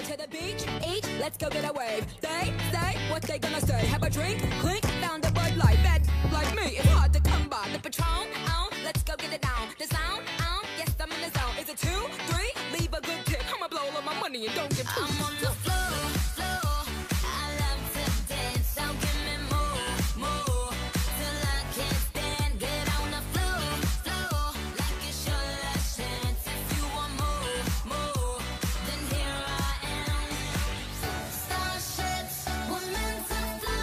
to the beach, eat, let's go get a wave. They say what they gonna say. Have a drink, clink, found a Bud Light. Bad like me, it's hard to come by. The Patron, let's go get it down. The sound, yes, I'm in the zone. Is it 2, 3? Leave a good tip. I'ma blow all of my money and don't get proof. I'm on the floor, floor. I love to dance, so give me more, till I can't stand. Get on the floor, floor, like it's your last chance. If you want more, then here I am. Starships were meant to fly.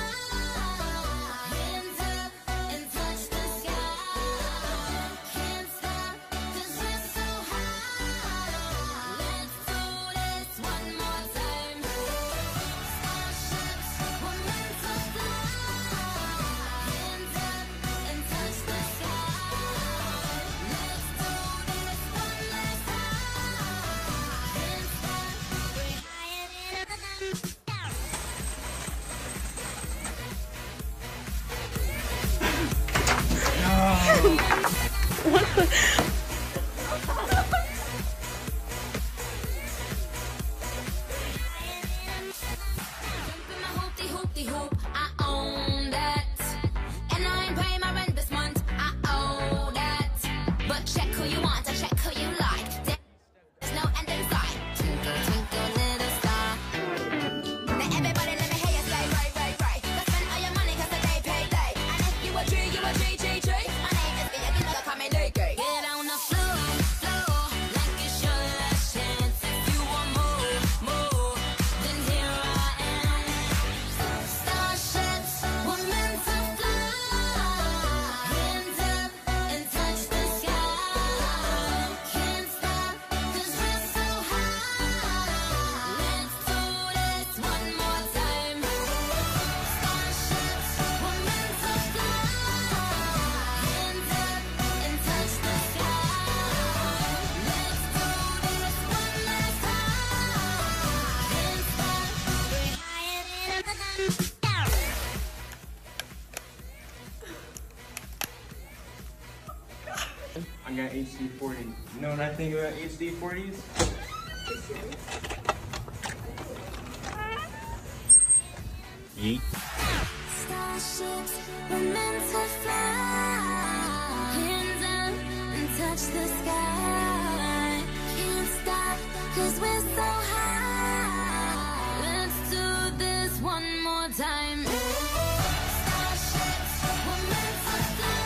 Hands up and touch the sky. Can't stop 'cause we're so high. Let's do this one more time. Starships were meant to fly. Hands up and touch the sky. Let's do this one last time. Can't stop, we're higher than Hoop, I own that. And I ain't paying my rent this month, I owe that. But check who you want, I check who you like. There's no end in sight. Twinkle, twinkle, little star. Now everybody let me hear you say, right. Go spend all your money 'cause the day payday. And if you a G, you a G. My name is Big, you know, call me Nicky. Get on the floor, like it's your last chance. If you want more, then here I am. Starships were meant to fly. Hands up and touch the sky. Can't stop 'cause we're so high. Let's do this one more time. Starships were meant to fly. Hands up and touch the sky. Let's do this one last time. Can't stop, we're higher than I got HD40. You know what I think about HD40s? Yeet. Starships were meant to fly. Hands up and touch the sky. Can't stop 'cause we're so high. Let's do this one more time. Starships were meant to fly.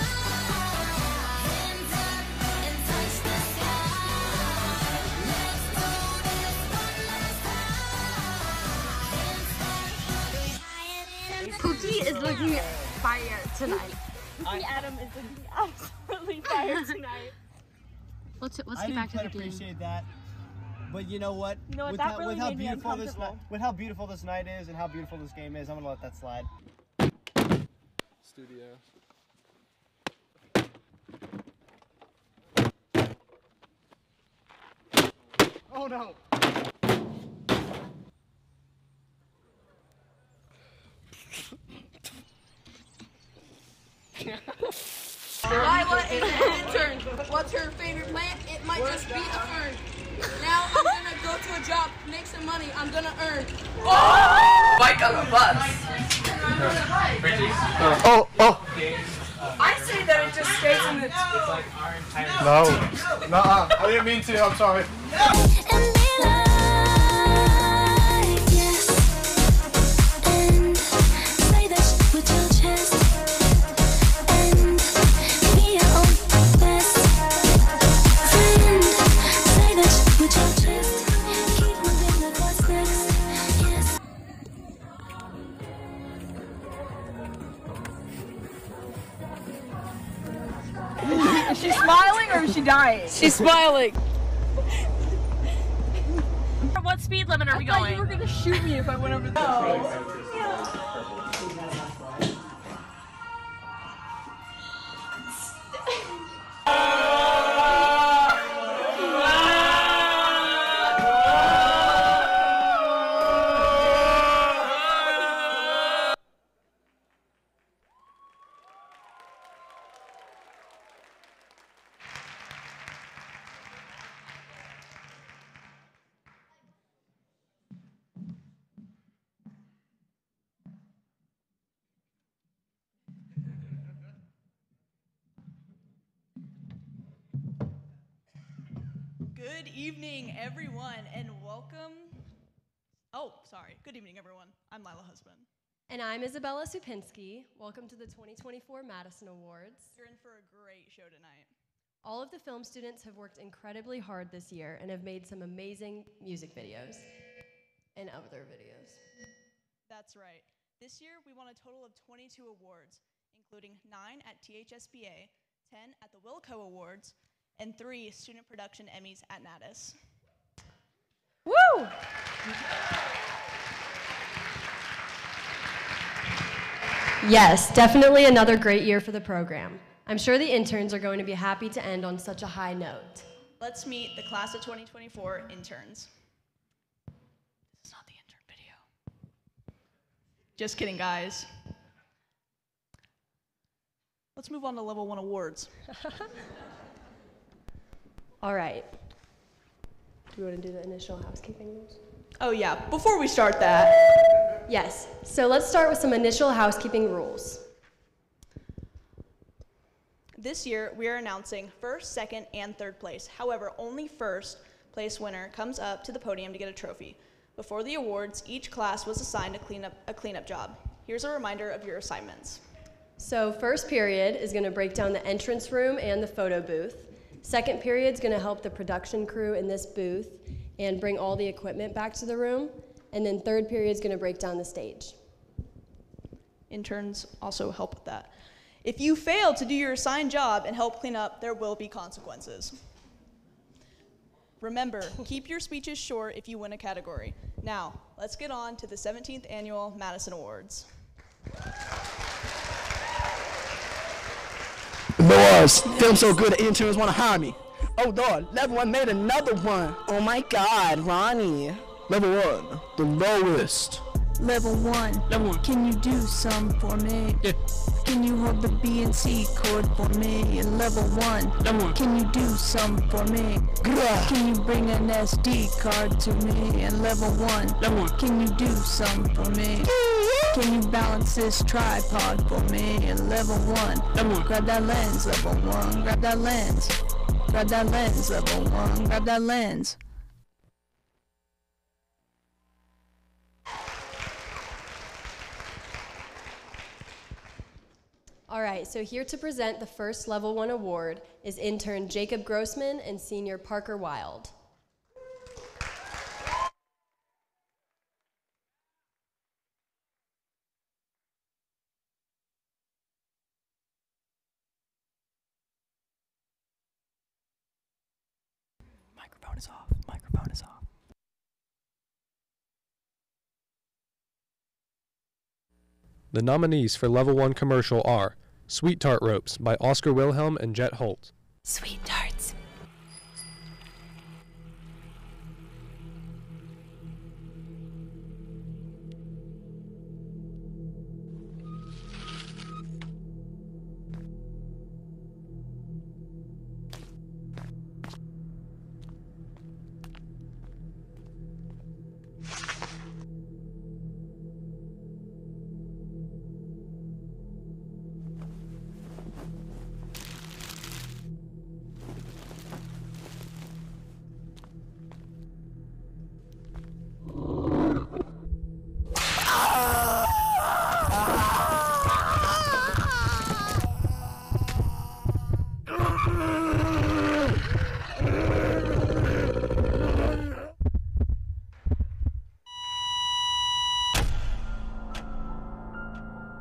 Hands up and touch the sky. Let's do this one last time. Can't stop, we're higher than Pookie is looking fire tonight. Pookie Adam is looking absolutely fire tonight. Let's I get didn't back to quite the game. appreciate that. But you know what? You know what, With that how, really with how made me beautiful this uncomfortable. with how beautiful this night is and how beautiful this game is, I'm gonna let that slide. Studio. Oh no! Lila is an intern. What's her favorite plant? It might just be a fern. Now I'm gonna go to a job, make some money. I'm gonna earn. Bike on the bus. Oh! I say that it just stays in the. No! Nuh-uh. I didn't mean to, I'm sorry. Is she smiling or is she dying? She's smiling. What speed limit are we I thought going? you were gonna shoot me if I went over there. Good evening, everyone, and welcome. Oh, sorry. Good evening, everyone. I'm Lila Husband. And I'm Isabella Supinski. Welcome to the 2024 Madison Awards. You're in for a great show tonight. All of the film students have worked incredibly hard this year and have made some amazing music videos and other videos. That's right. This year, we won a total of 22 awards, including 9 at THSBA, 10 at the Wilco Awards, and 3 Student Production Emmys at Natus. Woo! Yes, definitely another great year for the program. I'm sure the interns are going to be happy to end on such a high note. Let's meet the class of 2024 interns. This is not the intern video. Just kidding, guys. Let's move on to level 1 awards. All right. Do you want to do the initial housekeeping rules? Oh yeah, before we start that. Yes, so let's start with some initial housekeeping rules. This year, we are announcing first, second, and third place. However, only first place winner comes up to the podium to get a trophy. Before the awards, each class was assigned a cleanup job. Here's a reminder of your assignments. So first period is going to break down the entrance room and the photo booth. Second period is going to help the production crew in this booth and bring all the equipment back to the room. And then third period is going to break down the stage. Interns also help with that. If you fail to do your assigned job and help clean up, there will be consequences. Remember, keep your speeches short if you win a category. Now, let's get on to the 17th Annual Madison Awards. Lord, film so good the interns want to hire me. Oh Lord, level 1 made another one. Oh my God, Ronnie. Level 1, the lowest. Level 1, Level 1. Can you do some for me? Yeah. Can you hold the B and C chord for me? And level 1, Level 1. Can you do some for me? Grah. Can you bring an SD card to me? And level 1, Level 1. Can you do some for me? Can you balance this tripod for me? And level 1, Level 1. Grab that lens, level 1, grab that lens. Grab that lens, level 1, grab that lens. All right, so here to present the first level 1 award is intern Jacob Grossman and senior Parker Wild. Microphone is off. Microphone is off. The nominees for Level 1 Commercial are Sweet Tart Ropes by Oscar Wilhelm and Jet Holt. Sweet tarts.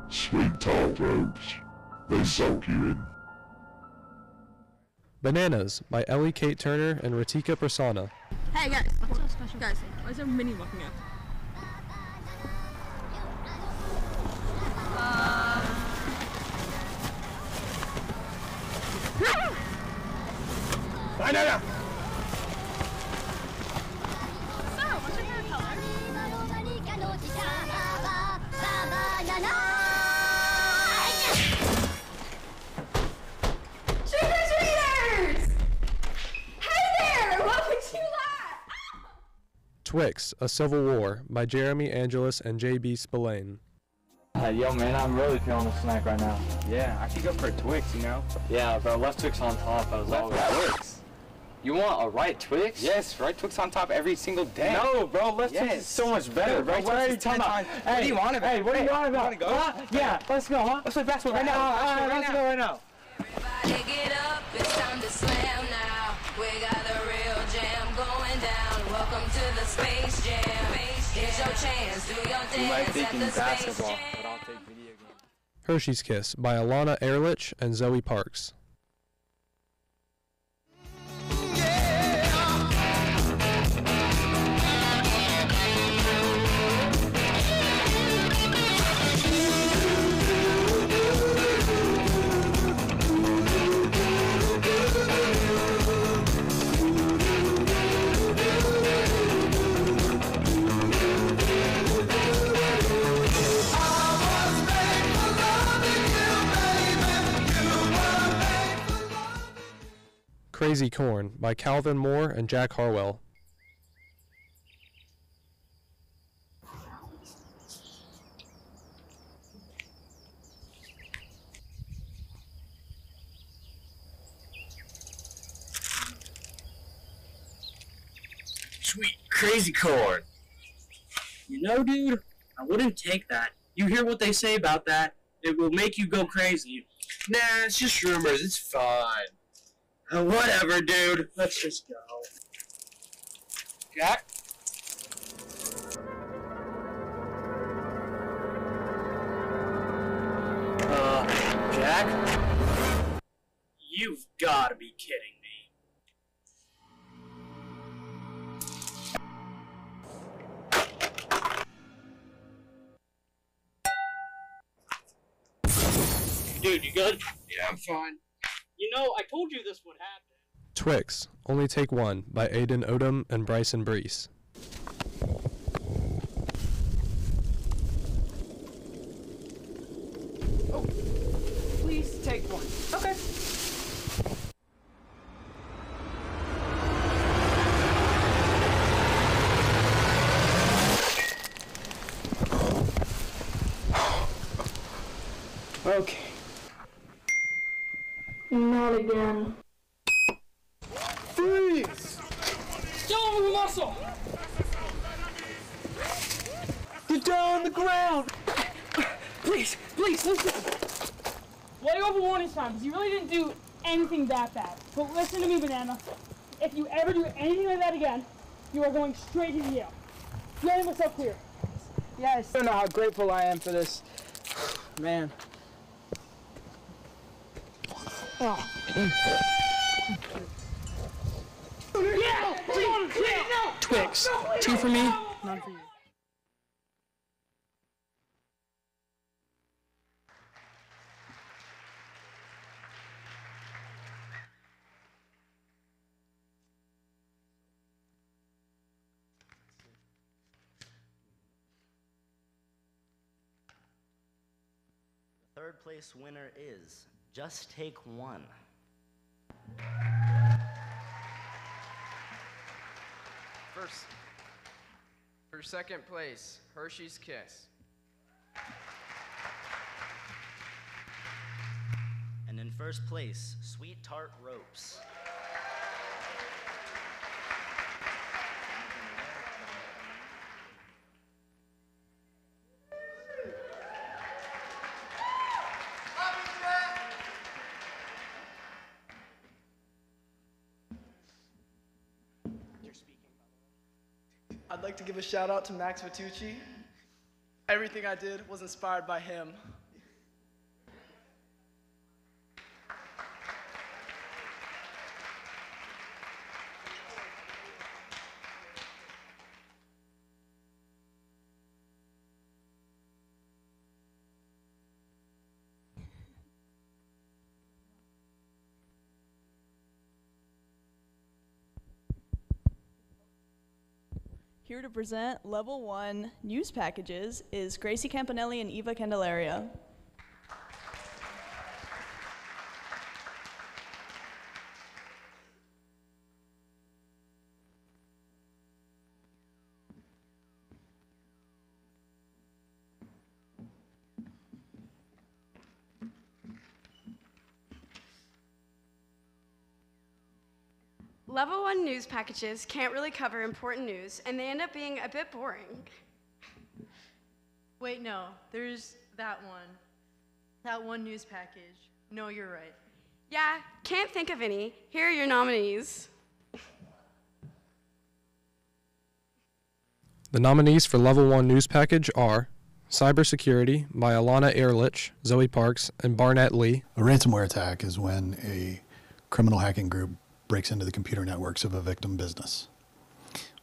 Sweet tart ropes, they soak you in. Bananas by Ellie Kate Turner and Ratika Prasanna. Hey guys, what's so special? Guys, why is there Minnie walking up? Banana! Sarah, what's your favorite color? Trick-or-treaters! Hey there! What would you like? Twix, A Civil War by Jeremy Angelus and J.B. Spillane. Yo man, I'm really feeling a snack right now. Yeah, I could go for a Twix, you know? Yeah, bro, left Twix on top. I was Left always Twix? You want a right Twix? Yes, right Twix on top every single day. No, bro, left Twix is so much better, bro. What are you talking about? Hey, what do you want about? Hey, what do you want about? You wanna go? Yeah, let's go, huh? Let's play basketball right now. Let's go right now. Everybody get up, it's time to slam now. We got the real jam going down. Welcome to the Space Jam. Here's your chance, do your dance. You might at thinking the basketball, Space Jam. but I'll take video games. Hershey's Kiss by Alana Ehrlich and Zoe Parks. Crazy Corn by Calvin Moore and Jack Harwell. Sweet crazy corn. You know, dude, I wouldn't take that. You hear what they say about that? It will make you go crazy. Nah, it's just rumors. It's fine. Whatever, dude. Let's just go. Jack? Jack? You've got to be kidding me. Dude, you good? Yeah, I'm fine. You know, I told you this would happen. Twix, Only Take One by Aiden Odom and Bryson Brees. Oh, please take one. Okay. Okay. Not again. Freeze! Don't move a muscle! Get down on the ground! Please, listen! Lay over warning sign, because you really didn't do anything that bad. But listen to me, Banana. If you ever do anything like that again, you are going straight to jail. Letting myself clear. Yes. I don't know how grateful I am for this. Man. Oh. Yeah! Twix. 2 for me, none for you. The third place winner is Just Take One. For second place, Hershey's Kiss. And in first place, Sweet Tart Ropes. I'd like to give a shout out to Max Vitucci. Everything I did was inspired by him. Here to present Level 1 news packages is Gracie Campanelli and Eva Candelaria. Level 1 news packages can't really cover important news, and they end up being a bit boring. Wait, no, there's that one. That one news package. No, you're right. Yeah, can't think of any. Here are your nominees. The nominees for Level 1 News Package are Cybersecurity by Alana Ehrlich, Zoe Parks, and Barnett Lee. A ransomware attack is when a criminal hacking group breaks into the computer networks of a victim business.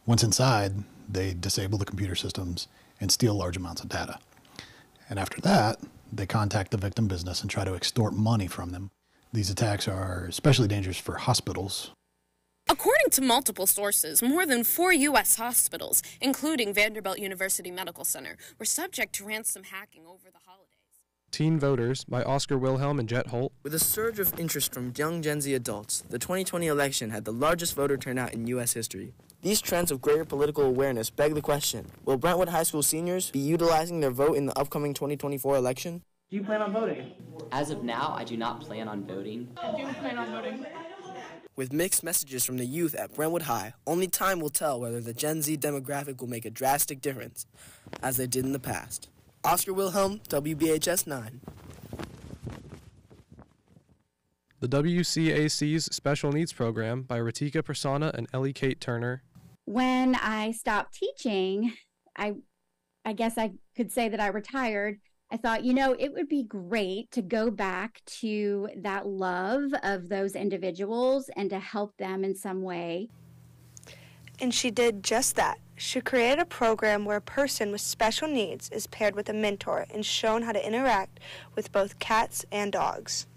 Once inside, they disable the computer systems and steal large amounts of data. And after that, they contact the victim business and try to extort money from them. These attacks are especially dangerous for hospitals. According to multiple sources, more than 4 U.S. hospitals, including Vanderbilt University Medical Center, were subject to ransom hacking over the holidays. Teen Voters by Oscar Wilhelm and Jet Holt. With a surge of interest from young Gen Z adults, the 2020 election had the largest voter turnout in U.S. history. These trends of greater political awareness beg the question, will Brentwood High School seniors be utilizing their vote in the upcoming 2024 election? Do you plan on voting? As of now, I do not plan on voting. I do plan on voting. With mixed messages from the youth at Brentwood High, only time will tell whether the Gen Z demographic will make a drastic difference, as they did in the past. Oscar Wilhelm, WBHS 9. The WCAC's Special Needs Program by Ratika Prasanna and Ellie Kate Turner. When I stopped teaching, I guess I could say that I retired. I thought, it would be great to go back to that love of those individuals and to help them in some way. And she did just that. She created a program where a person with special needs is paired with a mentor and shown how to interact with both cats and dogs.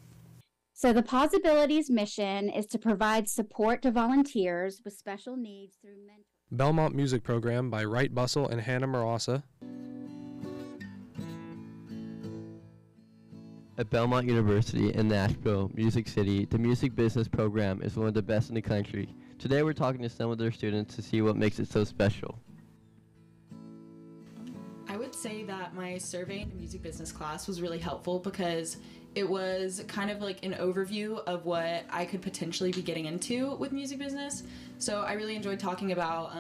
So the Possibilities mission is to provide support to volunteers with special needs through mentoring. Belmont Music Program by Wright Bussell and Hannah Marassa. At Belmont University in Nashville, Music City, the music business program is one of the best in the country. Today we're talking to some of their students to see what makes it so special. I would say that my survey in the music business class was really helpful because it was kind of like an overview of what I could potentially be getting into with music business. So I really enjoyed talking about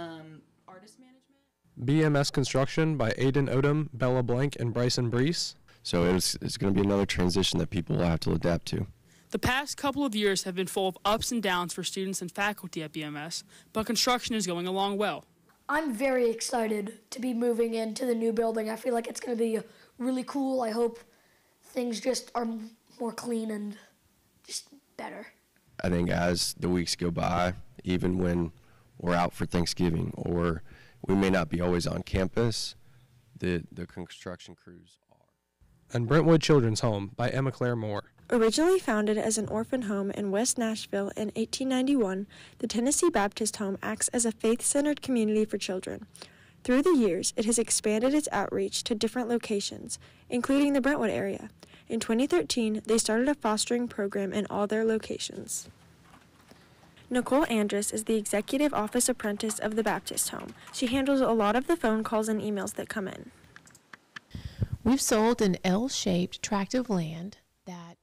artist management. BMS Construction by Aiden Odom, Bella Blank, and Bryson Brees. So it's going to be another transition that people will have to adapt to. The past couple of years have been full of ups and downs for students and faculty at BMS, but construction is going along well. I'm very excited to be moving into the new building. I feel like it's going to be really cool. I hope things just are more clean and just better. I think as the weeks go by, even when we're out for Thanksgiving or we may not be always on campus, the construction crews are. And Brentwood Children's Home by Emma Claire Moore. Originally founded as an orphan home in West Nashville in 1891, the Tennessee Baptist Home acts as a faith-centered community for children. Through the years, it has expanded its outreach to different locations, including the Brentwood area. In 2013, they started a fostering program in all their locations. Nicole Andrus is the executive office apprentice of the Baptist Home. She handles a lot of the phone calls and emails that come in. We've sold an L-shaped tract of land that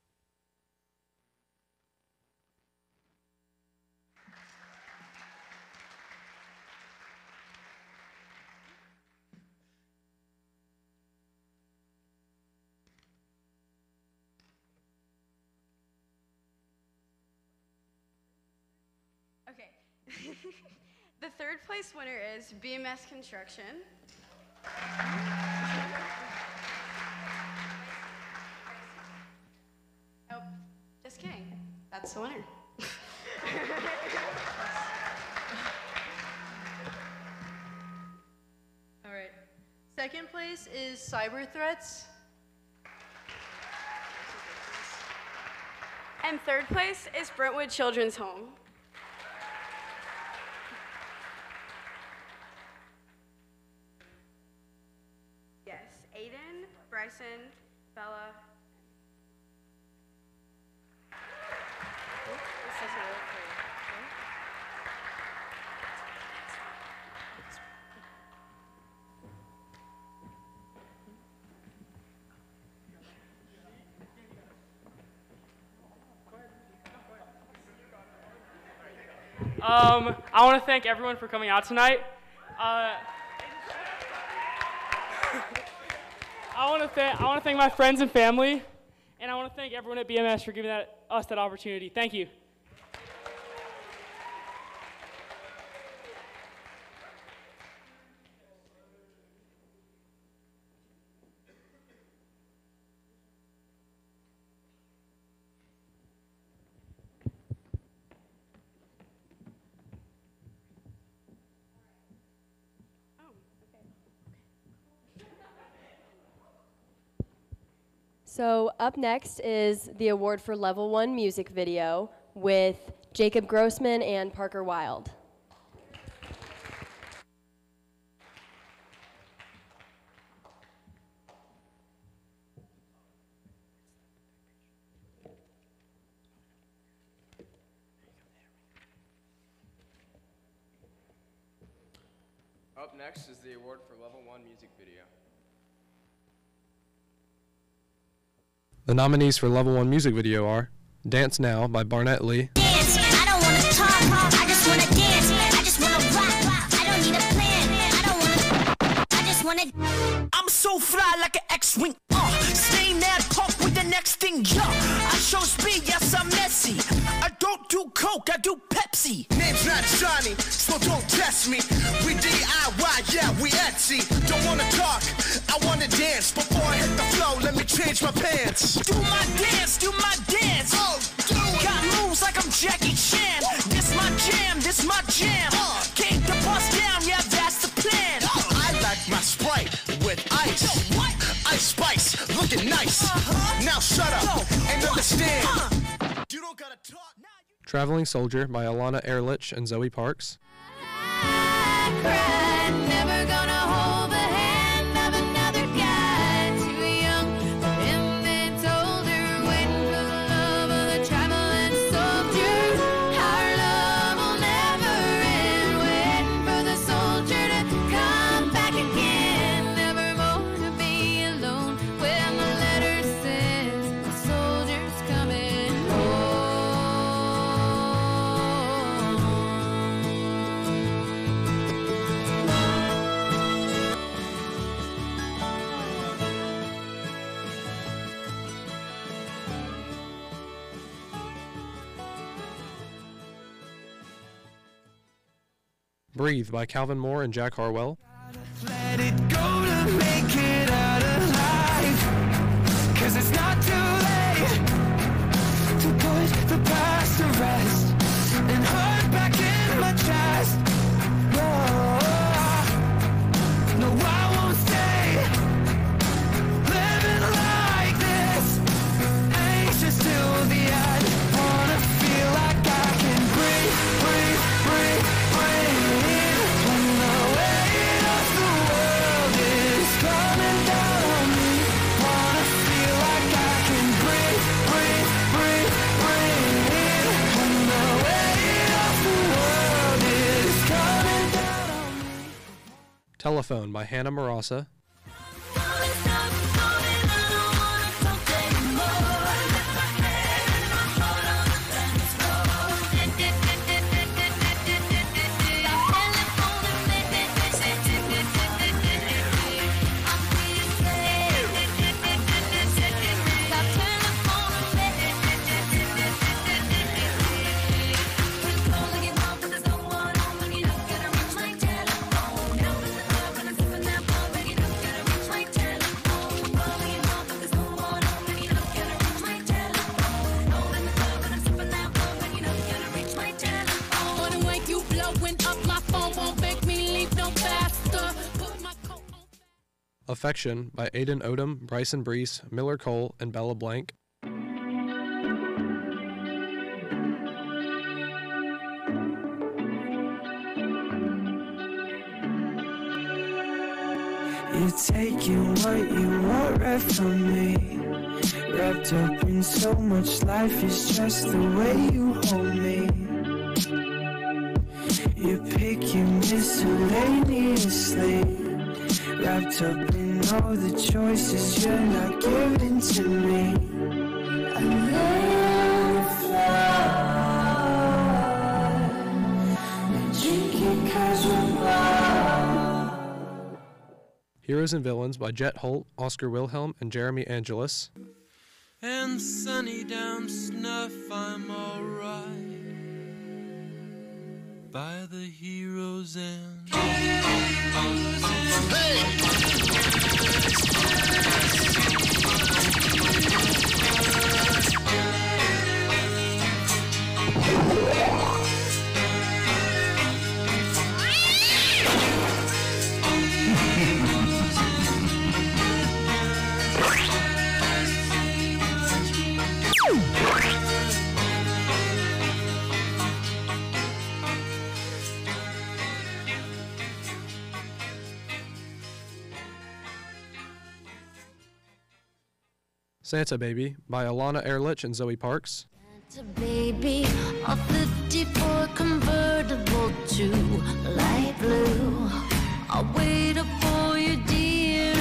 Okay. The third place winner is BMS Construction. Oh, just kidding. That's the winner. All right. Second place is Cyber Threats. And third place is Brentwood Children's Home. Yes, Aiden, Bryson, Bella. This is really cool. I want to thank everyone for coming out tonight. I want to thank my friends and family, and I want to thank everyone at BMS for giving us that opportunity. Thank you. So up next is the award for Level 1 music video with Jacob Grossman and Parker Wild. Up next is the award for Level 1 music video. The nominees for Level 1 music video are Dance Now by Barnett Lee, Dance. I don't wanna talk, I just wanna dance. I just wanna rock, I don't need a plan. I just wanna. I'm so fly like an X-Wing, stay mad pump with the next thing, I show speed, yes I'm messy. I don't do Coke, I do Pepsi. Name's not Johnny, so don't test me. We DIY, yeah, we Etsy. Don't wanna talk, I wanna dance. Before I hit the flow, let me change my pants. Do my dance, oh, do it. Got moves like I'm Jackie Chan. This my jam, came to bust down, yeah, that's the plan. I like my Sprite with ice. Ice Spice, looking nice. Now shut up and understand. You don't gotta talk. Traveling Soldier by Alana Ehrlich and Zoe Parks, Never gonna hold the hand of another guy. Too young for him, it's older. Waiting for the love of the traveling soldier. Our love will never end. Waiting for the soldier to come back again. Never more to be alone. When the letter says the soldier's coming home. Breathe by Calvin Moore and Jack Harwell, Let it go to make it out alive. 'Cause it's not too late to put the past to rest and hurt back in my chest. No, I won't stay living like this. Anxious till the end. Wanna feel like I can breathe. When the weight of the world is coming down on me. Wanna feel like I can breathe. When the weight of the world is coming down on me. Telephone by Hannah Marasa, Affection by Aiden Odom, Bryson Brees, Miller Cole, and Bella Blank, You're taking what you want right from me. Wrapped up in so much life, it's just the way you hold me. You're picking miscellaneously. Wrapped up in all the choices you're not giving to me. I love Heroes and Villains by Jet Holt, Oscar Wilhelm, and Jeremy Angelus. And sunny down Snuff, I'm alright. By the Heroes and Santa Baby by Alana Ehrlich and Zoe Parks. Santa baby, a 54 convertible to light blue. I'll wait up for you, dear.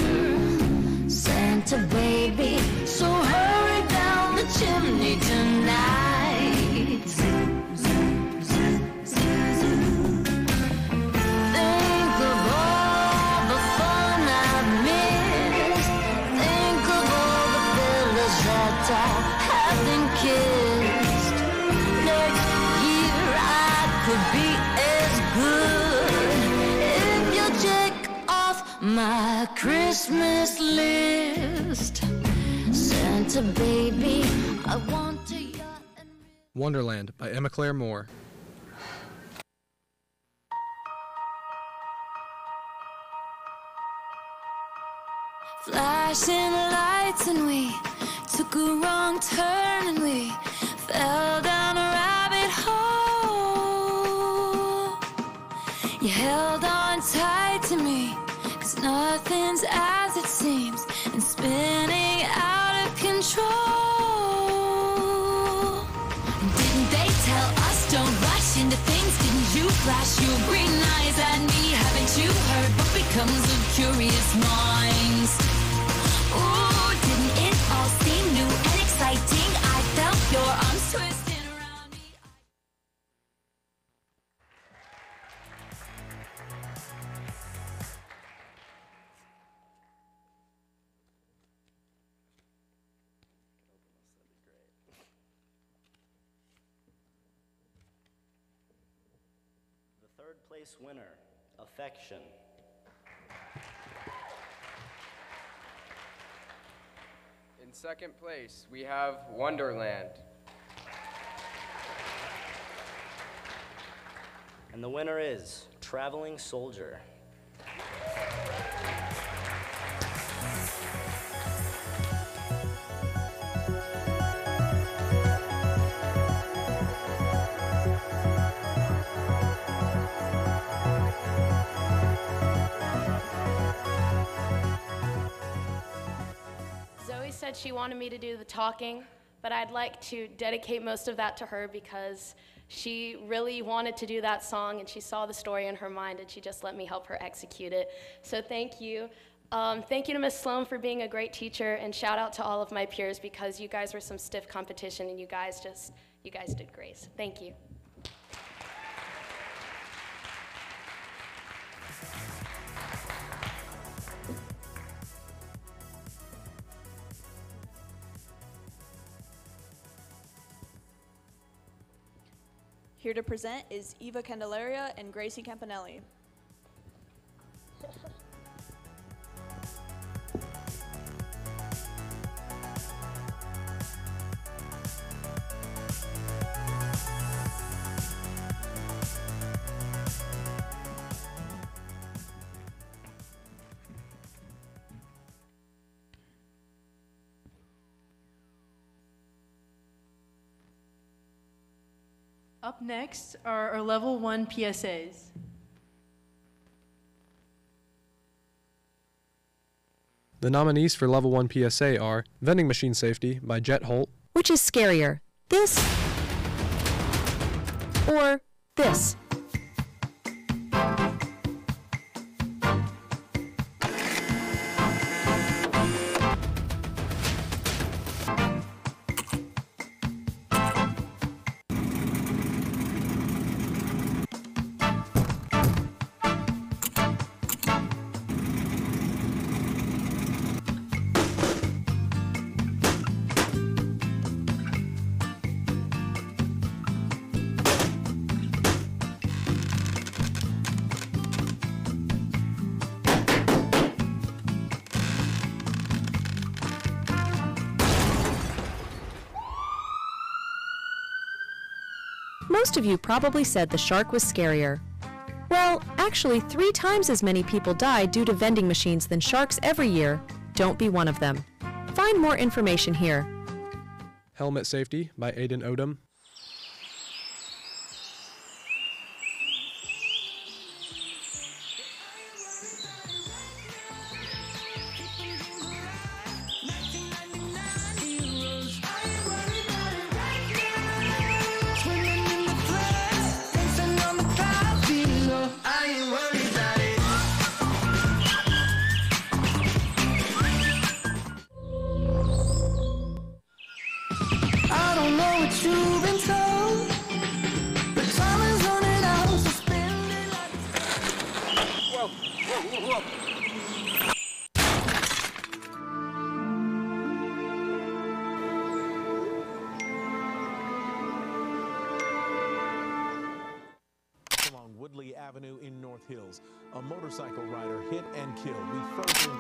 Santa baby, so hurry down the chimney tonight. Think of all the fun I've missed. Think of all the fellas that I haven't kissed. Next year I could be as good if you'll check off my Christmas list. Santa baby, I want to yacht. Wonderland by Emma Claire Moore. Flashing lights and we took a wrong turn and we fell down a rabbit hole. You held on tight to me, 'cause nothing's as it seems, and spinning out of control. Didn't they tell us don't rush into things? Didn't you flash your green eyes at me? Haven't you heard what becomes of curious minds? Ooh, didn't it all seem new and exciting? I felt your arms twisting around me. The third place winner, Affection. In second place, we have Wonderland. And the winner is Traveling Soldier. Zoe said she wanted me to do the talking, but I'd like to dedicate most of that to her because she really wanted to do that song and she saw the story in her mind and she just let me help her execute it. So thank you. Thank you to Ms. Sloan for being a great teacher, and shout out to all of my peers because you guys were some stiff competition and you guys did great. So thank you. Here to present is Eva Candelaria and Gracie Campanelli. Up next are our Level 1 PSAs. The nominees for Level 1 PSA are Vending Machine Safety by Jet Holt, Which is scarier, this or this? Most of you probably said the shark was scarier. Well, actually 3 times as many people die due to vending machines than sharks every year. Don't be one of them. Find more information here. Helmet Safety by Aiden Odom. Along Woodley Avenue in North Hills, a motorcycle rider hit and killed. We frozen.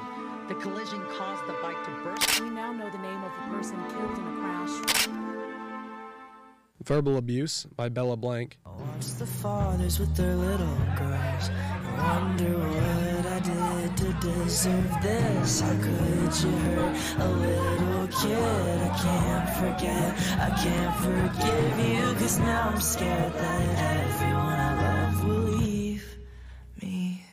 The collision caused the bike to burst. We now know the name of the person killed in the crash. Verbal Abuse by Bella Blank. Watch the fathers with their little girls. I wonder what I did to deserve this. How could you hurt a little kid? I can't forgive you, 'cause now I'm scared that everyone I love will leave me.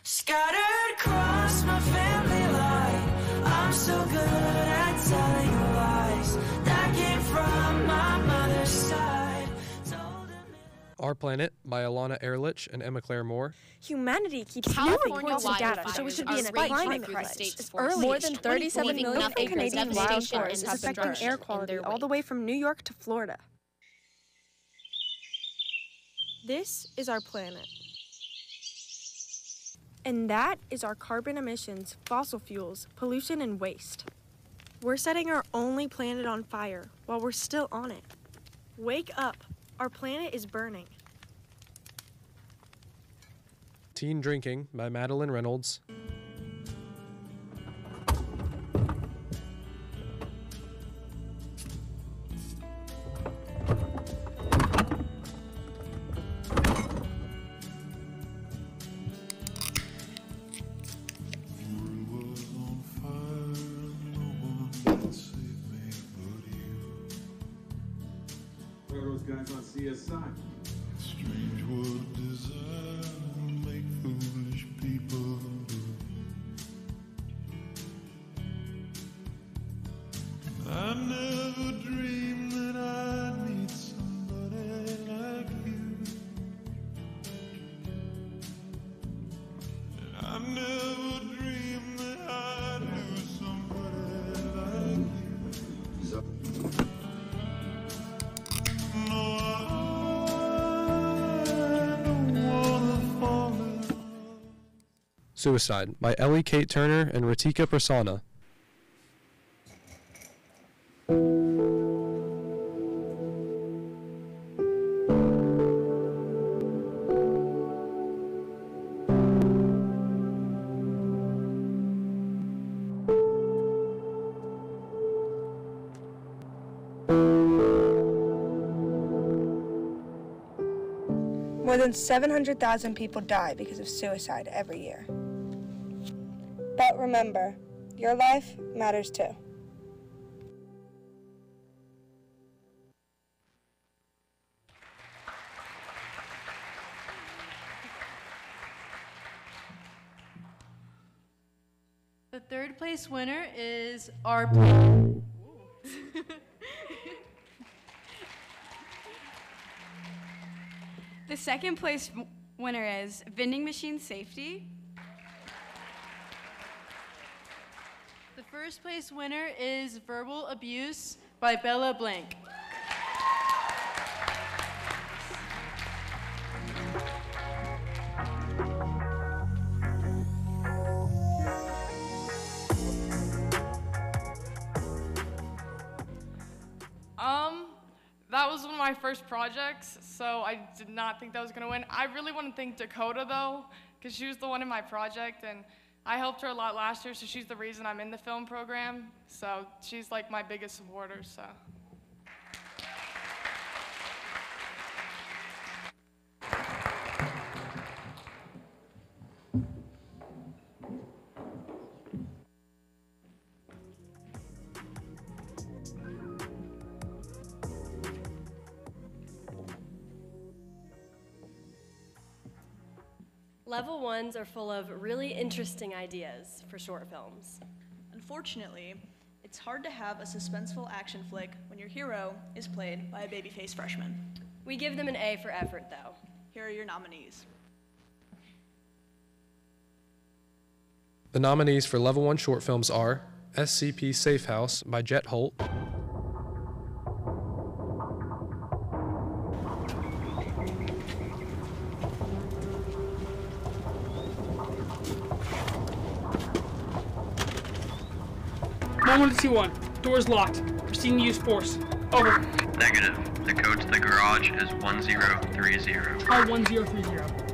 Scattered across my family line, I'm so good at telling lies that came from my mother's side. Our Planet by Alana Ehrlich and Emma Claire Moore. Humanity keeps new California reports of data, so we should be in a climate crisis. More than 37 million Canadian wildfires is affecting air quality all the way from New York to Florida. This is our planet. And that is our carbon emissions, fossil fuels, pollution, and waste. We're setting our only planet on fire while we're still on it. Wake up. Our planet is burning. Teen Drinking by Madeline Reynolds. Guys on CSI. Strange what desire will make foolish people do. I never dreamed that I'd meet somebody like you. And I never dreamed that I'd lose somebody like you. Suicide by Ellie Kate Turner and Ratika Prasanna. More than 700,000 people die because of suicide every year. But remember, your life matters too. The third place winner is our planet. The second place winner is vending machine safety. The first place winner is Verbal Abuse by Bella Blank. That was one of my first projects, so I did not think that was gonna win. I really want to thank Dakota though, because she was the one in my project, and I helped her a lot last year, so she's the reason I'm in the film program. So she's like my biggest supporter, so. Level 1s are full of really interesting ideas for short films. Unfortunately, it's hard to have a suspenseful action flick when your hero is played by a babyface freshman. We give them an A for effort, though. Here are your nominees. The nominees for Level 1 short films are SCP Safe House by Jet Holt, Moment to T1. Door's locked. Proceeding to use force. Over. Negative. The code to the garage is 1030. Call 1030.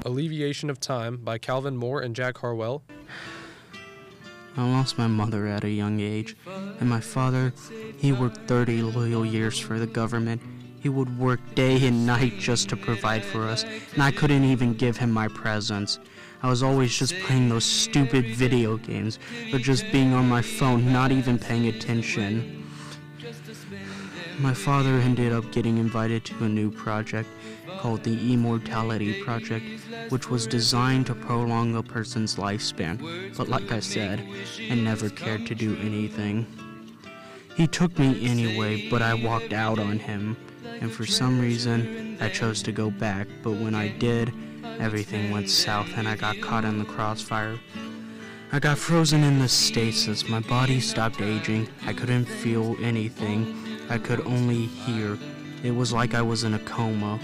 Alleviation of Time by Calvin Moore and Jack Harwell, I lost my mother at a young age, and my father, he worked 30 loyal years for the government. He would work day and night just to provide for us, and I couldn't even give him my presents. I was always just playing those stupid video games, or just being on my phone, not even paying attention. My father ended up getting invited to a new project called the Immortality Project, which was designed to prolong a person's lifespan. But like I said, I never cared to do anything. He took me anyway, but I walked out on him. And for some reason, I chose to go back. But when I did, everything went south and I got caught in the crossfire. I got frozen in the stasis. My body stopped aging. I couldn't feel anything. I could only hear. It was like I was in a coma.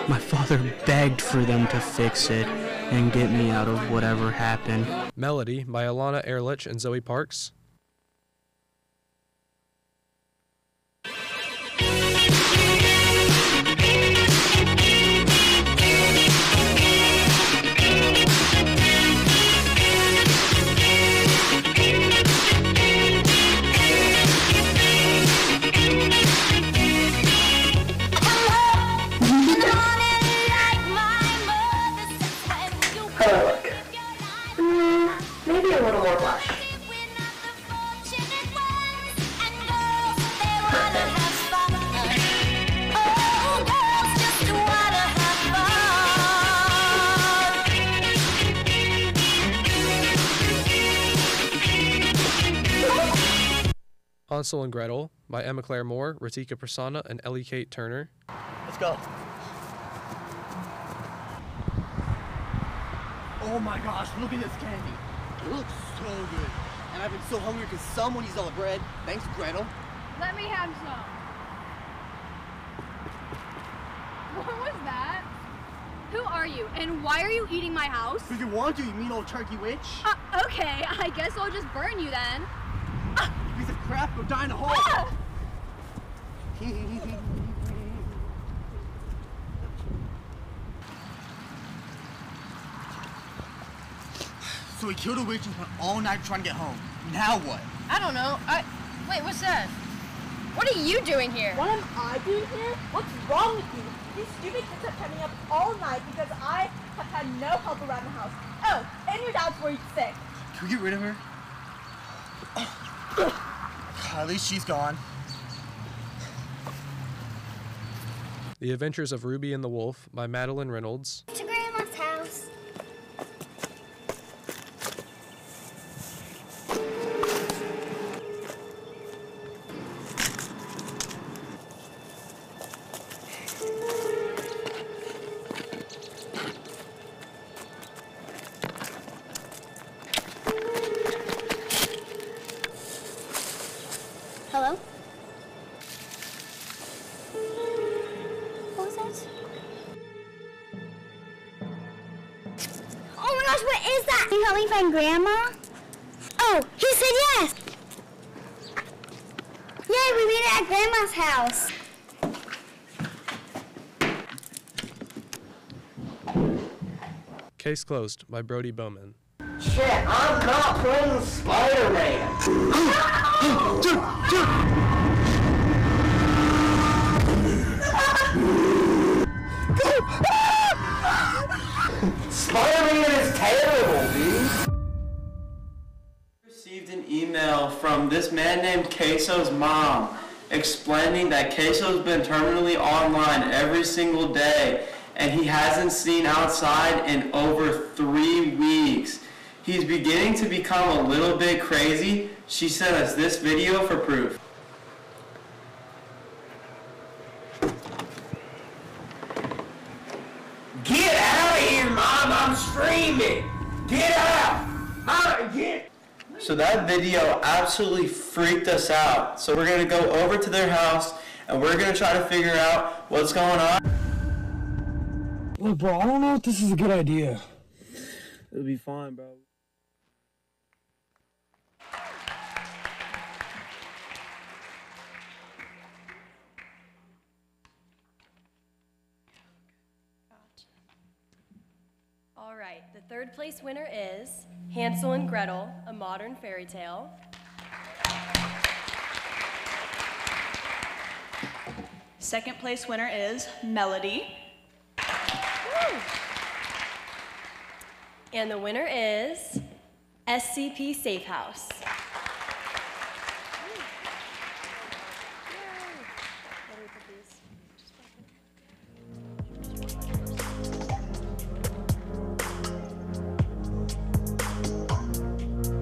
My father begged for them to fix it and get me out of whatever happened. Melody by Alana Ehrlich and Zoe Parks, maybe a little more blush. Hansel and Gretel by Emma Claire Moore, Ratika Prasanna, and Ellie Kate Turner, Let's go. Oh my gosh, look at this candy. It looks so good. And I've been so hungry because someone eats all the bread. Thanks, Gretel. Let me have some. What was that? Who are you, and why are you eating my house? Because you want to, you mean old turkey witch. Okay, I guess I'll just burn you then. You piece of crap, go die in a hole. Ah! So we killed a witch and spent all night trying to get home. Now what? I don't know. Wait, what's that? What are you doing here? What am I doing here? What's wrong with you? These stupid kids have kept me up all night because I have had no help around the house. Oh, and your dad's worried sick. Can we get rid of her? At least she's gone. The Adventures of Ruby and the Wolf by Madeline Reynolds, To Grandma's house. Hello? What was that? Oh my gosh, what is that? Can you help me find Grandma? Oh, he said yes! Yay, we eat it at Grandma's house. Case closed by Brody Bowman. Shit, I'm not playing Spider-Man. Spider-Man is terrible, dude. Received an email from this man named Queso's mom explaining that Queso's been terminally online every single day and he hasn't seen outside in over 3 weeks. He's beginning to become a little bit crazy. She sent us this video for proof. Get out of here, Mom! I'm screaming! Get out! Mom, get... So that video absolutely freaked us out. So we're gonna go over to their house and we're gonna try to figure out what's going on. Look, bro, I don't know if this is a good idea. It'll be fine, bro. All right, the third place winner is Hansel and Gretel, A Modern Fairy Tale. Second place winner is Melody. Woo. And the winner is SCP Safe House.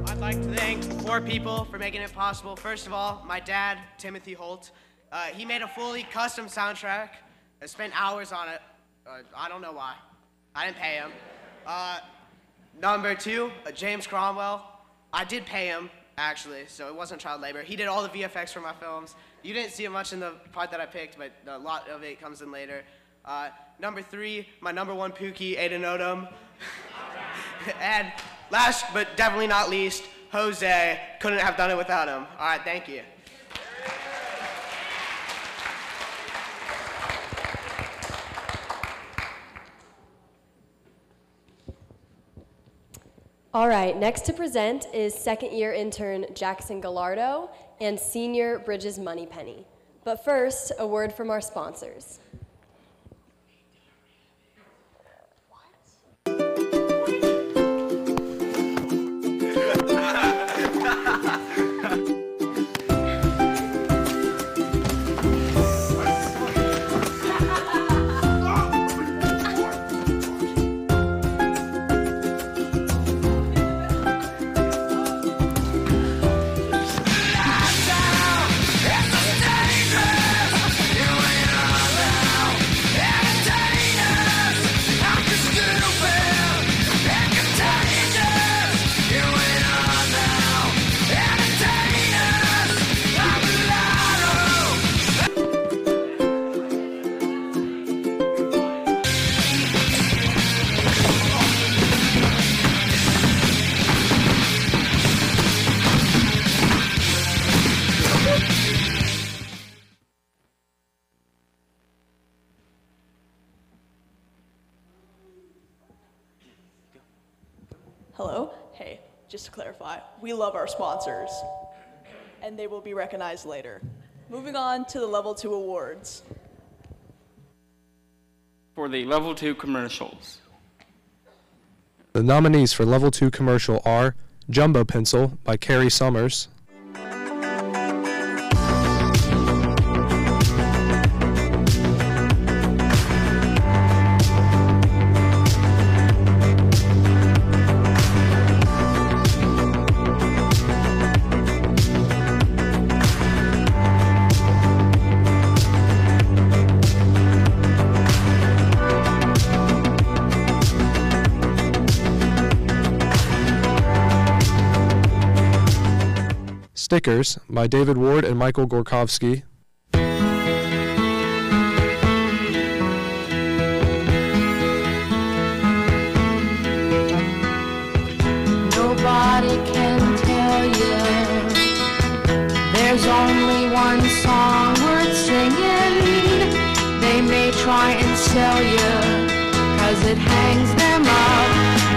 I'd like to thank 4 people for making it possible. First of all, my dad, Timothy Holt. He made a fully custom soundtrack. I spent hours on it. I don't know why. I didn't pay him. Number 2, James Cromwell. I did pay him, actually, so it wasn't child labor. He did all the VFX for my films. You didn't see it much in the part that I picked, but a lot of it comes in later. Number 3, my number 1 Pookie, Aiden Odom. And last but definitely not least, Jose. Couldn't have done it without him. All right, thank you. All right, next to present is second-year intern Jackson Gallardo and senior Bridges Moneypenny. But first, a word from our sponsors. Hello? Hey, just to clarify, we love our sponsors, and they will be recognized later. Moving on to the Level 2 awards. For the Level 2 commercials. The nominees for Level 2 commercial are Jumbo Pencil by Carrie Summers, Stickers by David Ward and Michael Gorkovsky, Nobody can tell you there's only one song try and sell you, 'cause it hangs them up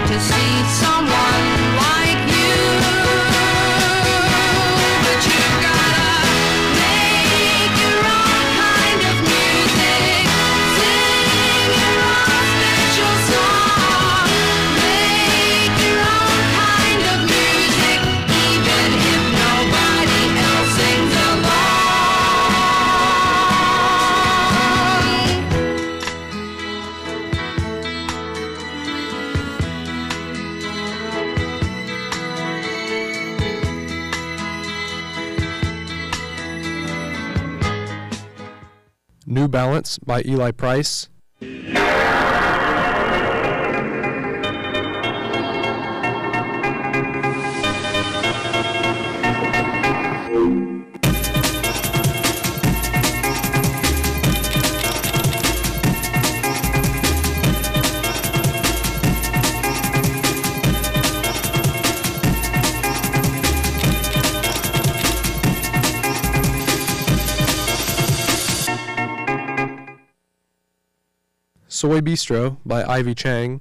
to see someone like you. But you gotta make your own kind of music, sing your own special song, make your own kind of music, even if nobody else sings along. New Balance by Eli Price. Soy Bistro by Ivy Chang.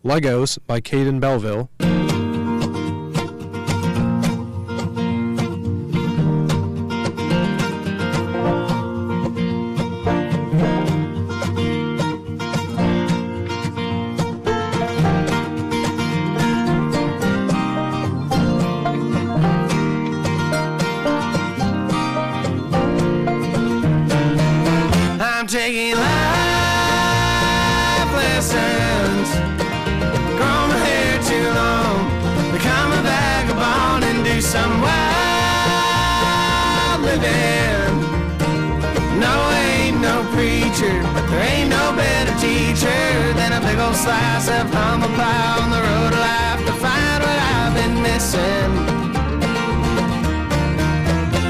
Legos by Caden Belleville. I'm taking life lessons. Grown my hair too long, become a vagabond and do some wild living. No, ain't no preacher, but there ain't no better teacher than a big old slice of humble pie on the road to life to find what I've been missing.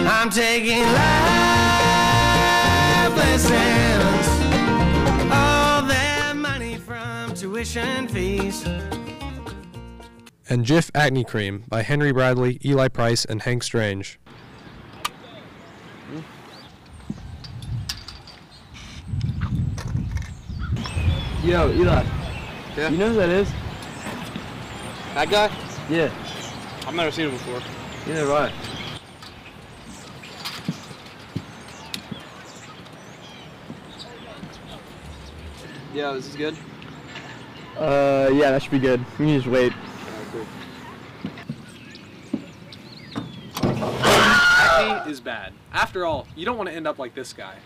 I'm taking life lessons. All that money from tuition fees. And Jif Acne Cream by Henry Bradley, Eli Price, and Hank Strange. Yo, Eli. Yeah? You know who that is? That guy? Yeah. I've never seen him before. Yeah, right. Yeah, this is good. Yeah, that should be good. We can just wait. Acne is bad. After all, you don't want to end up like this guy.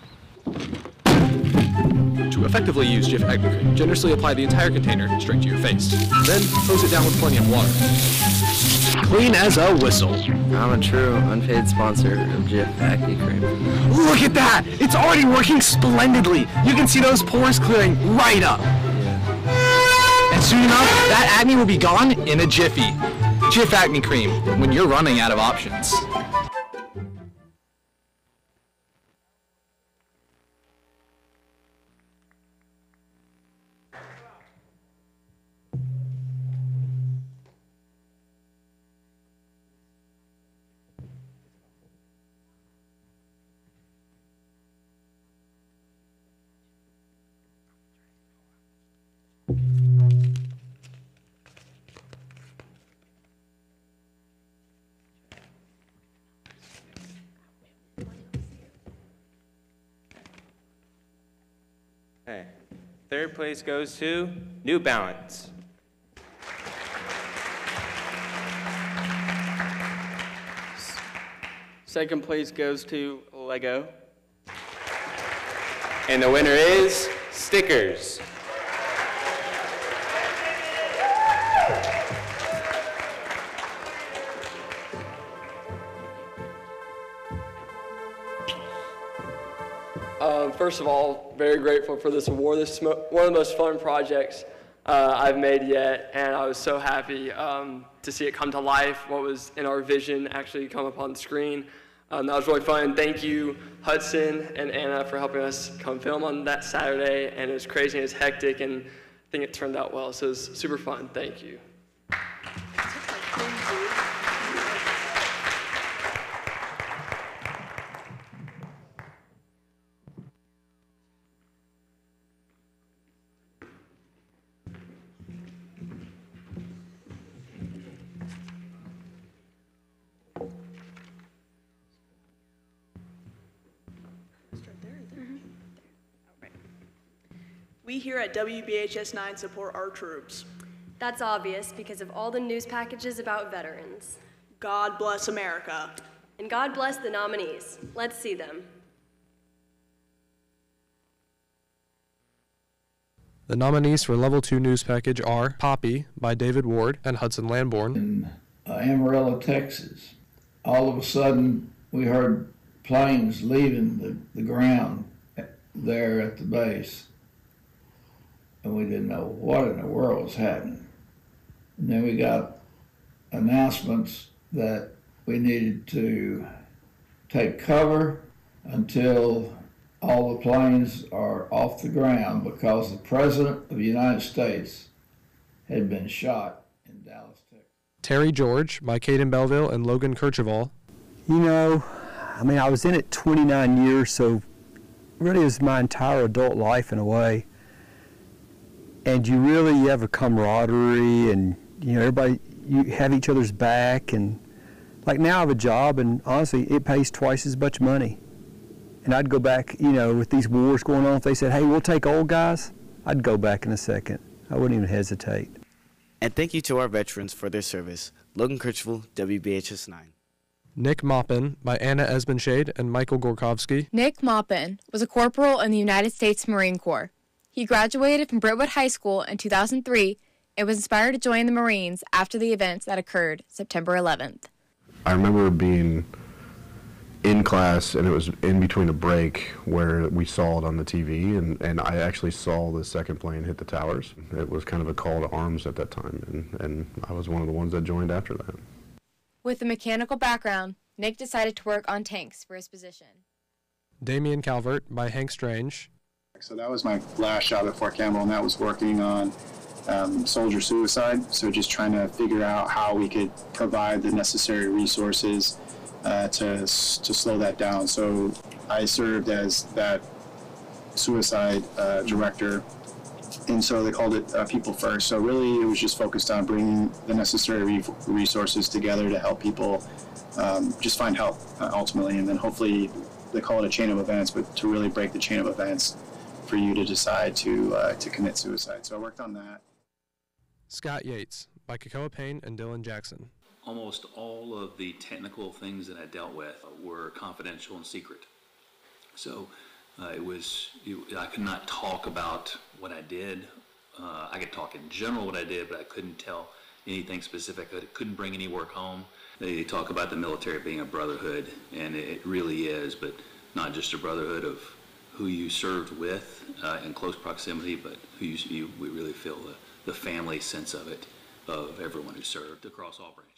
To effectively use Jif Acne Cream, generously apply the entire container straight to your face. Then hose it down with plenty of water. Clean as a whistle. I'm a true unpaid sponsor of Jif Acne Cream. Look at that! It's already working splendidly! You can see those pores clearing right up. And soon enough, that acne will be gone in a jiffy. Jif Acne Cream, when you're running out of options. Okay. Third place goes to New Balance. Second place goes to Lego. And the winner is Stickers. First of all, very grateful for this award. This is one of the most fun projects I've made yet, and I was so happy to see it come to life, what was in our vision actually come up on the screen. That was really fun. Thank you, Hudson and Anna, for helping us come film on that Saturday, and it was crazy and it was hectic, and I think it turned out well, so it was super fun. Thank you. We here at WBHS 9 support our troops. That's obvious because of all the news packages about veterans. God bless America. And God bless the nominees. Let's see them. The nominees for Level 2 News Package are Poppy by David Ward and Hudson Lamborn. In Amarillo, Texas, all of a sudden we heard planes leaving the ground there at the base. And we didn't know what in the world was happening. And then we got announcements that we needed to take cover until all the planes are off the ground because the President of the United States had been shot in Dallas, Texas. Terry George by Caden Belleville and Logan Kercheval. You know, I mean, I was in it 29 years, so really it was my entire adult life in a way. And you have a camaraderie, and everybody, you have each other's back, and like now I have a job, and honestly it pays twice as much money. And I'd go back, with these wars going on, if they said, hey, we'll take old guys, I'd go back in a second. I wouldn't even hesitate. And thank you to our veterans for their service. Logan Kercheval, WBHS 9. Nick Maupin by Anna Esbenshade and Michael Gorkovsky. Nick Maupin was a corporal in the United States Marine Corps. He graduated from Brentwood High School in 2003 and was inspired to join the Marines after the events that occurred September 11th. I remember being in class, and it was in between a break where we saw it on the TV, and I actually saw the second plane hit the towers. It was kind of a call to arms at that time, and I was one of the ones that joined after that. With a mechanical background, Nick decided to work on tanks for his position. Damian Calvert by Hank Strange. So that was my last job at Fort Campbell, and that was working on soldier suicide. So just trying to figure out how we could provide the necessary resources to slow that down. So I served as that suicide director, and so they called it People First. So really it was just focused on bringing the necessary resources together to help people just find help ultimately, and then hopefully they call it a chain of events, but to really break the chain of events for you to decide to commit suicide. So I worked on that. Scott Yates by Kakoa Payne and Dylan Jackson. Almost all of the technical things that I dealt with were confidential and secret. So I could not talk about what I did. I could talk in general what I did, but I couldn't tell anything specific. I couldn't bring any work home. They talk about the military being a brotherhood, and it really is, but not just a brotherhood of who you served with in close proximity, but who we really feel the family sense of it, of everyone who served across all branches.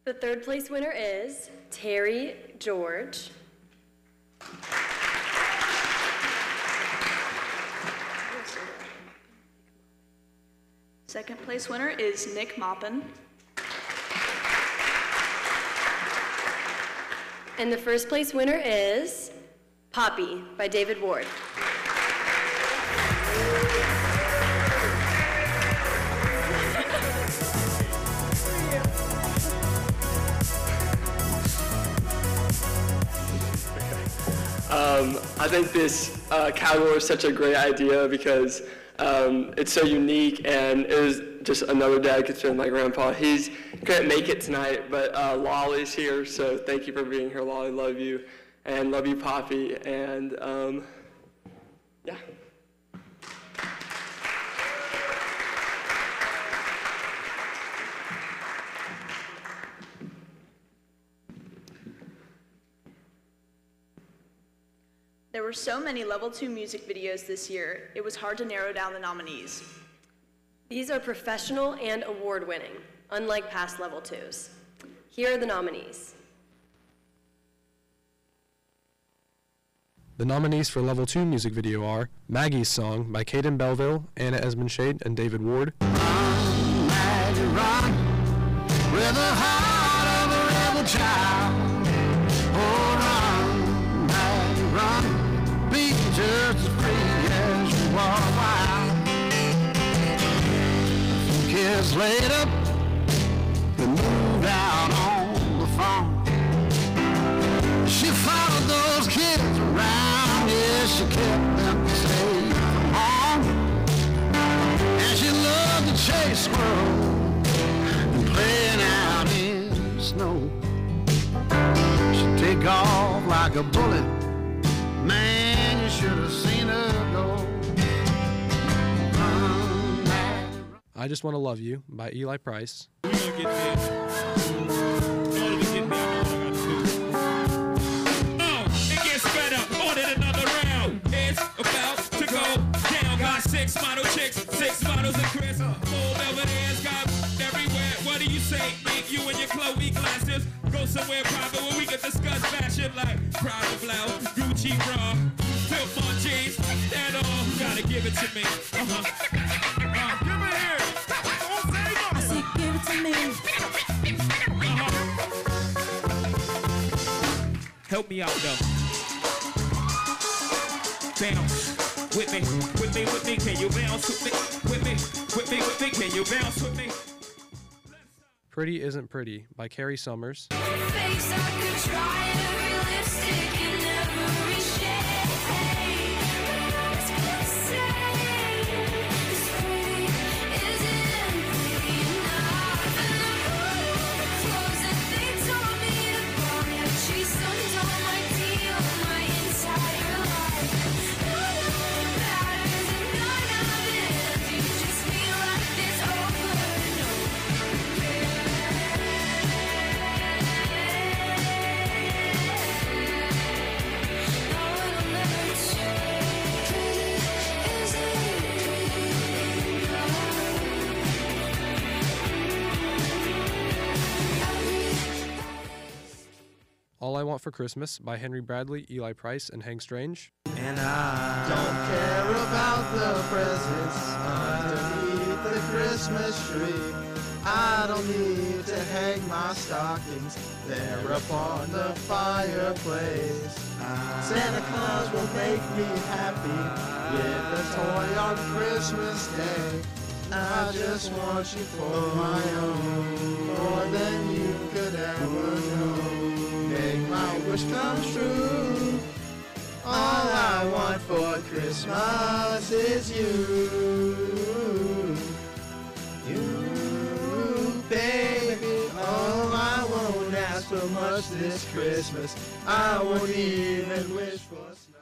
The third place winner is Terry George. Second place winner is Nick Maupin. And the first place winner is Poppy by David Ward. I think this category is such a great idea because it's so unique, and it was just another day I could spend with my grandpa. He couldn't make it tonight, but Lolly's here, so thank you for being here, Lolly. Love you, and love you, Poppy. And Yeah. There were so many Level 2 music videos this year, it was hard to narrow down the nominees. These are professional and award-winning, unlike past Level 2s. Here are the nominees. The nominees for Level 2 music video are Maggie's Song by Caden Belleville, Anna Esmondshade, and David Ward. Maggie, run with the heart of a rebel child. Oh, run, Maggie, run, be just as free as you are wild. A few kids later, they moved out on the farm. She followed those kids around, yeah, she kept them safe from harm. And she loved to chase squirrels and playing out in the snow. She'd take off like a bullet, man, you should have seen her go. I Just Want to Love You by Eli Price. Six model chicks, 6 models of Chris. Full velvet ass got everywhere. What do you say? Make you and your Chloe glasses. Go somewhere private where we can discuss fashion like Prada blouse, Gucci bra, Filth on jeans, and all. Gotta give it to me. Give it here. I say give it to me. Help me out though. Bounce. With me, can you bounce with me, can you bounce with me? Pretty Isn't Pretty by Carrie Summers. Face I could try every lipstick in every shade. But I was gonna say, this pretty isn't pretty enough. And I put on the clothes that they told me to buy. And she summed all my deal, my entire life. All I Want for Christmas by Henry Bradley, Eli Price, and Hank Strange. And I don't care about the presents underneath the Christmas tree. I don't need to hang my stockings there upon the fireplace. Santa Claus will make me happy with a toy on Christmas Day. I just want you for my own, more than you could ever know. Make my wish come true. All I want for Christmas is you. You, baby. Oh, I won't ask for much this Christmas. I won't even wish for snow.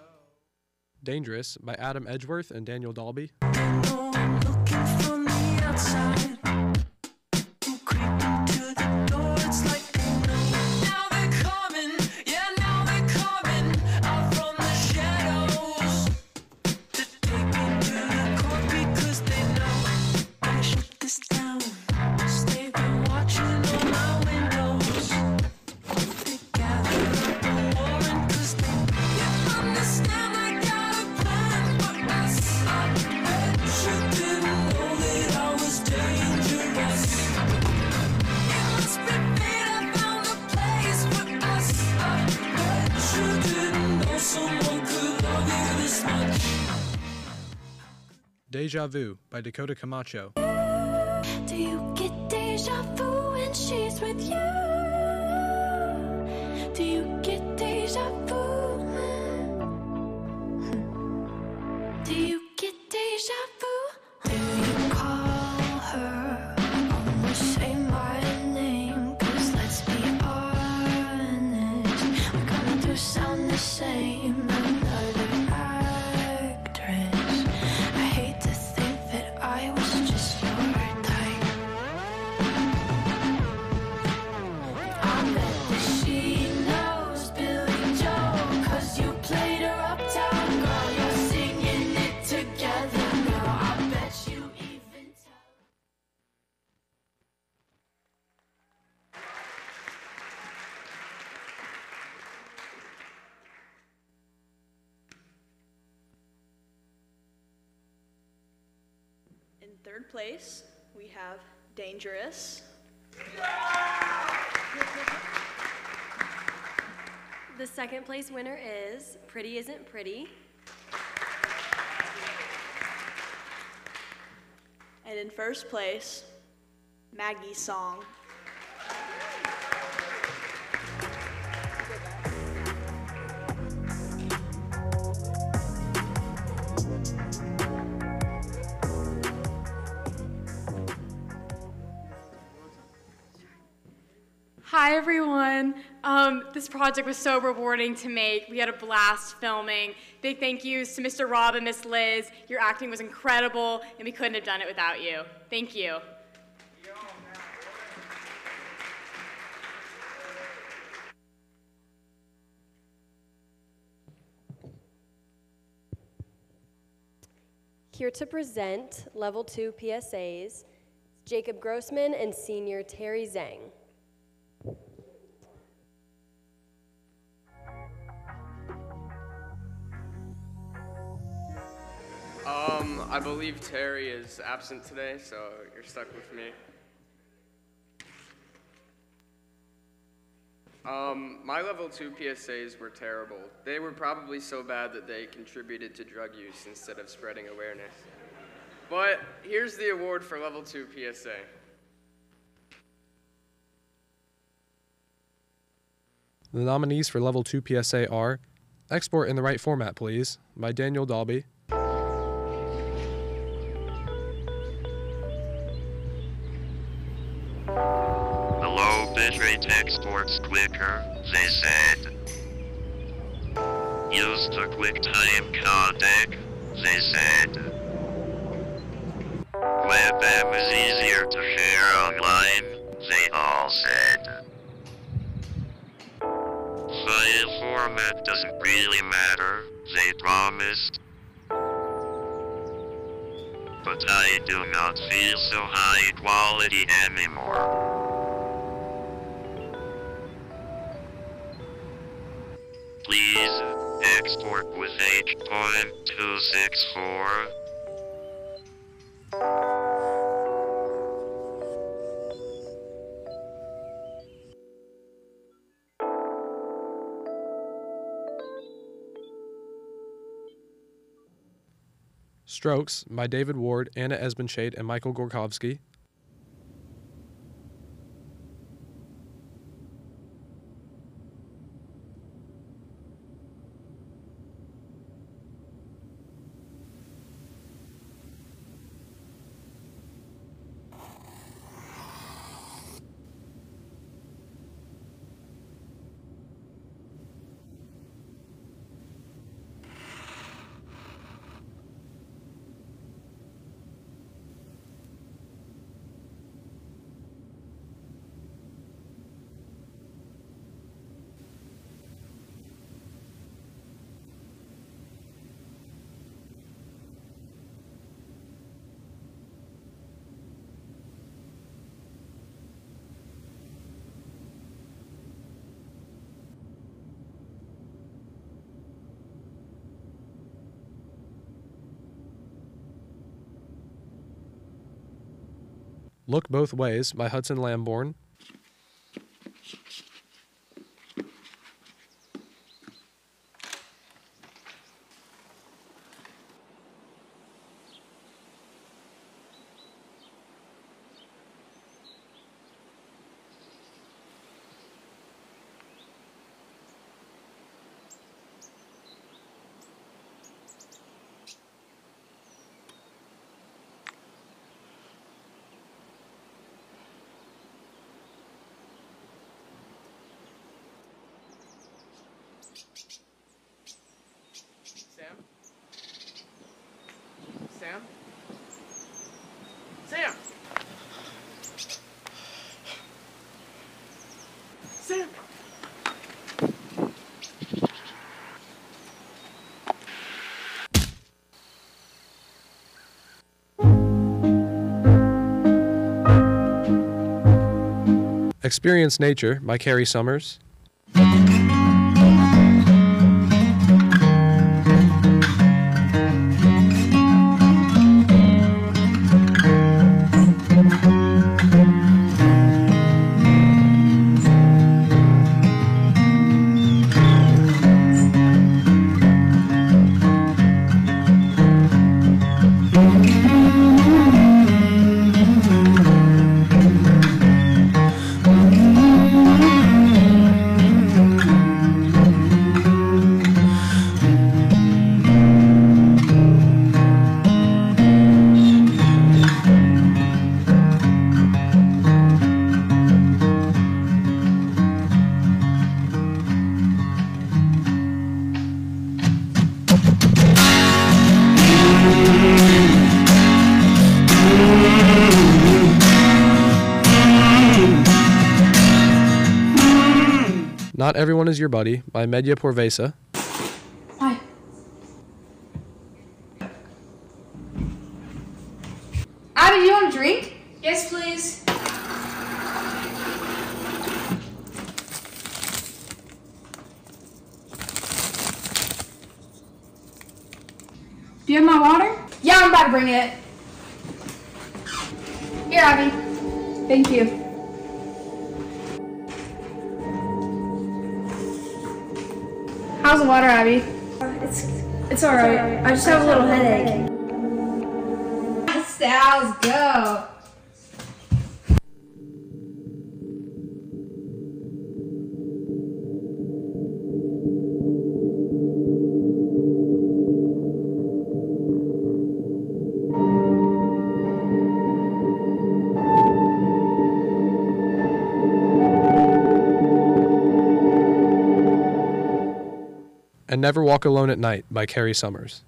Dangerous by Adam Edgeworth and Daniel Dalby. Looking from the outside. Deja Vu by Dakota Camacho. Do you get deja vu when she's with you? Do you get deja vu? Do you get deja vu? Do you call her? Almost say my name, 'cause let's be honest, we kinda do sound the same. Another actress. Third place, we have Dangerous. The second place winner is Pretty Isn't Pretty. And in first place, Maggie's Song. Hi everyone. This project was so rewarding to make. We had a blast filming. Big thank yous to Mr. Rob and Miss Liz. Your acting was incredible and we couldn't have done it without you. Thank you. Here to present Level 2 PSAs, Jacob Grossman and Senior Terry Zhang. I believe Terry is absent today, so you're stuck with me. My level 2 PSAs were terrible. They were probably so bad that they contributed to drug use instead of spreading awareness. But here's the award for level 2 PSA. The nominees for Level 2 PSA are Export in the Right Format, Please, by Daniel Dalby. The low bitrate exports quicker, they said. Use the QuickTime codec, they said. WebM is easier to share online, they all said. File format doesn't really matter, they promised. But I do not feel so high quality anymore. Please, export with H.264. Strokes by David Ward, Anna Esbenshade, and Michael Gorkovsky. Look Both Ways by Hudson Lamborn. Sam? Sam? Sam? Experience Nature by Carrie Summers. Not Everyone Is Your Buddy by Medya Porvesa. Hi. Abby, do you want a drink? Yes, please. Do you have my water? Yeah, I'm about to bring it. Here, Abby. Thank you. How's the water, Abby? It's all right. I just have a little headache. Sounds go. And Never Walk Alone at Night by Carrie Summers.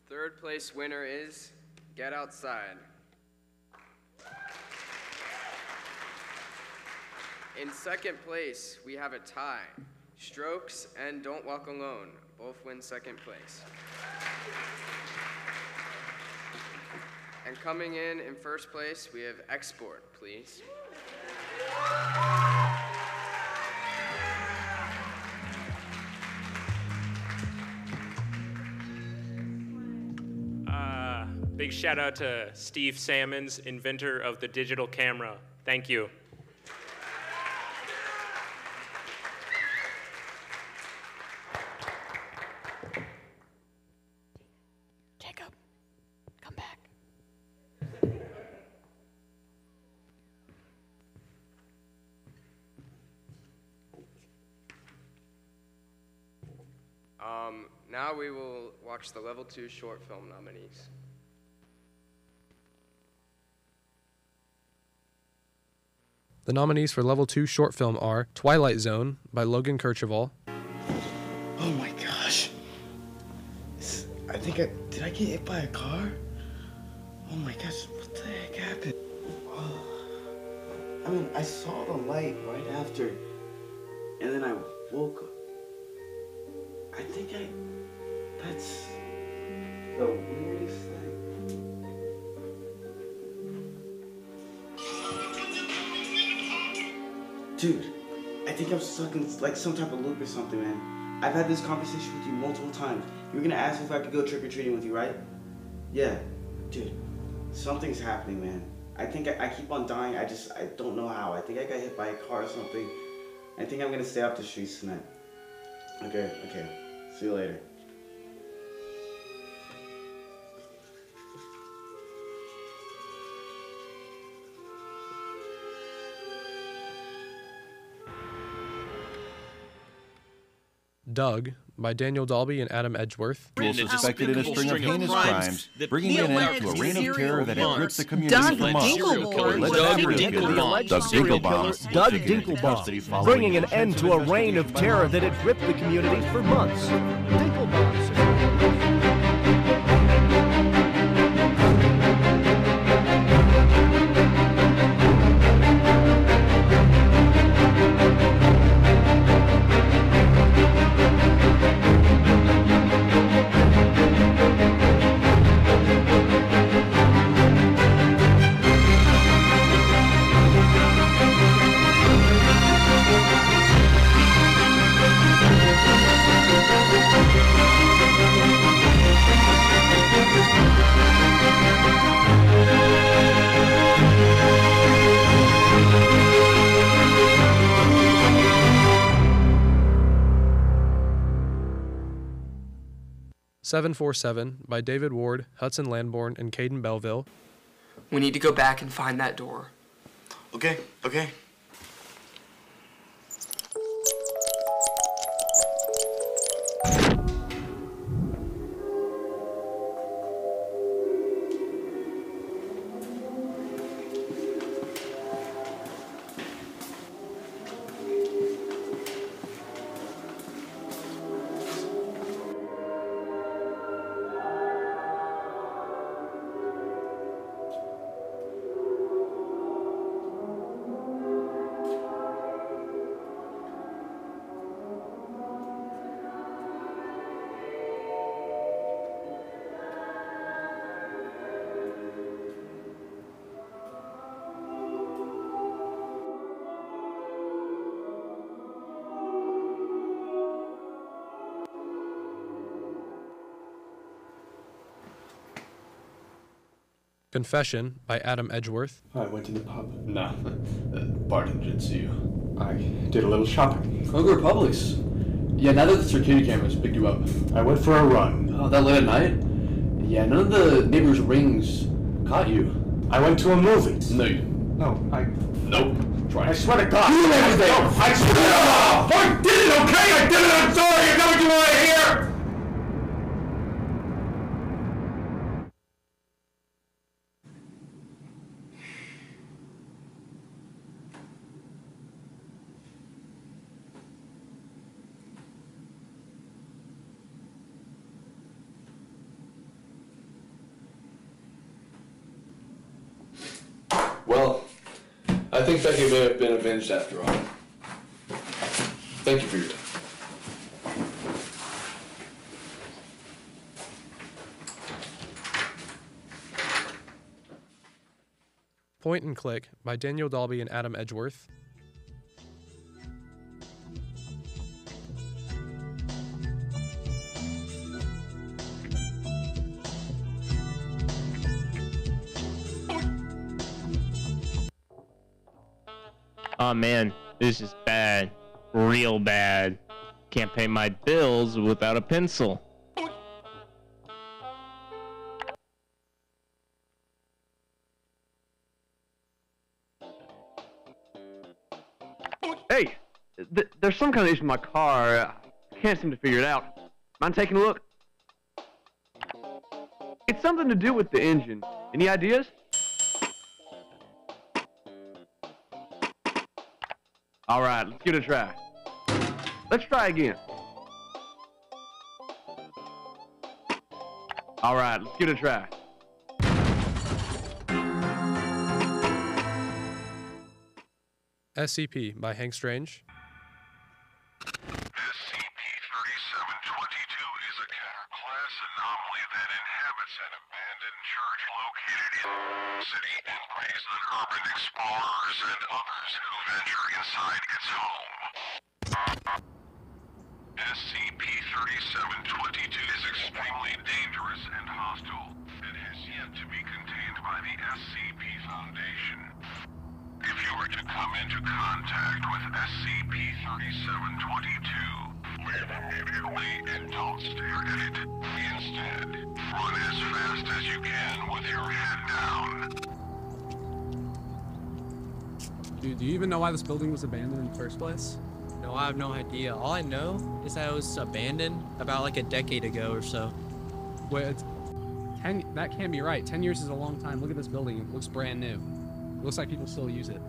Third place winner is Get Outside. In second place, we have a tie. Strokes and Don't Walk Alone both win second place. And coming in first place, we have Export, please. Big shout out to Steve Salmons, inventor of the digital camera. Thank you. Jacob, come back. Now we will watch the Level 2 short film nominees. The nominees for Level 2 short film are Twilight Zone by Logan Kercheval. Oh my gosh. Did I get hit by a car? Oh my gosh, what the heck happened? Oh. I mean, I saw the light right after, and then I woke up. That's the weirdest thing. Dude, I think I'm stuck in like some type of loop or something, man. I've had this conversation with you multiple times. You were gonna ask me if I could go trick-or-treating with you, right? Yeah. Dude, something's happening, man. I think I keep on dying. I don't know how. I think I got hit by a car or something. I think I'm gonna stay off the streets tonight. Okay. See you later. Doug by Daniel Dalby and Adam Edgeworth. Suspected in a string of heinous crimes, bringing an end to a reign of terror that had gripped the community for months. Doug Dinkelbaum, bringing an end to a reign of terror that had gripped the community for months. 747 by David Ward, Hudson Lamborn, and Caden Belleville. We need to go back and find that door. Okay. Confession by Adam Edgeworth. I went to the pub. No, bartender didn't see you. I did a little shopping. Kroger Publix. Yeah, now that the security cameras picked you up. I went for a run. Oh, that late at night? Yeah, none of the neighbors' rings caught you. I went to a movie. Nope. Try. I swear to God. You did everything. I swear to God. I did it, okay? I did it. I'm sorry. I got what you want to hear. Well, I think Becky may have been avenged after all. Thank you for your time. Point and Click by Daniel Dalby and Adam Edgeworth. Oh man, this is bad. Real bad. Can't pay my bills without a pencil. Hey, there's some kind of issue with my car. I can't seem to figure it out. Mind taking a look? It's something to do with the engine. Any ideas? All right, let's give it a try. Let's try again. All right, let's give it a try. SCP by Hank Strange. SCP-3722 is a counterclass anomaly that inhabits an abandoned church located in the city and preys on urban explorers and others who venture inside its home. SCP-3722 is extremely dangerous and hostile and has yet to be contained by the SCP Foundation. If you were to come into contact with SCP-3722, leave immediately and don't stare at it. Instead, run as fast as you can with your head down. Dude, do you even know why this building was abandoned in the first place? No, I have no idea. All I know is that it was abandoned about like a decade ago or so. Wait, that can't be right. 10 years is a long time. Look at this building. It looks brand new. It looks like people still use it.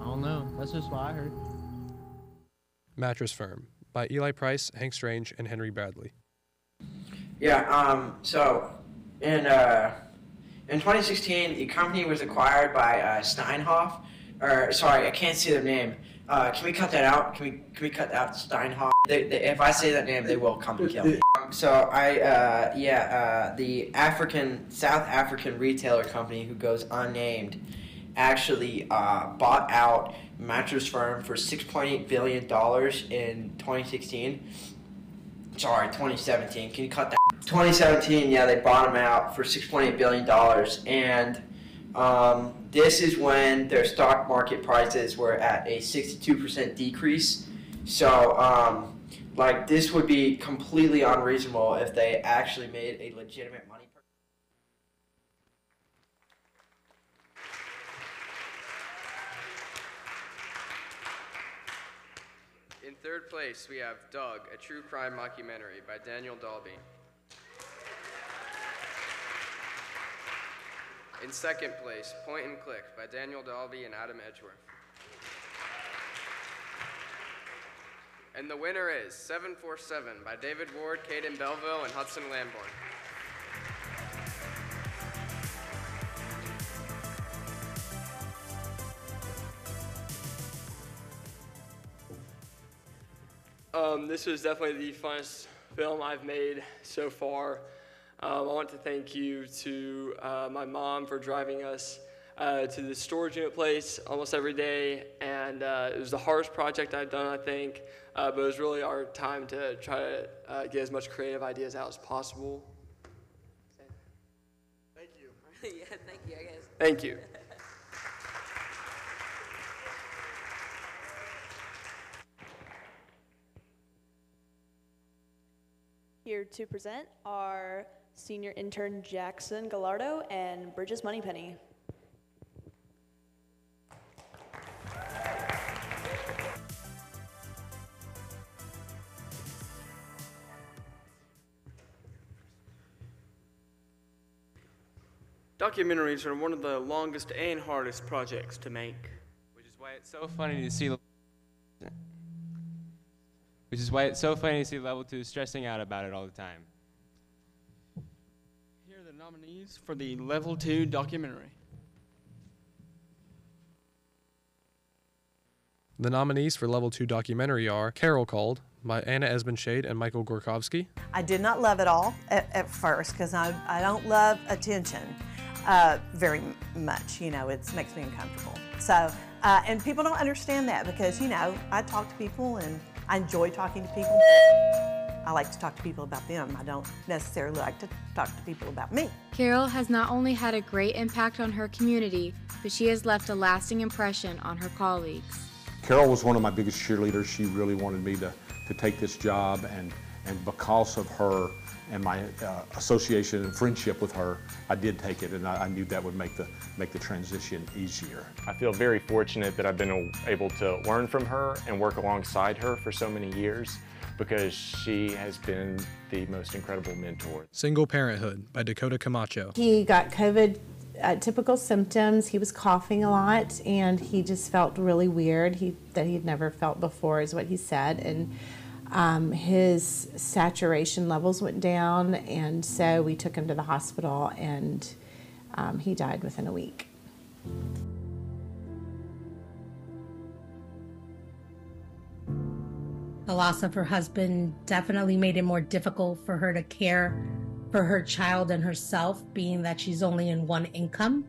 I don't know. That's just what I heard. Mattress Firm by Eli Price, Hank Strange, and Henry Bradley. Yeah, so in 2016, the company was acquired by Steinhoff. Or, sorry, I can't see their name. Can we cut that out? Can we cut out Steinhoff? If I say that name, they will come and kill me. The South African retailer company who goes unnamed actually bought out Mattress Firm for $6.8 billion in 2016. Sorry, 2017. Can you cut that? 2017, yeah, they bought them out for $6.8 billion. And this is when their stock market prices were at a 62% decrease. So Like, this would be completely unreasonable if they actually made a legitimate money. In third place, we have Doug, a true crime mockumentary by Daniel Dalby. In second place, Point and Click by Daniel Dalby and Adam Edgeworth. And the winner is 747 by David Ward, Caden Belleville, and Hudson Lamborn. This was definitely the funnest film I've made so far. I want to thank you to my mom for driving us to the storage unit place almost every day, and it was the hardest project I've done, I think, but it was really our time to try to get as much creative ideas out as possible. Thank you. Yeah, thank you, I guess. Thank you. Here to present are senior intern Jackson Gallardo and Bridges Moneypenny. Documentaries are one of the longest and hardest projects to make. Which is why it's so funny to see Level 2 stressing out about it all the time. Here are the nominees for the Level 2 documentary. The nominees for Level 2 documentary are Carol Called by Anna Esmond-Shade and Michael Gorkovsky. I did not love it all at first because I don't love attention very much. You know, it makes me uncomfortable. So, and people don't understand that because, you know, I talk to people and I enjoy talking to people. I like to talk to people about them. I don't necessarily like to talk to people about me. Carol has not only had a great impact on her community, but she has left a lasting impression on her colleagues. Carol was one of my biggest cheerleaders. She really wanted me to take this job, and because of her and my association and friendship with her, I did take it, and I knew that would make the transition easier. I feel very fortunate that I've been able to learn from her and work alongside her for so many years, because she has been the most incredible mentor. Single Parenthood by Dakota Camacho. He got COVID typical symptoms. He was coughing a lot, and he just felt really weird that he'd never felt before, is what he said. And his saturation levels went down, and so we took him to the hospital, and he died within a week. The loss of her husband definitely made it more difficult for her to care for her child and herself, being that she's only in one income.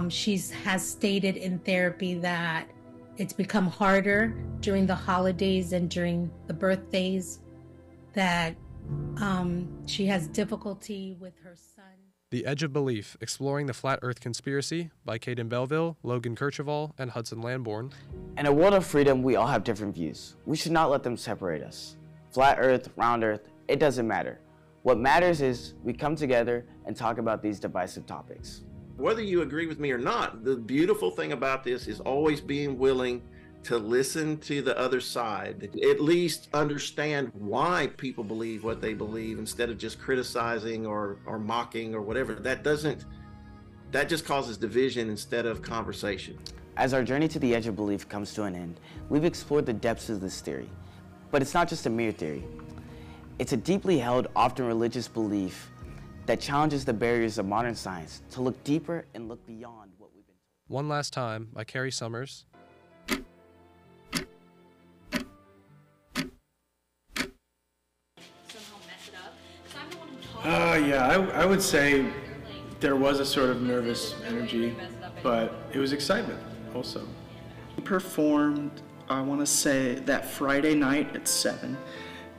She has stated in therapy that it's become harder during the holidays and during the birthdays, that she has difficulty with her son. The Edge of Belief, Exploring the Flat Earth Conspiracy by Caden Belleville, Logan Kircheval, and Hudson Lamborn. In a world of freedom, we all have different views. We should not let them separate us. Flat Earth, round Earth, it doesn't matter. What matters is we come together and talk about these divisive topics. Whether you agree with me or not, the beautiful thing about this is always being willing to listen to the other side, at least understand why people believe what they believe instead of just criticizing or mocking or whatever. That just causes division instead of conversation. As our journey to the edge of belief comes to an end, we've explored the depths of this theory. But it's not just a mere theory. It's a deeply held, often religious belief that challenges the barriers of modern science to look deeper and look beyond what we've been told. One Last Time by Carrie Summers. Yeah, I would say there was a sort of nervous energy, but it was excitement also. We performed, I want to say, that Friday night at 7,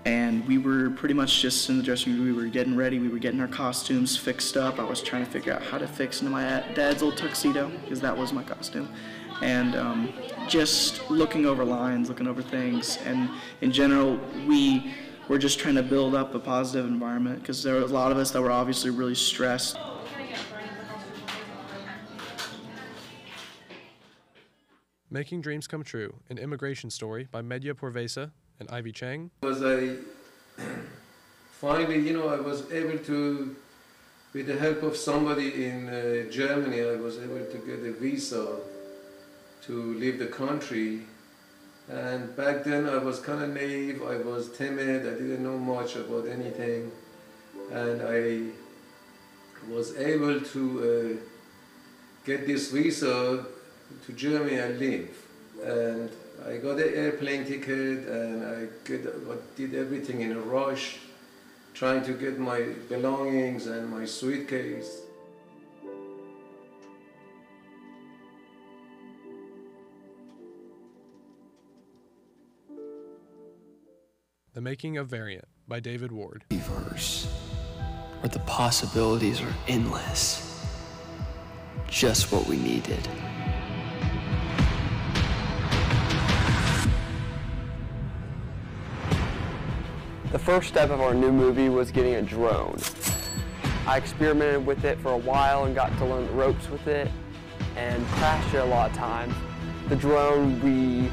and we were pretty much just in the dressing room. We were getting ready, we were getting our costumes fixed up. I was trying to figure out how to fix into my dad's old tuxedo, because that was my costume. and just looking over lines, looking over things, and in general, we were just trying to build up a positive environment because there were a lot of us that were obviously really stressed. Making Dreams Come True, an immigration story by Medya Porvesa and Ivy Chang. Finally, I was able to, with the help of somebody in Germany, I was able to get a visa to leave the country. And back then I was kind of naive, I was timid, I didn't know much about anything. And I was able to get this visa to Germany and live. And I got an airplane ticket and I did everything in a rush, trying to get my belongings and my suitcase. The Making of Variant by David Ward. Verse, where the possibilities are endless. Just what we needed. The first step of our new movie was getting a drone. I experimented with it for a while and got to learn the ropes with it and crashed it a lot of times. The drone, we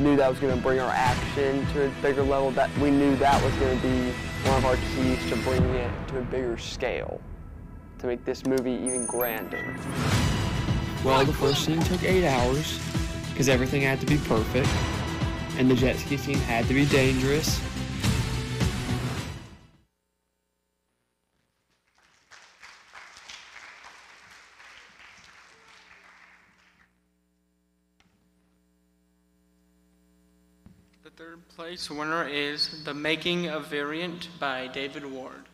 knew that was going to bring our action to a bigger level. That we knew that was going to be one of our keys to bringing it to a bigger scale, to make this movie even grander. Well, the first scene took 8 hours because everything had to be perfect, and the jet ski scene had to be dangerous. The third place winner is The Making of Variant by David Ward.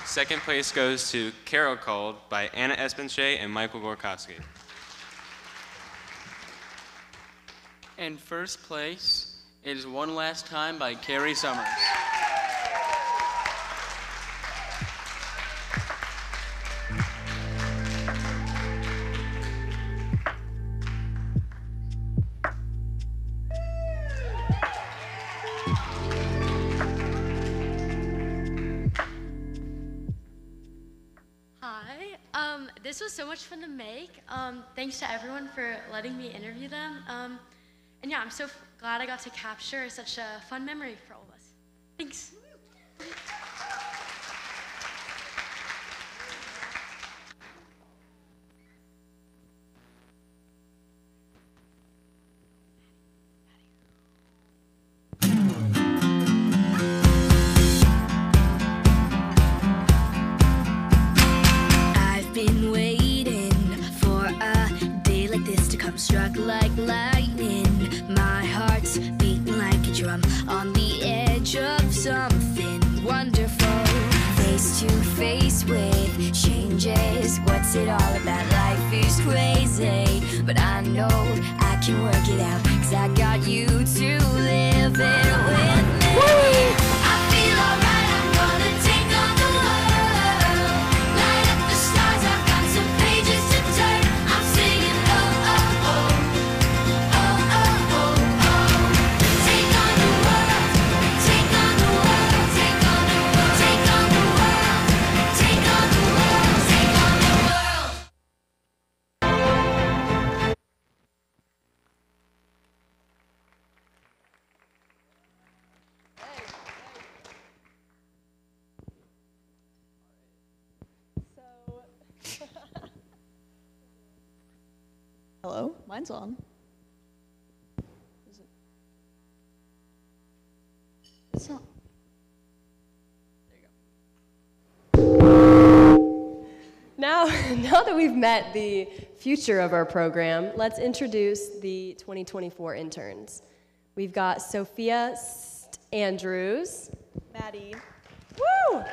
Second place goes to Carol Called by Anna Espenshea and Michael Gorkowski. And first place is One Last Time by Carrie Summers. This was so much fun to make. Thanks to everyone for letting me interview them. And yeah, I'm so glad I got to capture such a fun memory for all of us. Thanks. Struck like lightning, my heart's beating like a drum on the edge of something wonderful. Face to face with changes. What's it all about? Life is crazy, but I know I can work it out, 'cause I got you to live it with me. Woo! I feel alright, I'm gonna take on the world. Light up the stars, I've got some pages to turn. I'm singing oh, oh, oh. Oh, oh, oh, oh. Take on the world. Take on the world. Take on the world. Take on the world. Take on the world. Take on the world. Hello, mine's on. Is it? It's not. Now that we've met the future of our program, let's introduce the 2024 interns. We've got Sophia Andrews. Maddie. Woo!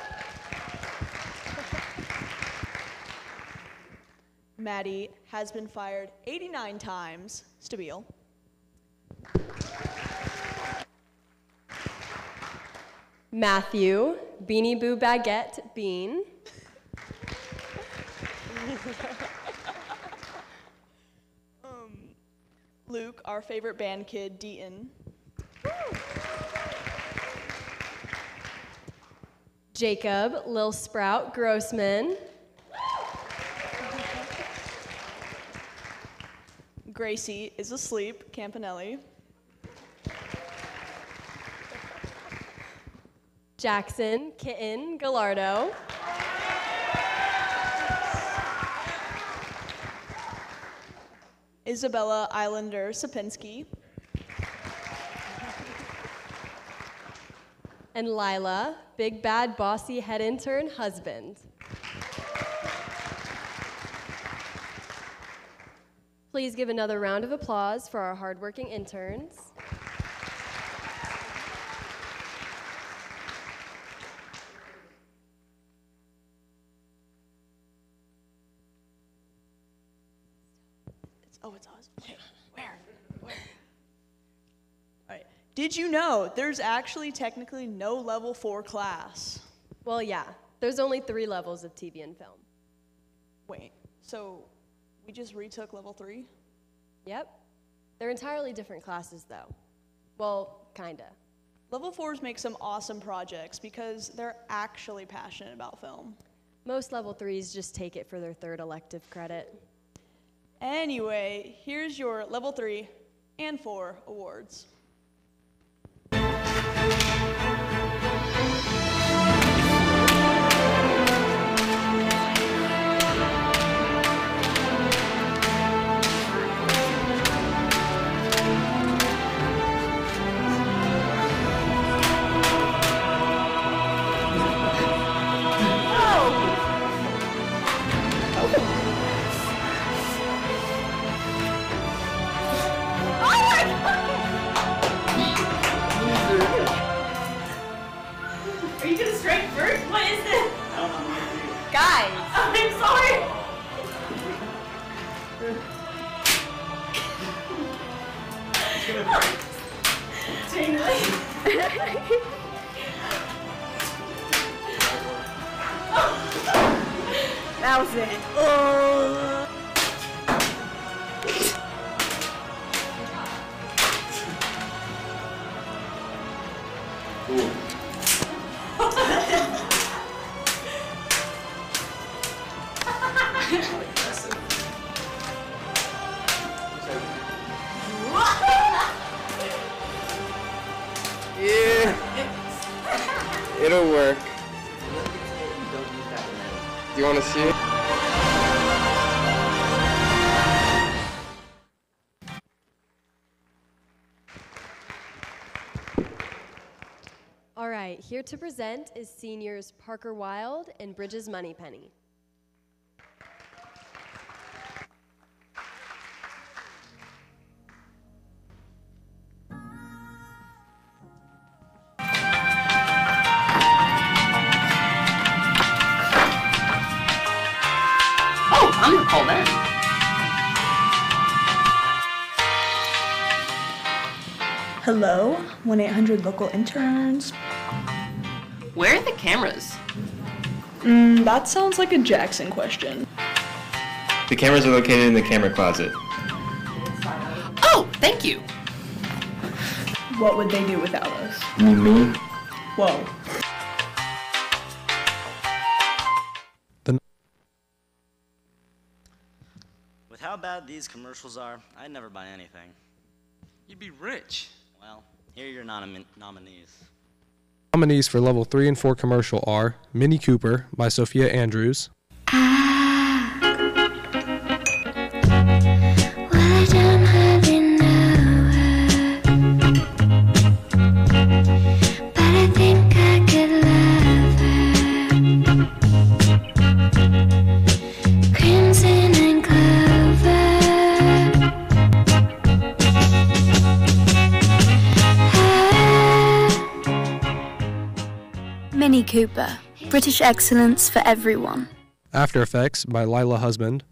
Maddie has been fired 89 times. Stabile. Matthew, Beanie Boo Baguette Bean. Luke, our favorite band kid, Deaton. Jacob, Lil Sprout, Grossman. Gracie is asleep, Campanelli. Jackson, Kitten, Gallardo. Isabella Islander, Sapinski. And Lila, big bad bossy head intern husband. Please give another round of applause for our hardworking interns. It's us. Okay, where? All right. Did you know there's actually technically no level 4 class? Well, yeah. There's only 3 levels of TV and film. Wait, so we just retook level 3? Yep. They're entirely different classes, though. Well, kinda. Level 4s make some awesome projects because they're actually passionate about film. Most level 3s just take it for their 3rd elective credit. Anyway, here's your level 3 and 4 awards. Are you gonna strike first? What is this? Guys! I'm sorry! That was it. Oh. Yeah. It'll work. Do you want to see it? All right, here to present is seniors Parker Wild and Bridges Moneypenny. Oh, I'm gonna call them. Hello, 1-800 local interns. Where are the cameras? That sounds like a Jackson question. The cameras are located in the camera closet. Oh, thank you. What would they do without us? You mean me? Whoa. With how bad these commercials are, I'd never buy anything. You'd be rich. Well, here are your nominees. Nominees for level 3 and 4 commercial are Mini Cooper by Sophia Andrews, Mini Cooper, British excellence for everyone. After Effects by Lila Husband,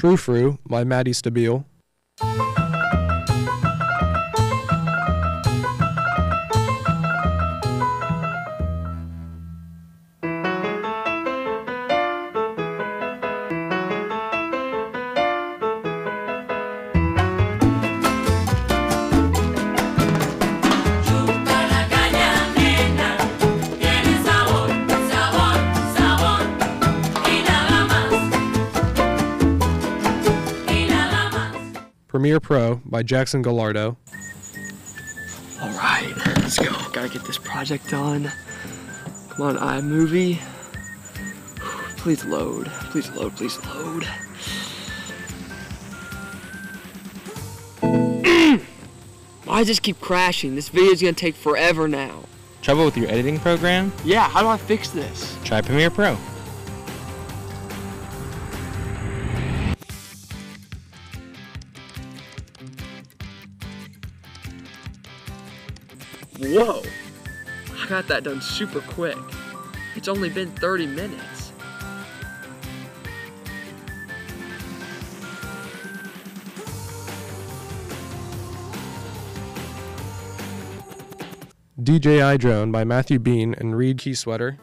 Frou Frou by Maddie Stabile. Premiere Pro by Jackson Gallardo. All right, let's go. Gotta get this project done. Come on, iMovie. Please load. Please load. Please load. Why does this keep crashing? This video's gonna take forever now. Trouble with your editing program? Yeah, how do I fix this? Try Premiere Pro. Whoa! I got that done super quick. It's only been 30 minutes. DJI Drone by Matthew Bean and Reed Keysweater.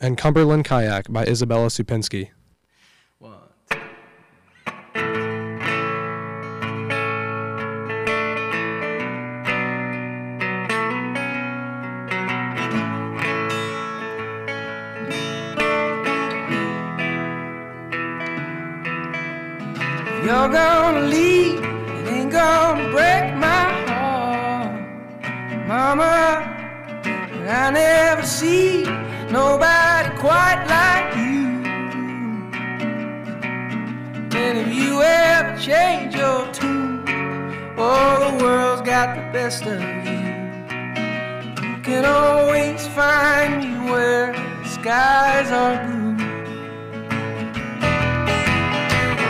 And Cumberland Kayak by Isabella Supinski. You're gonna leave, it ain't gonna break my heart, Mama. But I never see nobody quite like you. And if you ever change your tune, oh, the world's got the best of you. You can always find me where the skies are blue.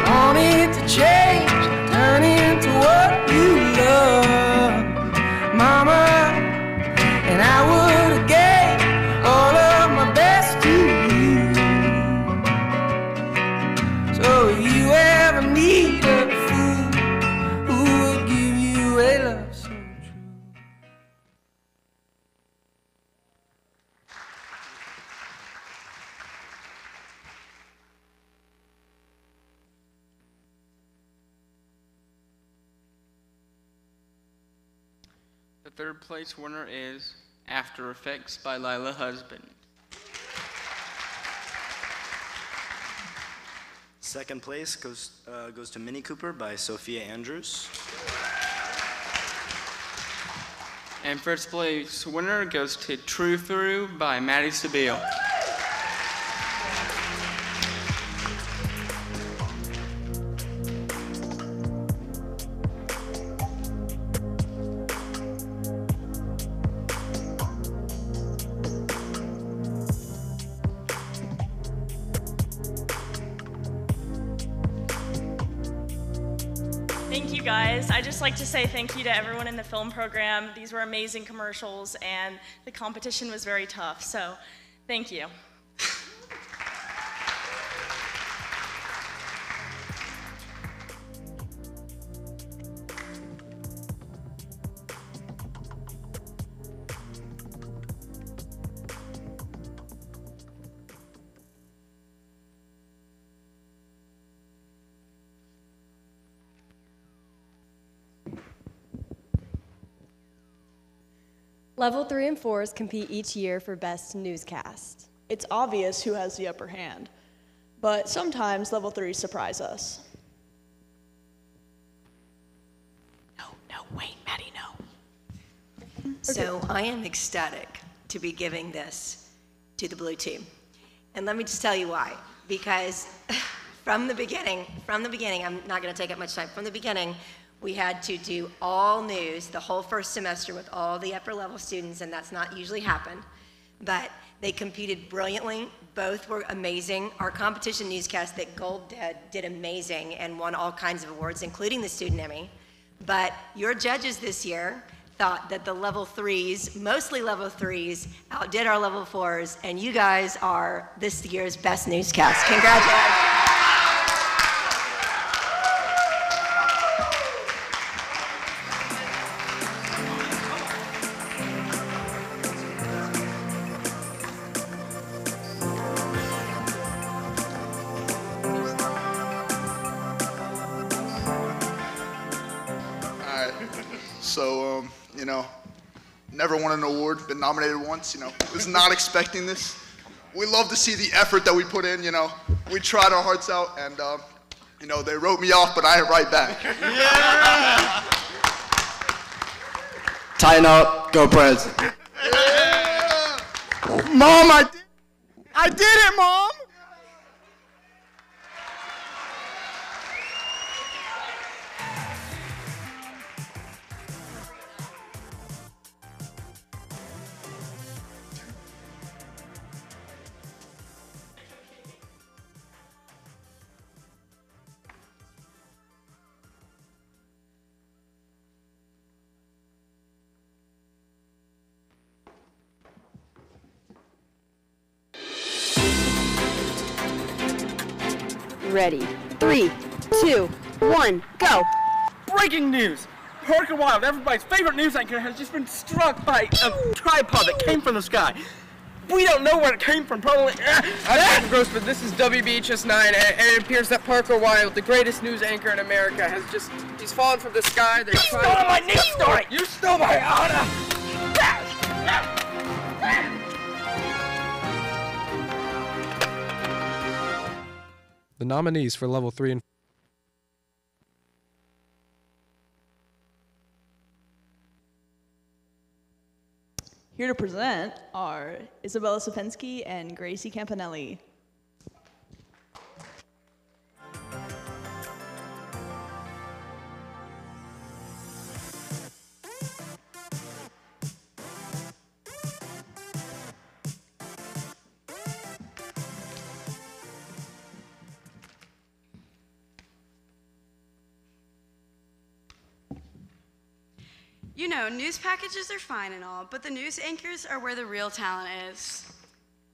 I want it to change, turn into what you love, Mama. And I would have gave all of my best to you. So if you ever need a fool who will give you a love so true. The third place winner is After Effects by Lila Husband. Second place goes to Mini Cooper by Sophia Andrews. And first place winner goes to True Through by Maddie Stabile. Thank you guys. I just like to say thank you to everyone in the film program. These were amazing commercials and the competition was very tough, so thank you. Level 3 and 4s compete each year for Best Newscast. It's obvious who has the upper hand, but sometimes Level 3s surprise us. No, wait, Maddie, no. So I am ecstatic to be giving this to the blue team. And let me just tell you why. Because from the beginning, I'm not going to take up much time. From the beginning, we had to do all news the whole first semester with all the upper level students, and that's not usually happened. But they competed brilliantly. Both were amazing. Our competition newscast that Gold did amazing and won all kinds of awards, including the Student Emmy. But your judges this year thought that the level 3s, mostly level 3s, outdid our level 4s, and you guys are this year's best newscast. Congratulations. So, you know, never won an award, been nominated once, you know, was not expecting this. We love to see the effort that we put in, you know. We tried our hearts out, and, you know, they wrote me off, but I ain't right back. Yeah! Tighten up, go Preds. Yeah! Mom, I did it, Mom! Ready. 3, 2, 1, go! Breaking news! Parker Wild, everybody's favorite news anchor, has just been struck by a tripod that came from the sky. We don't know where it came from, probably. I'm Grossman, this is WBHS 9, and it appears that Parker Wild, the greatest news anchor in America, he's fallen from the sky. You stole my news story! You stole my honor! The nominees for Level 3 and Here to present are Isabella Sapensky and Gracie Campanelli. You know, news packages are fine and all, but the news anchors are where the real talent is.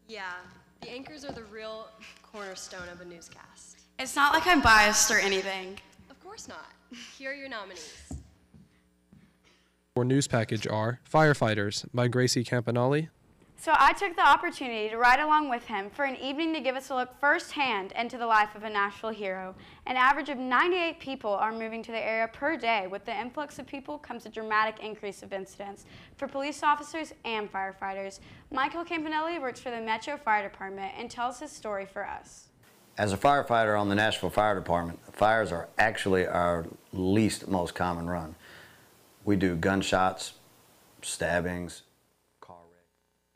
Yeah, the anchors are the real cornerstone of a newscast. It's not like I'm biased or anything. Of course not. Here are your nominees. for news package are Firefighters by Gracie Campanelli, So I took the opportunity to ride along with him for an evening to give us a look firsthand into the life of a Nashville hero. An average of 98 people are moving to the area per day. With the influx of people comes a dramatic increase of incidents for police officers and firefighters. Michael Campanelli works for the Metro Fire Department and tells his story for us. As a firefighter on the Nashville Fire Department, fires are actually our least most common run. We do gunshots, stabbings,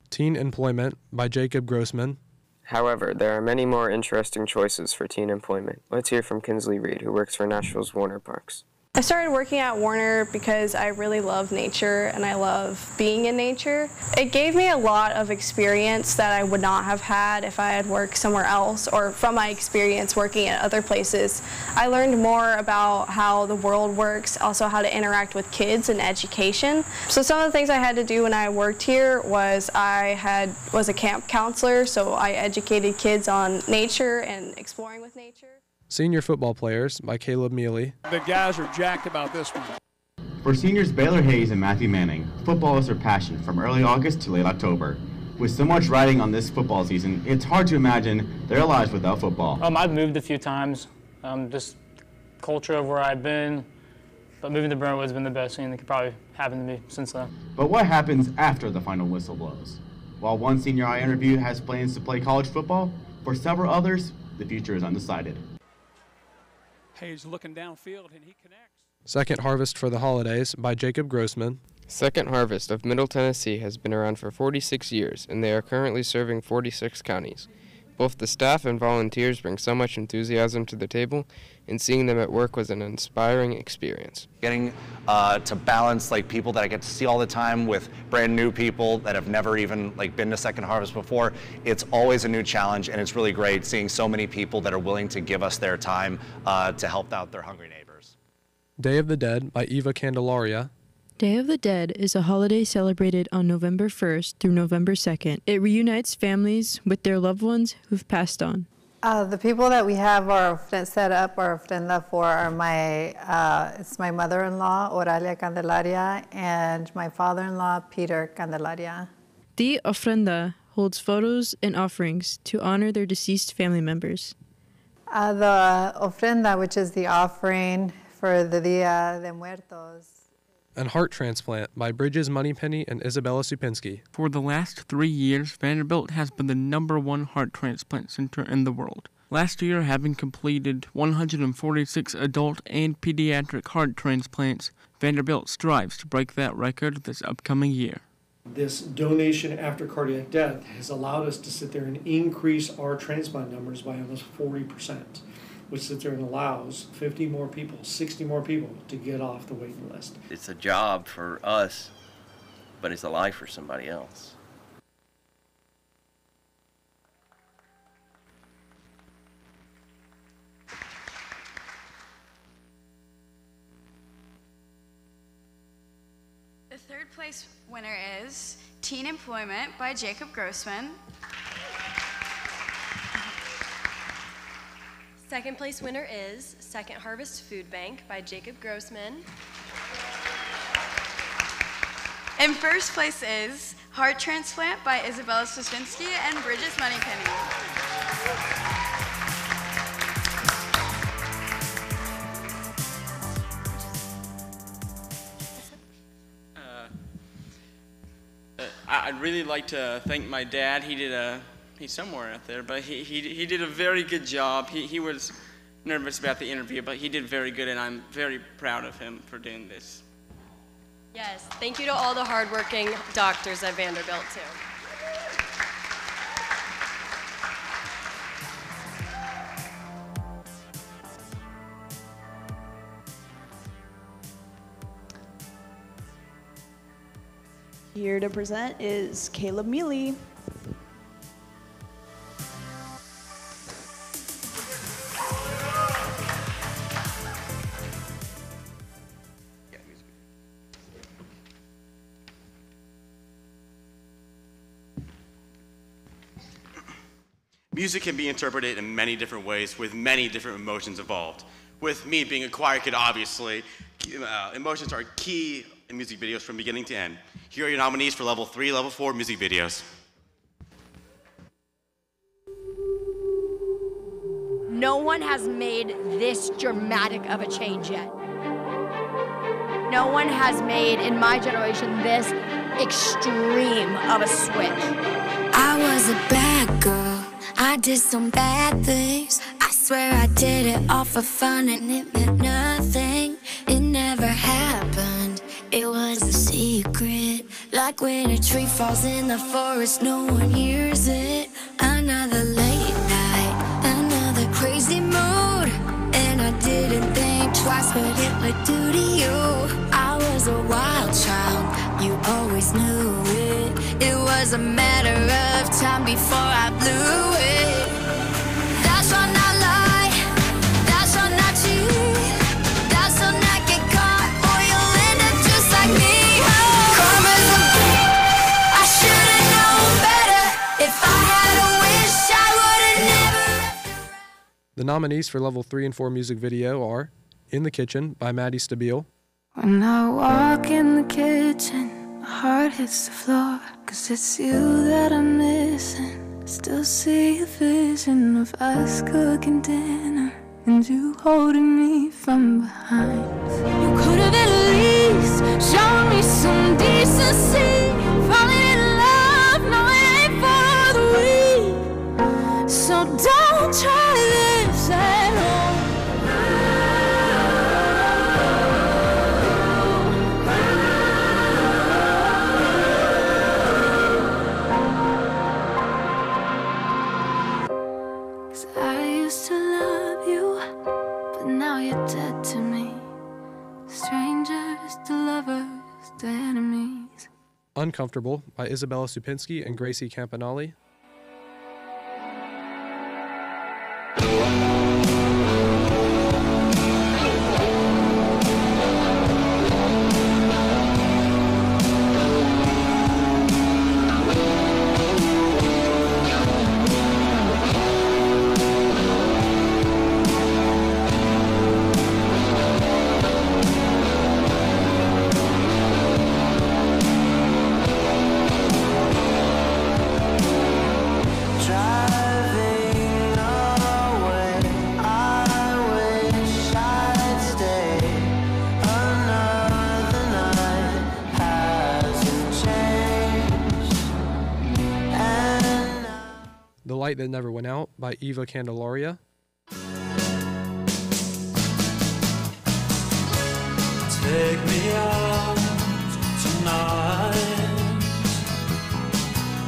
Teen Employment by Jacob Grossman. However, there are many more interesting choices for teen employment. Let's hear from Kinsley Reed, who works for Nashville's Warner Parks. I started working at Warner because I really love nature and I love being in nature. It gave me a lot of experience that I would not have had if I had worked somewhere else, or from my experience working at other places. I learned more about how the world works, also how to interact with kids and education. So some of the things I had to do when I worked here was I was a camp counselor, so I educated kids on nature and exploring with nature. Senior Football Players by Caleb Mealy. The guys are jacked about this one. For seniors Baylor Hayes and Matthew Manning, football is their passion from early August to late October. With so much riding on this football season, it's hard to imagine their lives without football. I've moved a few times. Just culture of where I've been, But moving to Brentwood has been the best thing that could probably happen to me since then. But what happens after the final whistle blows? While one senior I interviewed has plans to play college football, for several others, the future is undecided. Hayes looking downfield, and he connects. Second Harvest for the Holidays by Jacob Grossman. Second Harvest of Middle Tennessee has been around for 46 years, and they are currently serving 46 counties. Both the staff and volunteers bring so much enthusiasm to the table, and seeing them at work was an inspiring experience. Getting to balance like people that I get to see all the time with brand new people that have never even been to Second Harvest before, it's always a new challenge, and it's really great seeing so many people that are willing to give us their time to help out their hungry neighbors. Day of the Dead by Eva Candelaria. Day of the Dead is a holiday celebrated on November 1st through November 2nd. It reunites families with their loved ones who've passed on. The people that we have our set up our ofrenda for are it's my mother-in-law, Oralia Candelaria, and my father-in-law, Peter Candelaria. The ofrenda holds photos and offerings to honor their deceased family members. The ofrenda, which is the offering for the Dia de Muertos. And Heart Transplant by Bridges Moneypenny and Isabella Supinski. For the last 3 years, Vanderbilt has been the #1 heart transplant center in the world. Last year, having completed 146 adult and pediatric heart transplants, Vanderbilt strives to break that record this upcoming year. This donation after cardiac death has allowed us to sit there and increase our transplant numbers by almost 40%. Which sits there and allows 50 more people, 60 more people to get off the waiting list. It's a job for us, but it's a life for somebody else. The third place winner is Teen Employment by Jacob Grossman. Second place winner is Second Harvest Food Bank by Jacob Grossman. And first place is Heart Transplant by Isabella Sosinski and Bridges Moneypenny. I'd really like to thank my dad. He's somewhere out there, but he did a very good job. He was nervous about the interview, but he did very good, and I'm very proud of him for doing this. Yes, thank you to all the hardworking doctors at Vanderbilt, too. Here to present is Caleb Mealy. Music can be interpreted in many different ways with many different emotions involved. With me being a choir kid, obviously, emotions are key in music videos from beginning to end. Here are your nominees for Level 3, Level 4 music videos. No one has made this dramatic of a change yet. No one has made, in my generation, this extreme of a switch. I was a bad girl, I did some bad things. I swear I did it all for fun and it meant nothing. It never happened, it was a secret. Like when a tree falls in the forest, no one hears it. Another late night, another crazy mood. And I didn't think twice what it would do to you. I was a wild child, you always knew it. It was a matter of time before I blew it. Thou shalt not lie, thou shalt not cheat, thou shalt not get caught, or you'll end up just like me. Oh. Karma's a bitch, I should've known better. If I had a wish, I would've never. The nominees for Level 3 and 4 music video are In the Kitchen by Maddie Stabile. When I walk in the kitchen, my heart hits the floor, 'cause it's you that I'm missing. Still see a vision of us cooking dinner and you holding me from behind. You could have at least shown me some decency. Falling in love, no, it ain't for the weak. So don't try this at home. 'Cause I used to love you, but now you're dead to me. Strangers to lovers to enemies. Uncomfortable by Isabella Supinski and Gracie Campanelli. The Light That Never Went Out by Eva Candelaria. Take me out tonight,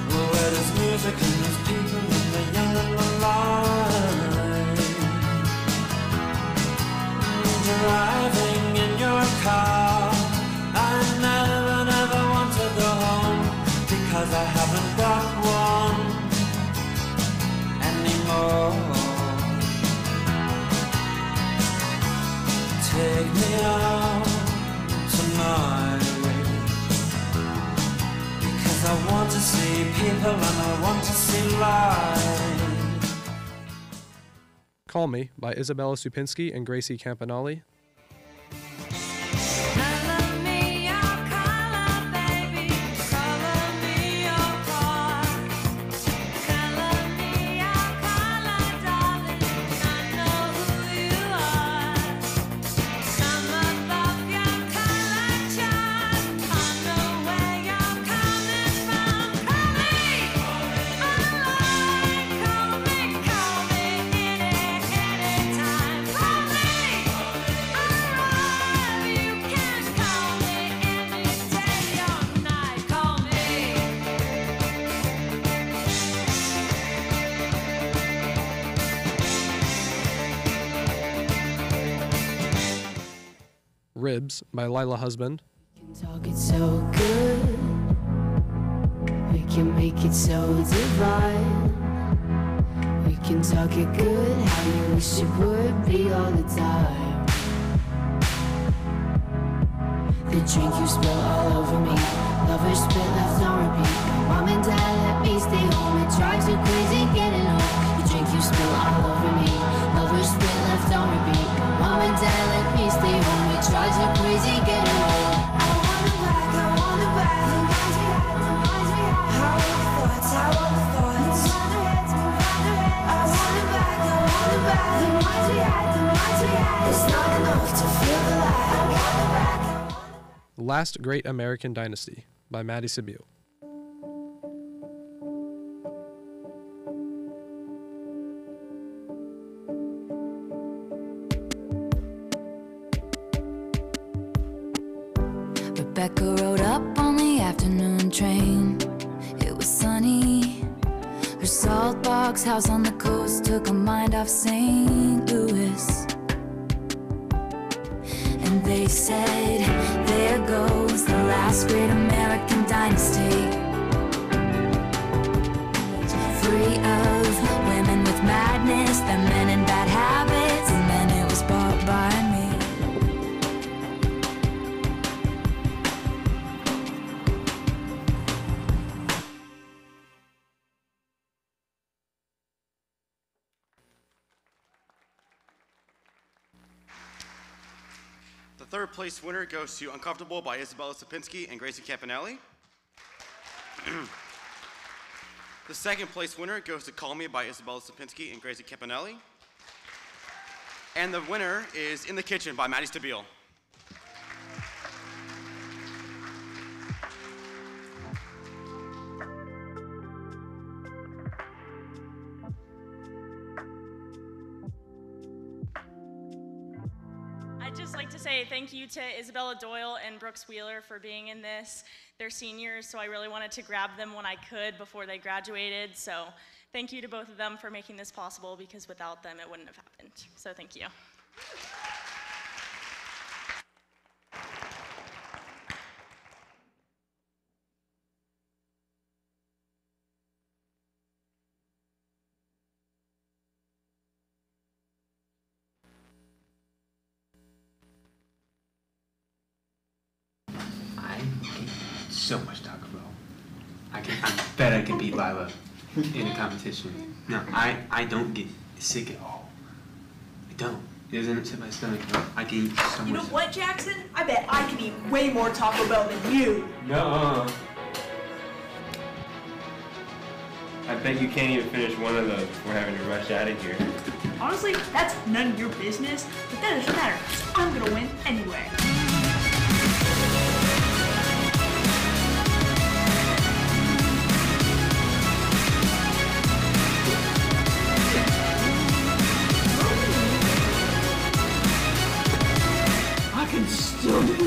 where there's music and there's people and the young and the light. Driving in your car, I never want to go home, because I haven't got one anymore. Take me out tonight, because I want to see people and I want to see light. Call Me by Isabella Supinski and Gracie Campanelli. Ribs by Lila Husband. Talk it so good, we can make it so divine. We can talk it good, how you wish it would be all the time. The drink you spill all over me, lovers spit left on repeat. Mom and dad let me stay home, it drives you crazy getting home. The drink you spill all over me, lovers spit left on repeat. Mom and dad let me stay home, it drives you crazy getting home. I want it back, the ones we had, the ones we had. How are the thoughts, how are the thoughts? Move on their heads, move on their heads. I want it back, the ones we had, the ones we had. It's not enough to feel the light. I want it back. The Last Great American Dynasty by Maddie Sibyl. Rebecca rode up on the afternoon train. It was sunny. Her salt box house on the coast took her mind off St. Louis. And they said, there goes the last great American dynasty. Free of women with madness, the men in bad habits, and then it was bought by me. The third place winner goes to Uncomfortable by Isabella Supinski and Gracie Campanelli. The second place winner goes to Call Me by Isabella Supinski and Gracie Campanelli. And the winner is In the Kitchen by Maddie Stabile. I'd just like to say thank you to Isabella Doyle and Brooks Wheeler for being in this. They're seniors, so I really wanted to grab them when I could before they graduated. So thank you to both of them for making this possible, because without them it wouldn't have happened. So thank you. So much Taco Bell. I bet I can beat Lila in a competition. No, I don't get sick at all. I don't. It doesn't upset my stomach. I can eat so much. You know what, Jackson? I bet I can eat way more Taco Bell than you. No. I bet you can't even finish one of those before having to rush out of here. Honestly, that's none of your business, but that doesn't matter, 'cause I'm gonna win anyway.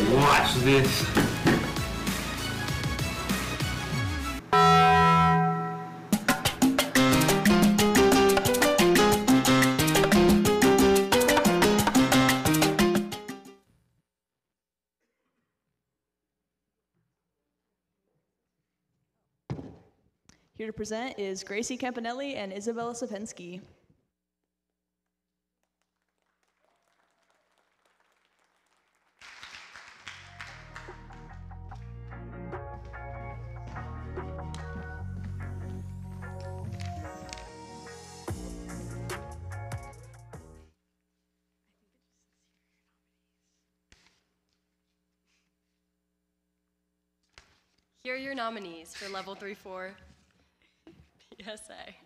Watch this. Here to present is Gracie Campanelli and Isabella Sapensky. Here are your nominees for Level 3-4 PSA.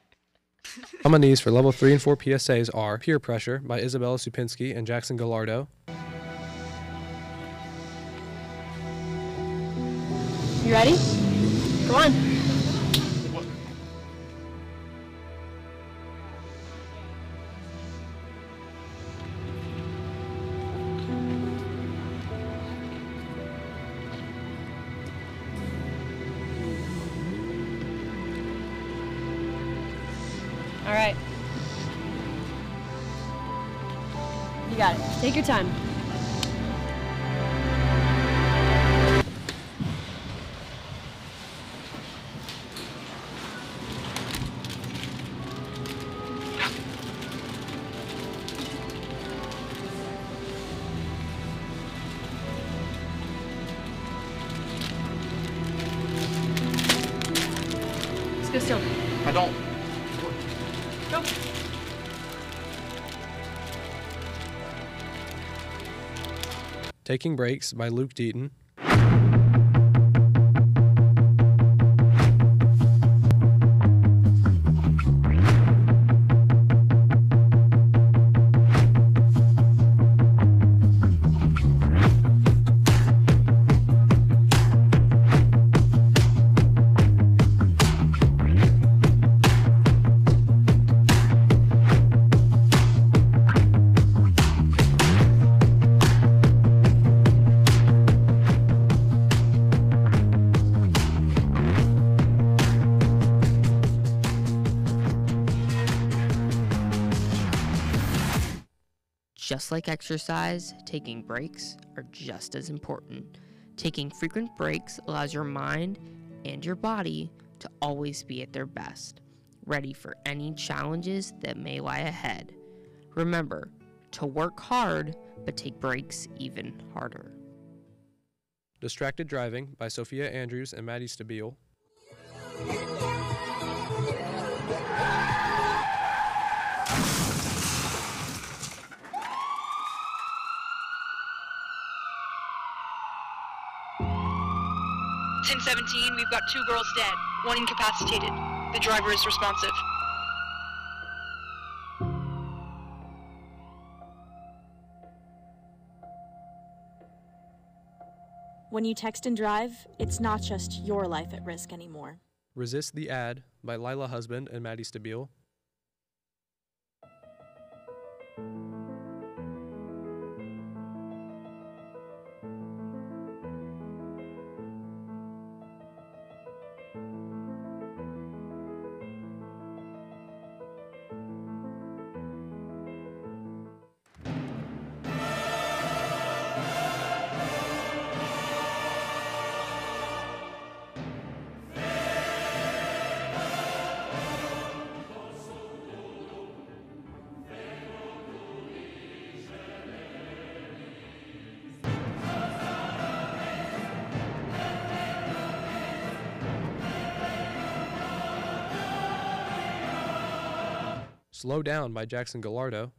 Nominees for Level 3 and 4 PSAs are Peer Pressure by Isabella Supinski and Jackson Gallardo. You ready? Go on. All right. You got it. Take your time. Let's go still. I don't. Go. Taking Breaks by Luke Deaton. Just like exercise, taking breaks are just as important. Taking frequent breaks allows your mind and your body to always be at their best, ready for any challenges that may lie ahead. Remember to work hard, but take breaks even harder. Distracted Driving by Sophia Andrews and Maddie Stabile. We've got 2 girls dead, 1 incapacitated. The driver is responsive. When you text and drive, it's not just your life at risk anymore. Resist the Ad by Lila Husband and Maddie Stabile. Slow Down by Jackson Gallardo.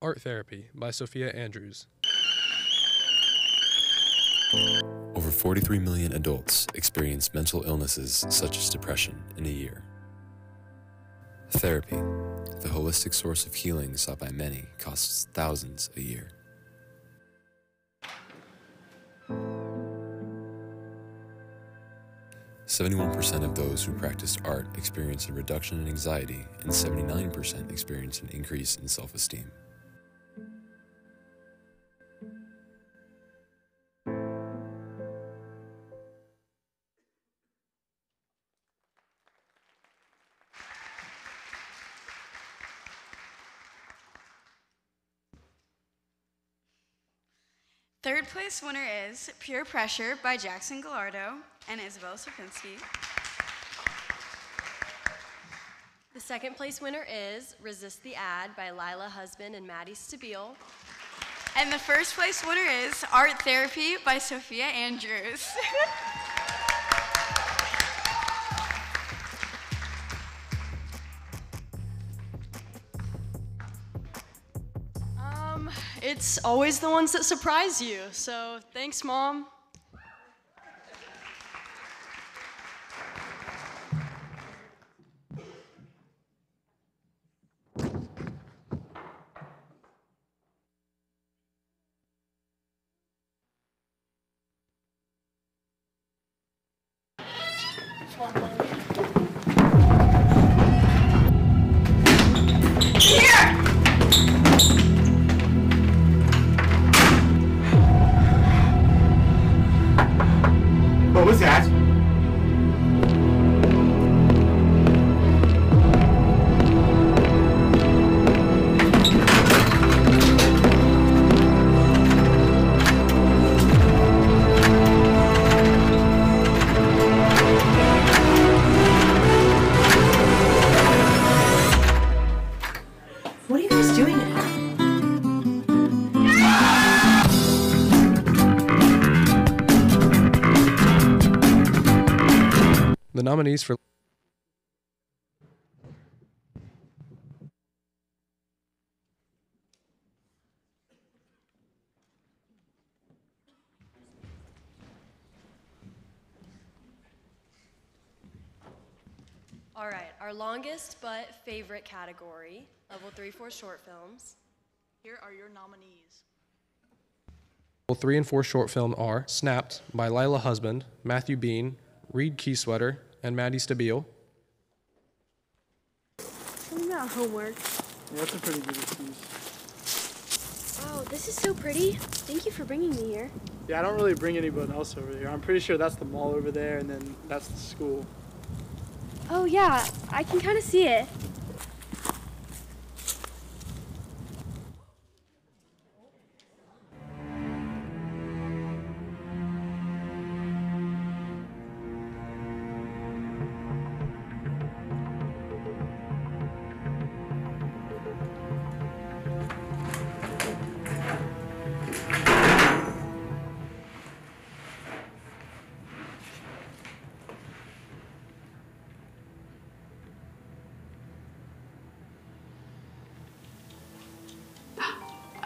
Art Therapy by Sophia Andrews. Over 43 million adults experience mental illnesses such as depression in a year. Therapy, the holistic source of healing sought by many, costs thousands a year. "71% of those who practice art experience a reduction in anxiety, and 79% experience an increase in self-esteem." Third place winner is Pure Pressure by Jackson Gallardo and Isabella Sierpinski. The second place winner is Resist the Ad by Lila Husband and Maddie Stabile. And the first place winner is Art Therapy by Sophia Andrews. It's always the ones that surprise you, so thanks, Mom. What was that? What are you guys doing in here? The nominees for All right, our longest but favorite category, level 3-4 short films. Here are your nominees. 3 and 4 short film are Snapped by Lila Husband, Matthew Bean, Reed Keysweater, and Maddie Stabile. Tell me about homework. Yeah, that's a pretty good excuse. Oh, this is so pretty. Thank you for bringing me here. Yeah, I don't really bring anyone else over here. I'm pretty sure that's the mall over there, and then that's the school. Oh yeah, I can kind of see it.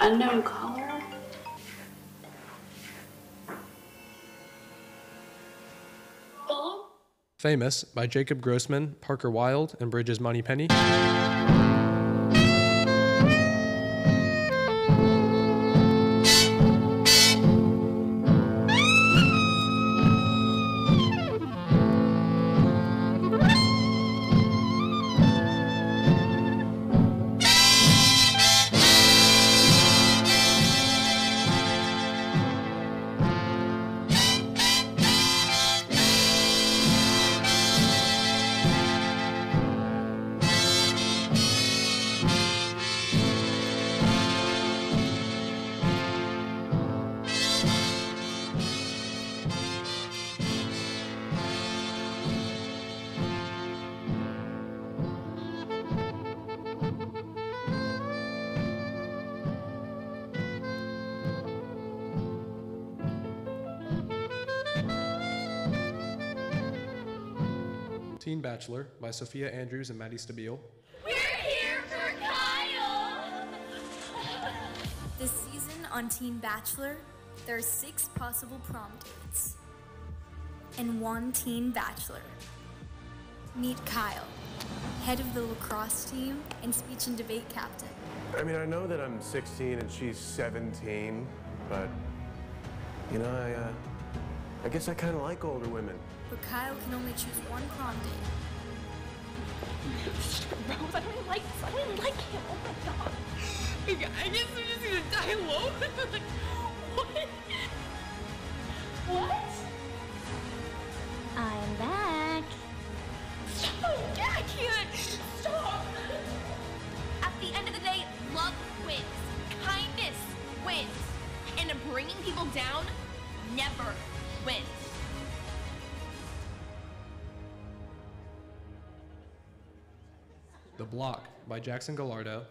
Unknown caller. Hello? Famous by Jacob Grossman, Parker Wilde, and Bridges Moneypenny. Teen Bachelor by Sophia Andrews and Maddie Stabile. We're here for Kyle! This season on Teen Bachelor, there are 6 possible prom dates and 1 Teen Bachelor. Meet Kyle, head of the lacrosse team and speech and debate captain. I mean, I know that I'm 16 and she's 17, but, you know, I guess I kind of like older women. But Kyle can only choose 1 prom date. Rose, I don't even like this. I don't even like him. Oh my god. I guess we're just gonna die alone. Like, what? What? I'm back. Oh, yeah, I can't. Stop. At the end of the day, love wins. Kindness wins. And bringing people down never wins. The Block by Jackson Gallardo.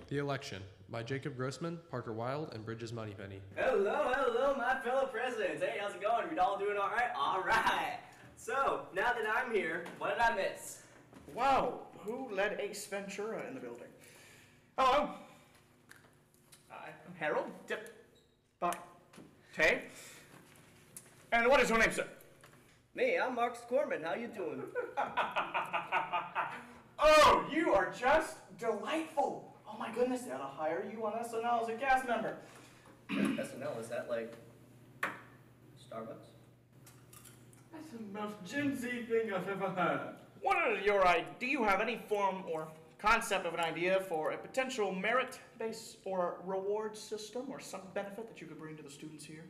The Election by Jacob Grossman, Parker Wilde, and Bridges Moneypenny. Hello, my fellow presidents. Hey, how's it going? Are we all doing all right? All right. So, now that I'm here, what did I miss? Wow, who led Ace Ventura in the building? Hello. I'm Harold Tay. And what is your name, sir? Me, I'm Marcus Corman. How you doing? Oh, you are just delightful. Oh my goodness, they ought to hire you on SNL as a cast member. SNL, is that like Starbucks? That's the most Gen Z thing I've ever heard. Do you have any form or concept of an idea for a potential merit-based or reward system or some benefit that you could bring to the students here?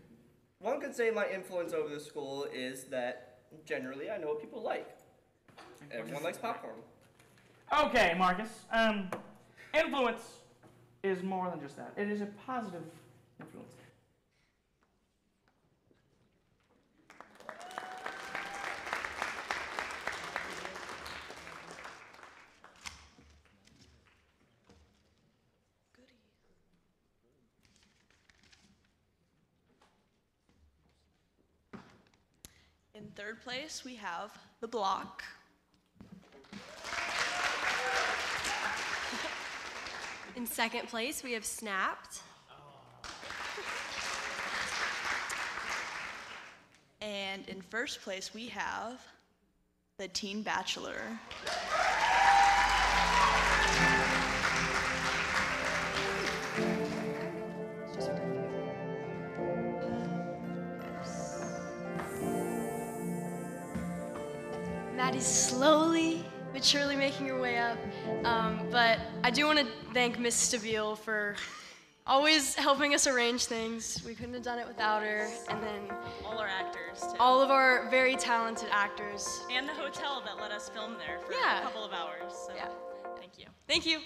One could say my influence over the school is that generally I know what people like. Everyone likes popcorn. Okay, Marcus. Influence is more than just that. It is a positive influence. In 3rd place, we have The Block. In 2nd place, we have Snapped. And in 1st place, we have The Teen Bachelor. Just Maddie's slowly but surely making her way up. But I do want to thank Miss Stabile for always helping us arrange things. We couldn't have done it without her. And then All our actors, too. all of our very talented actors. And the hotel that let us film there for Yeah. a couple of hours. So Yeah. Thank you. Thank you.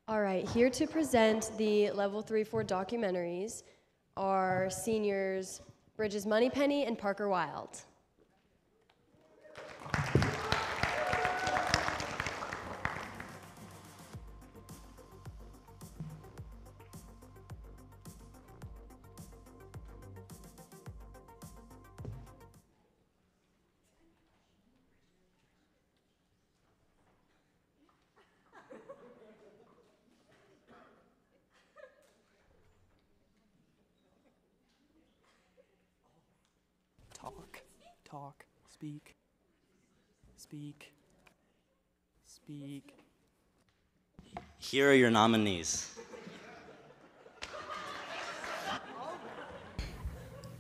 All right, here to present the Level 3-4 documentaries are seniors Bridges Moneypenny and Parker Wild. Talk, speak, speak, speak. Here are your nominees.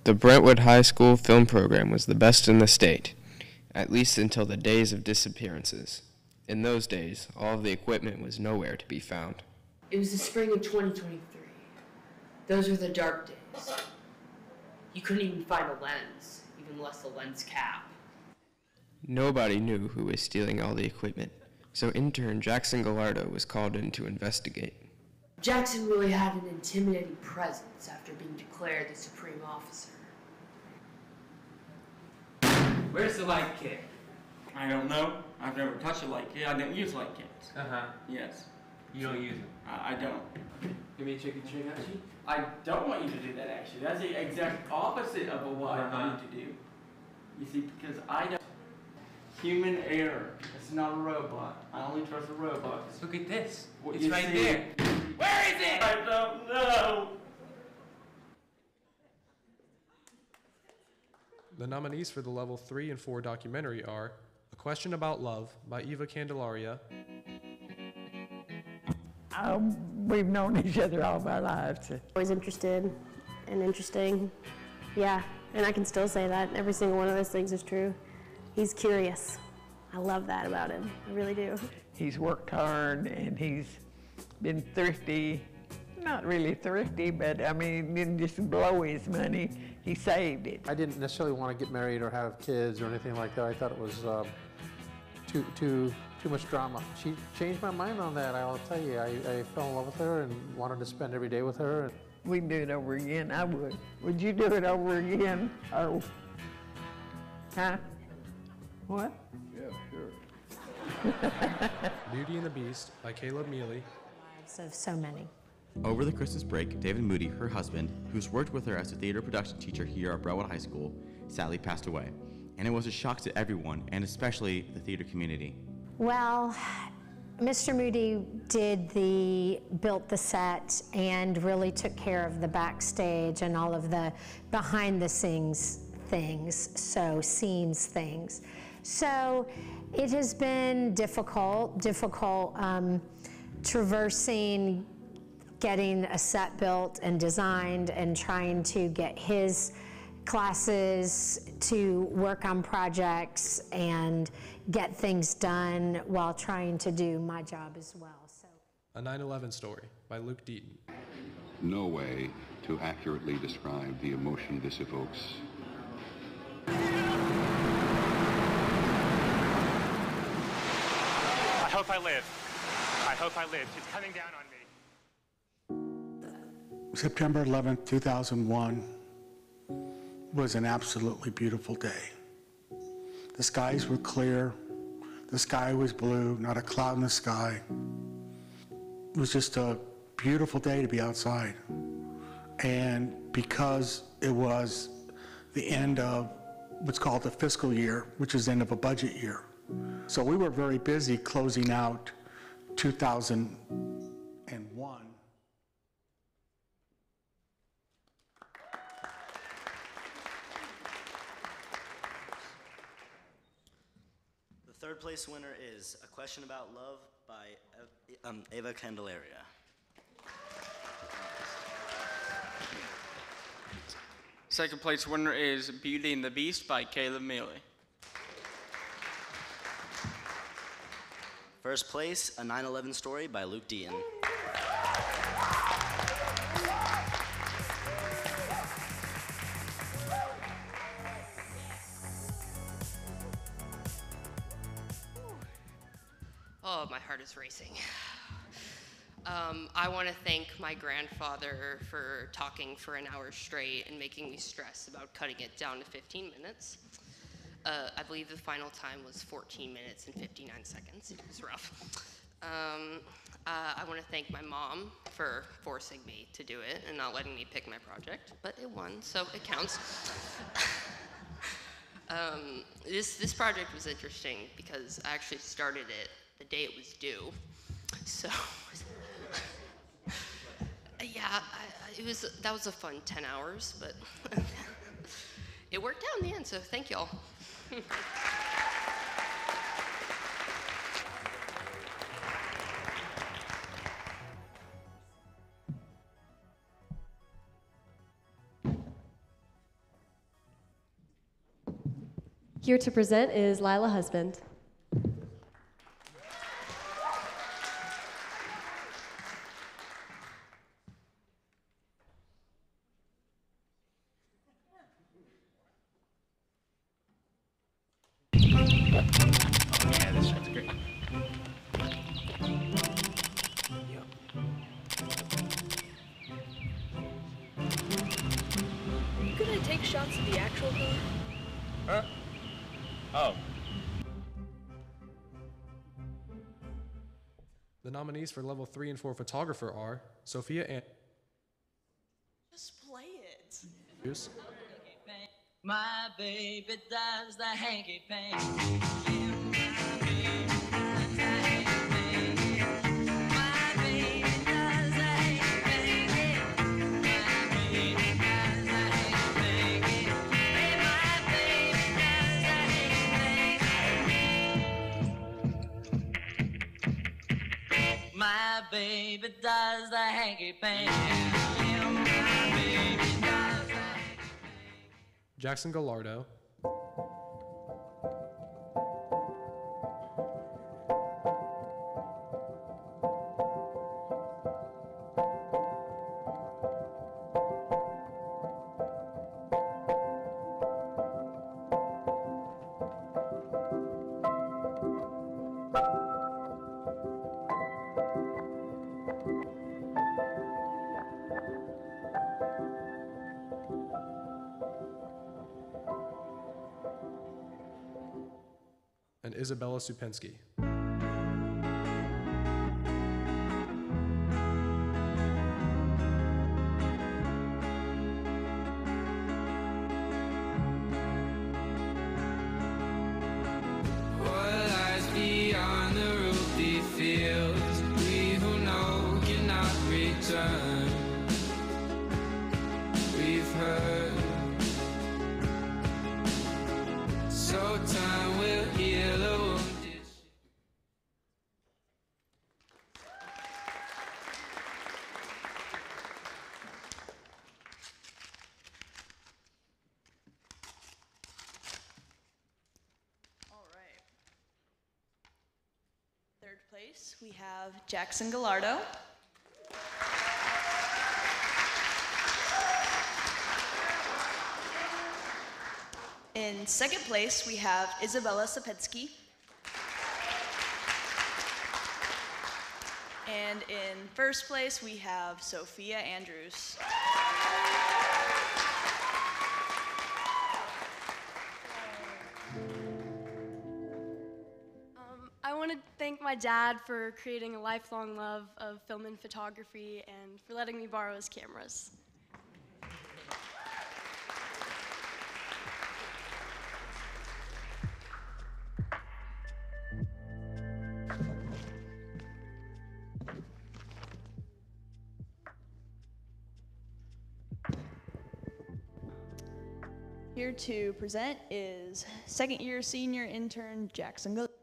The Brentwood High School film program was the best in the state, at least until the days of disappearances. In those days, all of the equipment was nowhere to be found. It was the spring of 2023. Those were the dark days. You couldn't even find a lens, even less a lens cap. Nobody knew who was stealing all the equipment, so intern Jackson Gallardo was called in to investigate. Jackson really had an intimidating presence after being declared the supreme officer. Where's the light kit? I don't know. I've never touched a light kit. I don't use light kits. Yes. You don't use them? I don't. Give me a chicken string, actually? I don't want you to do that, actually. That's the exact opposite of what I want you to do. You see, because I don't. Human error. It's not a robot. I only trust a robot. Look at this. What It's you right see. there. Where is it? I don't know. The nominees for the Level 3 and 4 documentary are A Question About Love by Eva Candelaria, We've known each other all of our lives. Always interested and interesting. Yeah, and I can still say that. Every single one of those things is true. He's curious. I love that about him. I really do. He's worked hard and he's been thrifty. Not really thrifty, but I mean, didn't just blow his money. He saved it. I didn't necessarily want to get married or have kids or anything like that. I thought it was too much drama. She changed my mind on that, I'll tell you. I fell in love with her and wanted to spend every day with her. We can do it over again. I would. Would you do it over again? Oh. Huh? What? Yeah, sure. Beauty and the Beast by Caleb Mealy, Of so many. Over the Christmas break, David Moody, her husband, who's worked with her as a theater production teacher here at Brentwood High School, sadly passed away. And it was a shock to everyone, and especially the theater community. Well, Mr. Moody built the set and really took care of the backstage and all of the behind the scenes things, scenes things. So it has been difficult traversing getting a set built and designed and trying to get his classes to work on projects and get things done while trying to do my job as well. So, A 9/11 Story by Luke Deaton. No way to accurately describe the emotion this evokes. I hope I live. I hope I live. It's coming down on me. September 11th, 2001 was an absolutely beautiful day. The skies were clear. The sky was blue, not a cloud in the sky. It was just a beautiful day to be outside. And because it was the end of what's called the fiscal year, which is the end of a budget year. So we were very busy closing out 2001. The third place winner is A Question About Love by Ava Candelaria. Second place winner is Beauty and the Beast by Caleb Mealy. First place, A 9/11 Story by Luke Deaton. Oh, my heart is racing. I want to thank my grandfather for talking for an hour straight and making me stress about cutting it down to 15 minutes. I believe the final time was 14 minutes and 59 seconds. It was rough. I want to thank my mom for forcing me to do it and not letting me pick my project, but it won, so it counts. This project was interesting because I actually started it the day it was due. So, yeah, that was a fun 10 hours, but it worked out in the end, so thank y'all. Here to present is Lila Husband. Yeah, this shot's great. Could I take shots of the actual car? Huh? Oh. The nominees for level 3 and 4 photographer are Sophia and Just play it. Bruce, My baby does the hanky panky. My baby does the hanky panky. My baby does the hanky. Jackson Gallardo, and Isabella Supensky. What lies beyond the roofy fields, we who know cannot return. We've heard, so time will heal the wounded. All right. Third place, we have Jackson Gallardo. In second place, we have Isabella Sapetsky. And in first place, we have Sophia Andrews. I want to thank my dad for creating a lifelong love of film and photography and for letting me borrow his cameras. Here to present is second year senior intern Jackson Gallardo.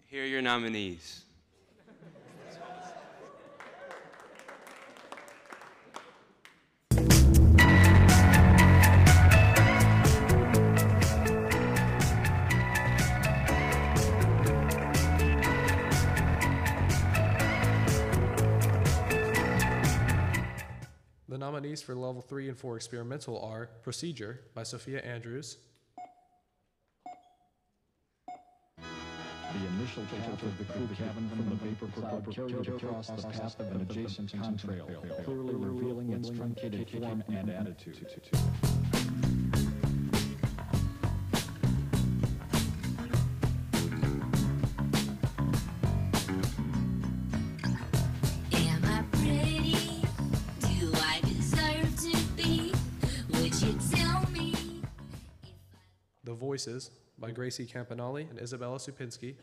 Here are your nominees. The nominees for Level 3 and 4 Experimental are Procedure by Sophia Andrews, The initial path of the crew cabin from the vapor cloud carried across the path of an adjacent contrail, clearly revealing its truncated form and attitude. Am I pretty? Do I deserve to be? Would you tell me? The Voices by Gracie Campanelli and Isabella Supinski,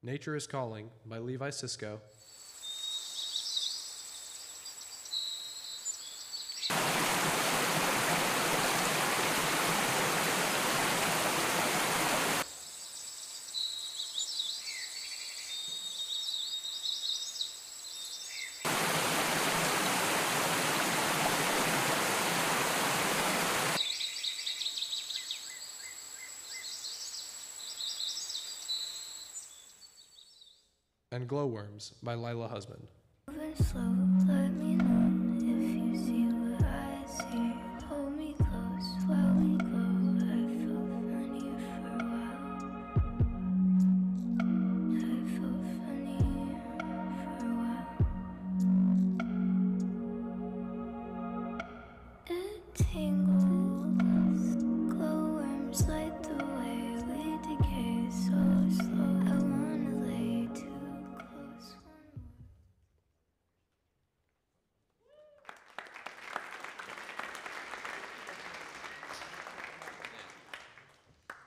Nature is Calling by Levi Sisko, and Glowworms by Lila Husband. Moving slow, let me know if you see what I see. Hold me close while we glow. I felt funny for a while. I felt funny for a while. It tingles. Glowworms light the way. We decay so slow. I wanna lay too close.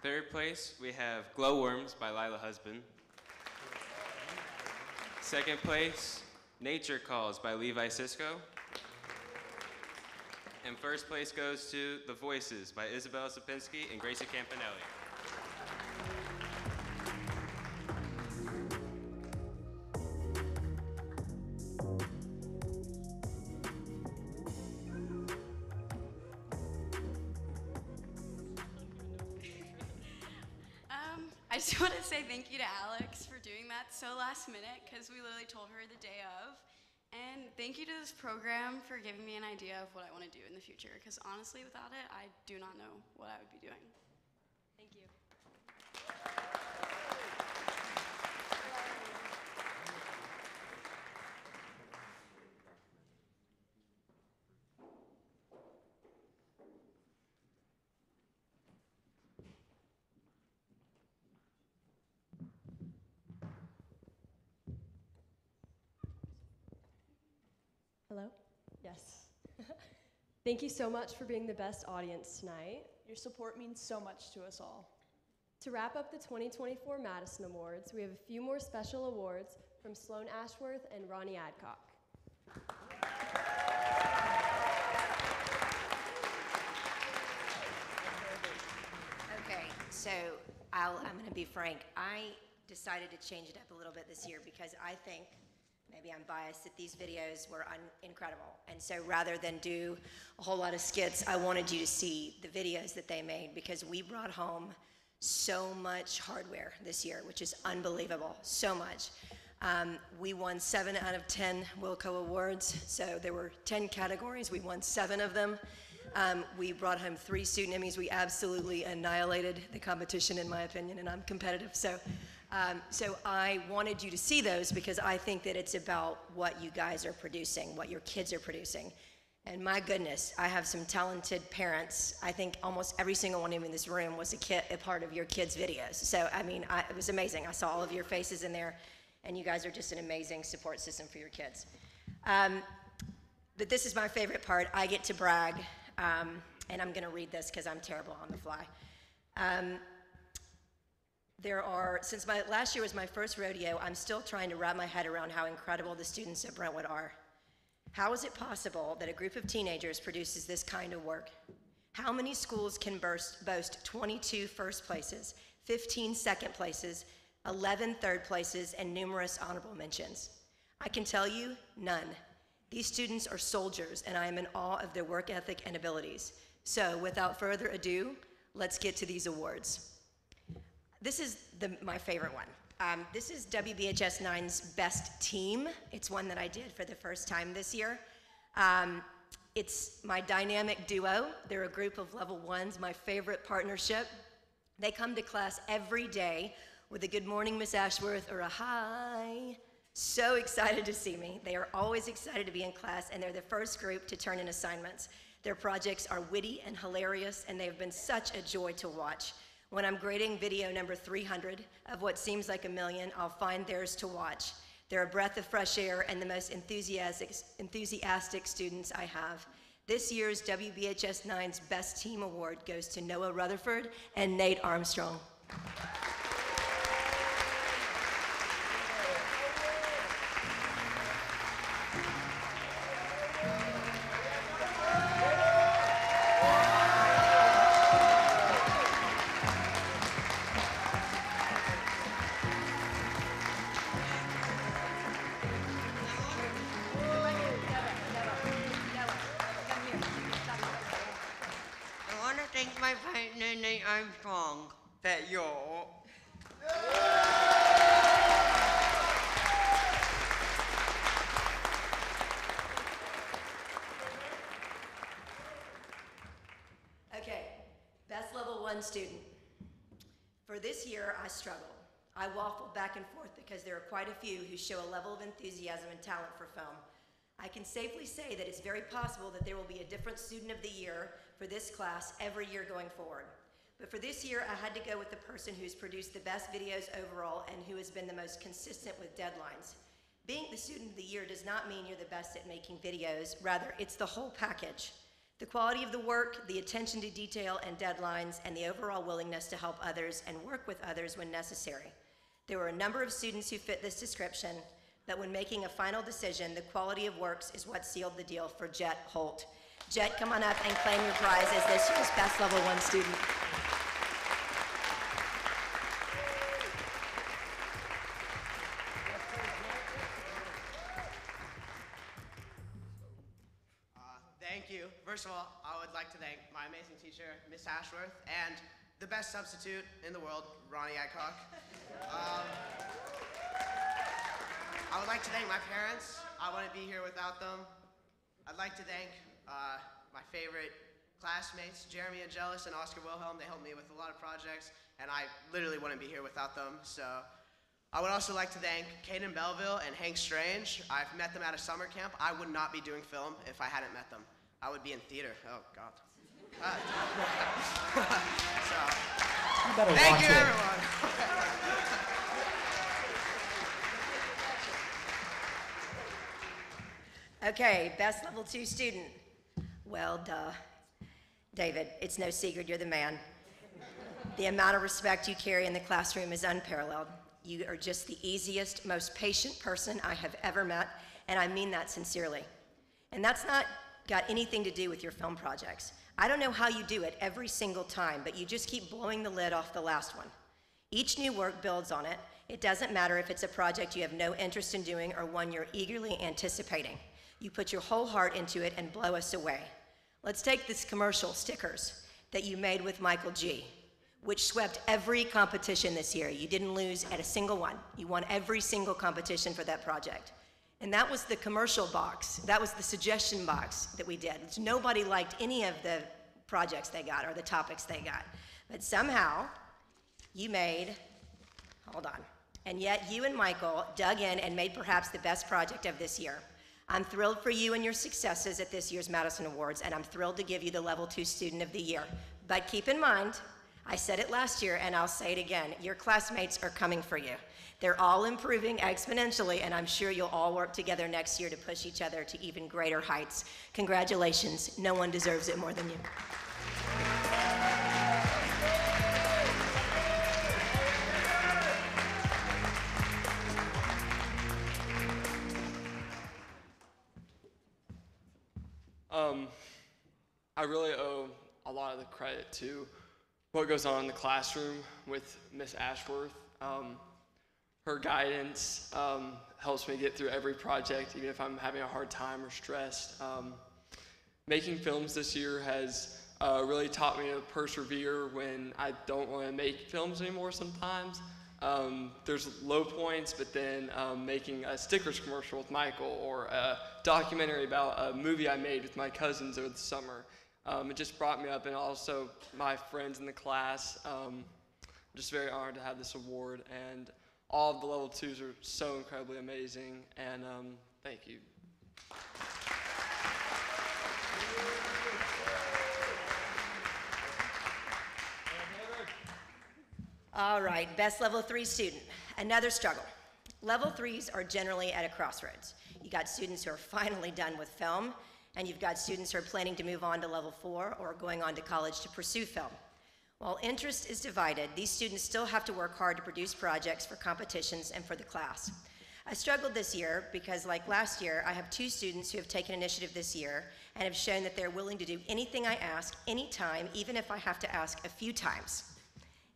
Third place, we have Glowworms by Lila Husband. Second place, Nature Calls by Levi Sisko. And first place goes to The Voices by Isabella Supinski and Gracie Campanelli. I just want to say thank you to Alex for doing that so last minute because we literally told her the day of. And thank you to this program for giving me an idea of what I want to do in the future because honestly, without it, I do not know what I would be doing. Thank you. Hello? Yes. Thank you so much for being the best audience tonight. Your support means so much to us all. To wrap up the 2024 Madison Awards, we have a few more special awards from Sloan Ashworth and Ronnie Adcock. Okay, so I'm going to be frank. I decided to change it up a little bit this year because I think, maybe I'm biased, that these videos were incredible. And so rather than do a whole lot of skits, I wanted you to see the videos that they made because we brought home so much hardware this year, which is unbelievable, so much. We won 7 out of 10 Wilco Awards, so there were 10 categories. We won 7 of them. We brought home 3 student Emmys. We absolutely annihilated the competition, in my opinion, and I'm competitive. So I wanted you to see those because I think that it's about what you guys are producing, what your kids are producing. And my goodness, I have some talented parents. I think almost every single one of them in this room was a part of your kids' videos. So, I mean, it was amazing. I saw all of your faces in there. and you guys are just an amazing support system for your kids. But this is my favorite part. I get to brag, and I'm gonna read this because I'm terrible on the fly. Since last year was my first rodeo, I'm still trying to wrap my head around how incredible the students at Brentwood are. How is it possible that a group of teenagers produces this kind of work? How many schools can boast 22 first places, 15 second places, 11 third places, and numerous honorable mentions? I can tell you, none. These students are soldiers, and I am in awe of their work ethic and abilities. So, without further ado, let's get to these awards. This is my favorite one. This is WBHS 9's best team. It's one that I did for the first time this year. It's my dynamic duo. They're a group of level ones, my favorite partnership. They come to class every day with a good morning, Miss Ashworth, or a hi. So excited to see me. They are always excited to be in class, and they're the first group to turn in assignments. Their projects are witty and hilarious, and they have been such a joy to watch. When I'm grading video number 300 of what seems like a million, I'll find theirs to watch. They're a breath of fresh air and the most enthusiastic students I have. This year's WBHS 9's Best Team Award goes to Noah Rutherford and Nate Armstrong. Armstrong that you're Okay, best level 1 student. For this year, I struggled. I waffled back and forth because there are quite a few who show a level of enthusiasm and talent for film. I can safely say that it's very possible that there will be a different student of the year for this class every year going forward. But for this year, I had to go with the person who's produced the best videos overall and who has been the most consistent with deadlines. Being the student of the year does not mean you're the best at making videos. Rather, it's the whole package. The quality of the work, the attention to detail and deadlines, and the overall willingness to help others and work with others when necessary. There were a number of students who fit this description, but when making a final decision, the quality of works is what sealed the deal for Jet Holt. Jet, come on up and claim your prize as this year's best level 1 student. Thank you. First of all, I would like to thank my amazing teacher, Miss Ashworth, and the best substitute in the world, Ronnie Adcock. I would like to thank my parents. I wouldn't be here without them. I'd like to thank my favorite classmates, Jeremy Angelis and Oscar Wilhelm. They helped me with a lot of projects, and I literally wouldn't be here without them. So I would also like to thank Caden Belleville and Hank Strange. I've met them at a summer camp. I would not be doing film if I hadn't met them. I would be in theater. Oh, God. Thank you, everyone. Okay, best level 2 student. Well, duh. David, it's no secret you're the man. The amount of respect you carry in the classroom is unparalleled. You are just the easiest, most patient person I have ever met, and I mean that sincerely. And that's not got anything to do with your film projects. I don't know how you do it every single time, but you just keep blowing the lid off the last one. Each new work builds on it. It doesn't matter if it's a project you have no interest in doing or one you're eagerly anticipating. You put your whole heart into it and blow us away. Let's take this commercial, Stickers, that you made with Michael G., which swept every competition this year. You didn't lose at a single one. You won every single competition for that project. And that was the commercial box. That was the suggestion box that we did. Nobody liked any of the projects they got or the topics they got. But somehow, you made, hold on, and yet you and Michael dug in and made perhaps the best project of this year. I'm thrilled for you and your successes at this year's Madison Awards, and I'm thrilled to give you the Level 2 Student of the Year. But keep in mind, I said it last year and I'll say it again. Your classmates are coming for you. They're all improving exponentially, and I'm sure you'll all work together next year to push each other to even greater heights. Congratulations. No one deserves it more than you. I really owe a lot of the credit to what goes on in the classroom with Miss Ashworth. Her guidance helps me get through every project, even if I'm having a hard time or stressed. Making films this year has really taught me to persevere when I don't want to make films anymore sometimes. There's low points, but then making a stickers commercial with Michael or a documentary about a movie I made with my cousins over the summer. It just brought me up, and also my friends in the class. I'm just very honored to have this award, and all of the level 2s are so incredibly amazing, and thank you. All right, best level 3 student. Another struggle. Level 3s are generally at a crossroads. You got students who are finally done with film, and you've got students who are planning to move on to level 4 or going on to college to pursue film. While interest is divided, these students still have to work hard to produce projects for competitions and for the class. I struggled this year because, like last year, I have 2 students who have taken initiative this year and have shown that they're willing to do anything I ask, anytime, even if I have to ask a few times.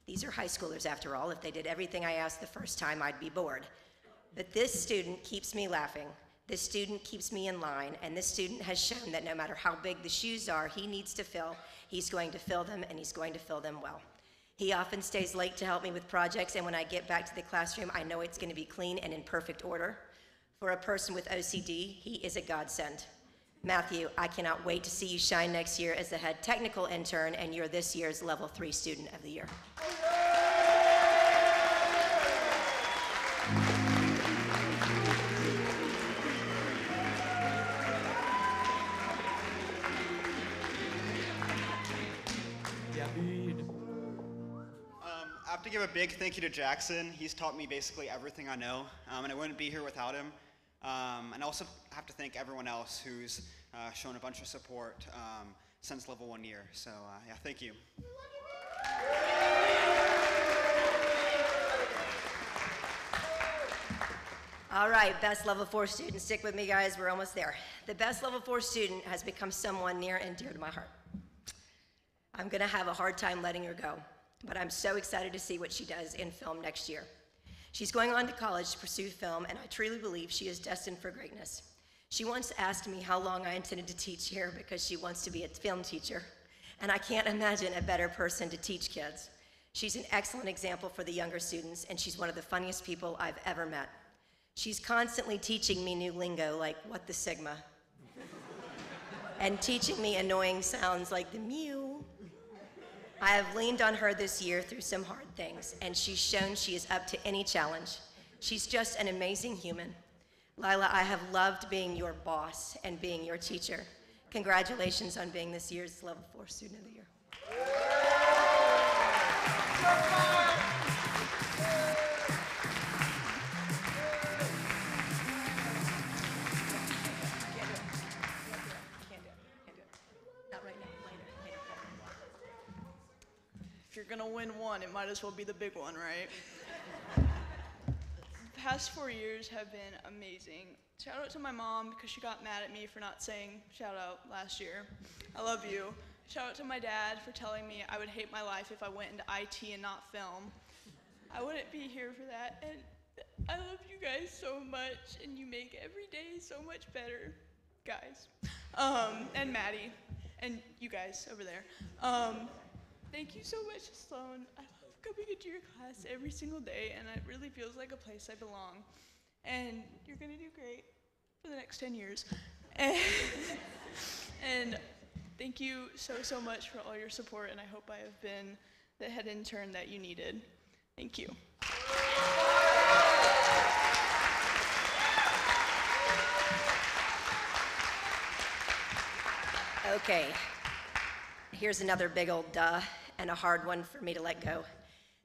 These are high schoolers, after all. If they did everything I asked the first time, I'd be bored. But this student keeps me laughing. This student keeps me in line, and this student has shown that no matter how big the shoes are he needs to fill, he's going to fill them, and he's going to fill them well. He often stays late to help me with projects, and when I get back to the classroom, I know it's going to be clean and in perfect order. For a person with OCD, he is a godsend. Matthew, I cannot wait to see you shine next year as the head technical intern, and you're this year's level 3 student of the year. I have to give a big thank you to Jackson. He's taught me basically everything I know, and I wouldn't be here without him. And I also have to thank everyone else who's shown a bunch of support since level 1 year. So yeah, thank you. All right, best level 4 student. Stick with me, guys. We're almost there. The best level 4 student has become someone near and dear to my heart. I'm going to have a hard time letting her go, but I'm so excited to see what she does in film next year. She's going on to college to pursue film, and I truly believe she is destined for greatness. She once asked me how long I intended to teach here because she wants to be a film teacher, and I can't imagine a better person to teach kids. She's an excellent example for the younger students, and she's one of the funniest people I've ever met. She's constantly teaching me new lingo like, what the Sigma? And teaching me annoying sounds like the mew. I have leaned on her this year through some hard things, and she's shown she is up to any challenge. She's just an amazing human. Lila, I have loved being your boss and being your teacher. Congratulations on being this year's level 4 student of the year. If you're gonna win one, it might as well be the big one, right? The past 4 years have been amazing. Shout out to my mom because she got mad at me for not saying shout out last year. I love you. Shout out to my dad for telling me I would hate my life if I went into IT and not film. I wouldn't be here for that, and I love you guys so much, and you make every day so much better, guys. And Maddie, and you guys over there. Thank you so much, Sloan. I love coming into your class every single day, and it really feels like a place I belong. And you're gonna do great for the next 10 years. And thank you so much for all your support, and I hope I have been the head intern that you needed. Thank you. Okay, here's another big old duh. and a hard one for me to let go.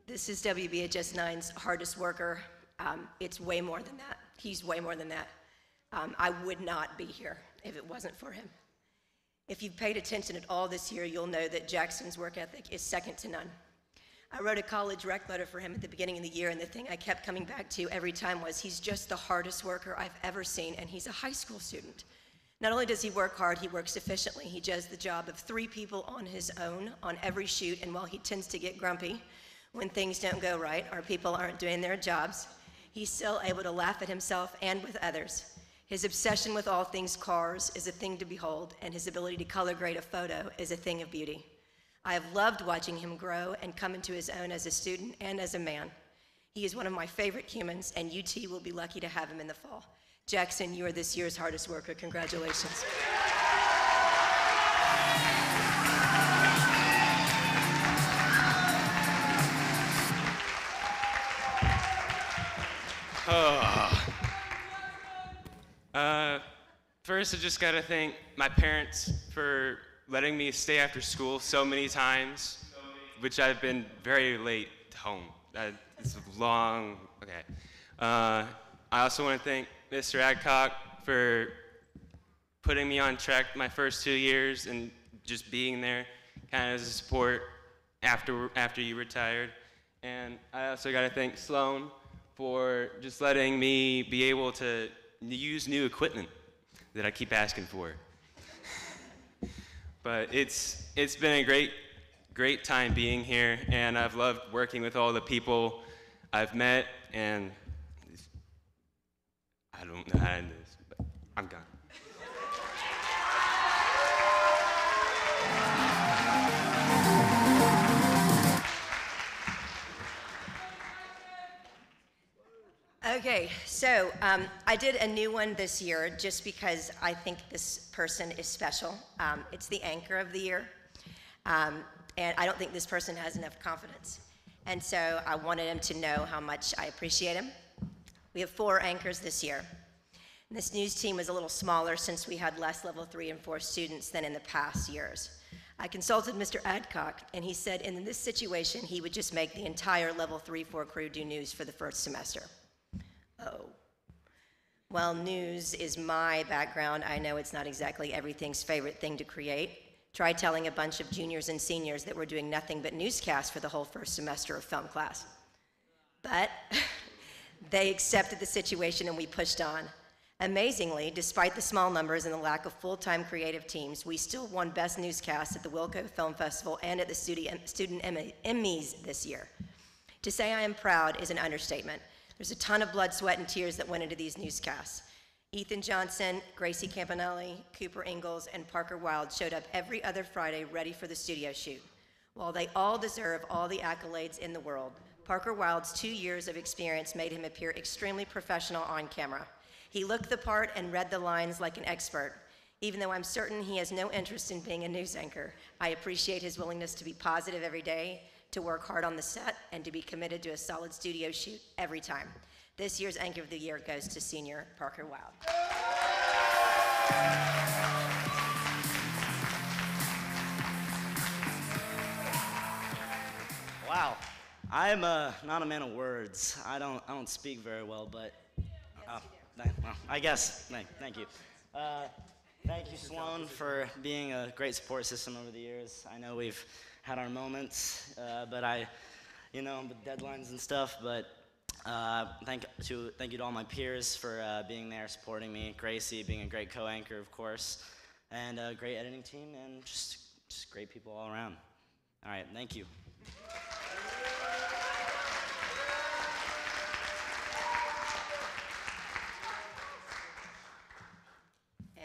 This is WBHS 9's hardest worker. It's way more than that. He's way more than that. I would not be here if it wasn't for him. If you've paid attention at all this year, you'll know that Jackson's work ethic is second to none. I wrote a college rec letter for him at the beginning of the year, and the thing I kept coming back to every time was he's just the hardest worker I've ever seen, and he's a high school student. Not only does he work hard, he works efficiently. He does the job of 3 people on his own on every shoot, and while he tends to get grumpy when things don't go right or people aren't doing their jobs, he's still able to laugh at himself and with others. His obsession with all things cars is a thing to behold, and his ability to color grade a photo is a thing of beauty. I have loved watching him grow and come into his own as a student and as a man. He is one of my favorite humans, and UT will be lucky to have him in the fall. Jackson, you are this year's hardest worker. Congratulations. First, I just gotta thank my parents for letting me stay after school so many times, which I've been very late home. It's long, okay. I also want to thank Mr. Adcock for putting me on track my first 2 years and just being there kind of as a support after you retired. And I also got to thank Sloan for just letting me be able to use new equipment that I keep asking for. But it's been a great time being here, and I've loved working with all the people I've met, and I don't know how to end this, but I'm gone. Okay, so I did a new one this year just because I think this person is special. It's the anchor of the year, and I don't think this person has enough confidence. And so I wanted him to know how much I appreciate him. We have 4 anchors this year. And this news team was a little smaller since we had less level 3 and 4 students than in the past years. I consulted Mr. Adcock, and he said in this situation, he would just make the entire level 3-4 crew do news for the first semester. Oh. Well, news is my background. I know it's not exactly everything's favorite thing to create. Try telling a bunch of juniors and seniors that we're doing nothing but newscasts for the whole first semester of film class. But they accepted the situation and we pushed on. Amazingly, despite the small numbers and the lack of full-time creative teams, we still won Best Newscast at the Wilco Film Festival and at the Student Emmys this year. To say I am proud is an understatement. There's a ton of blood, sweat, and tears that went into these newscasts. Ethan Johnson, Gracie Campanelli, Cooper Ingalls, and Parker Wilde showed up every other Friday ready for the studio shoot. While they all deserve all the accolades in the world, Parker Wilde's 2 years of experience made him appear extremely professional on camera. He looked the part and read the lines like an expert. Even though I'm certain he has no interest in being a news anchor, I appreciate his willingness to be positive every day, to work hard on the set, and to be committed to a solid studio shoot every time. This year's Anchor of the Year goes to senior Parker Wilde. Wow, I'm not a man of words. I don't speak very well, but well, I guess. Thank you. Thank you, Sloan, for being a great support system over the years. I know we've had our moments, but with deadlines and stuff. But thank you to all my peers for being there, supporting me. Gracie being a great co-anchor, of course, and a great editing team, and just great people all around. All right, thank you.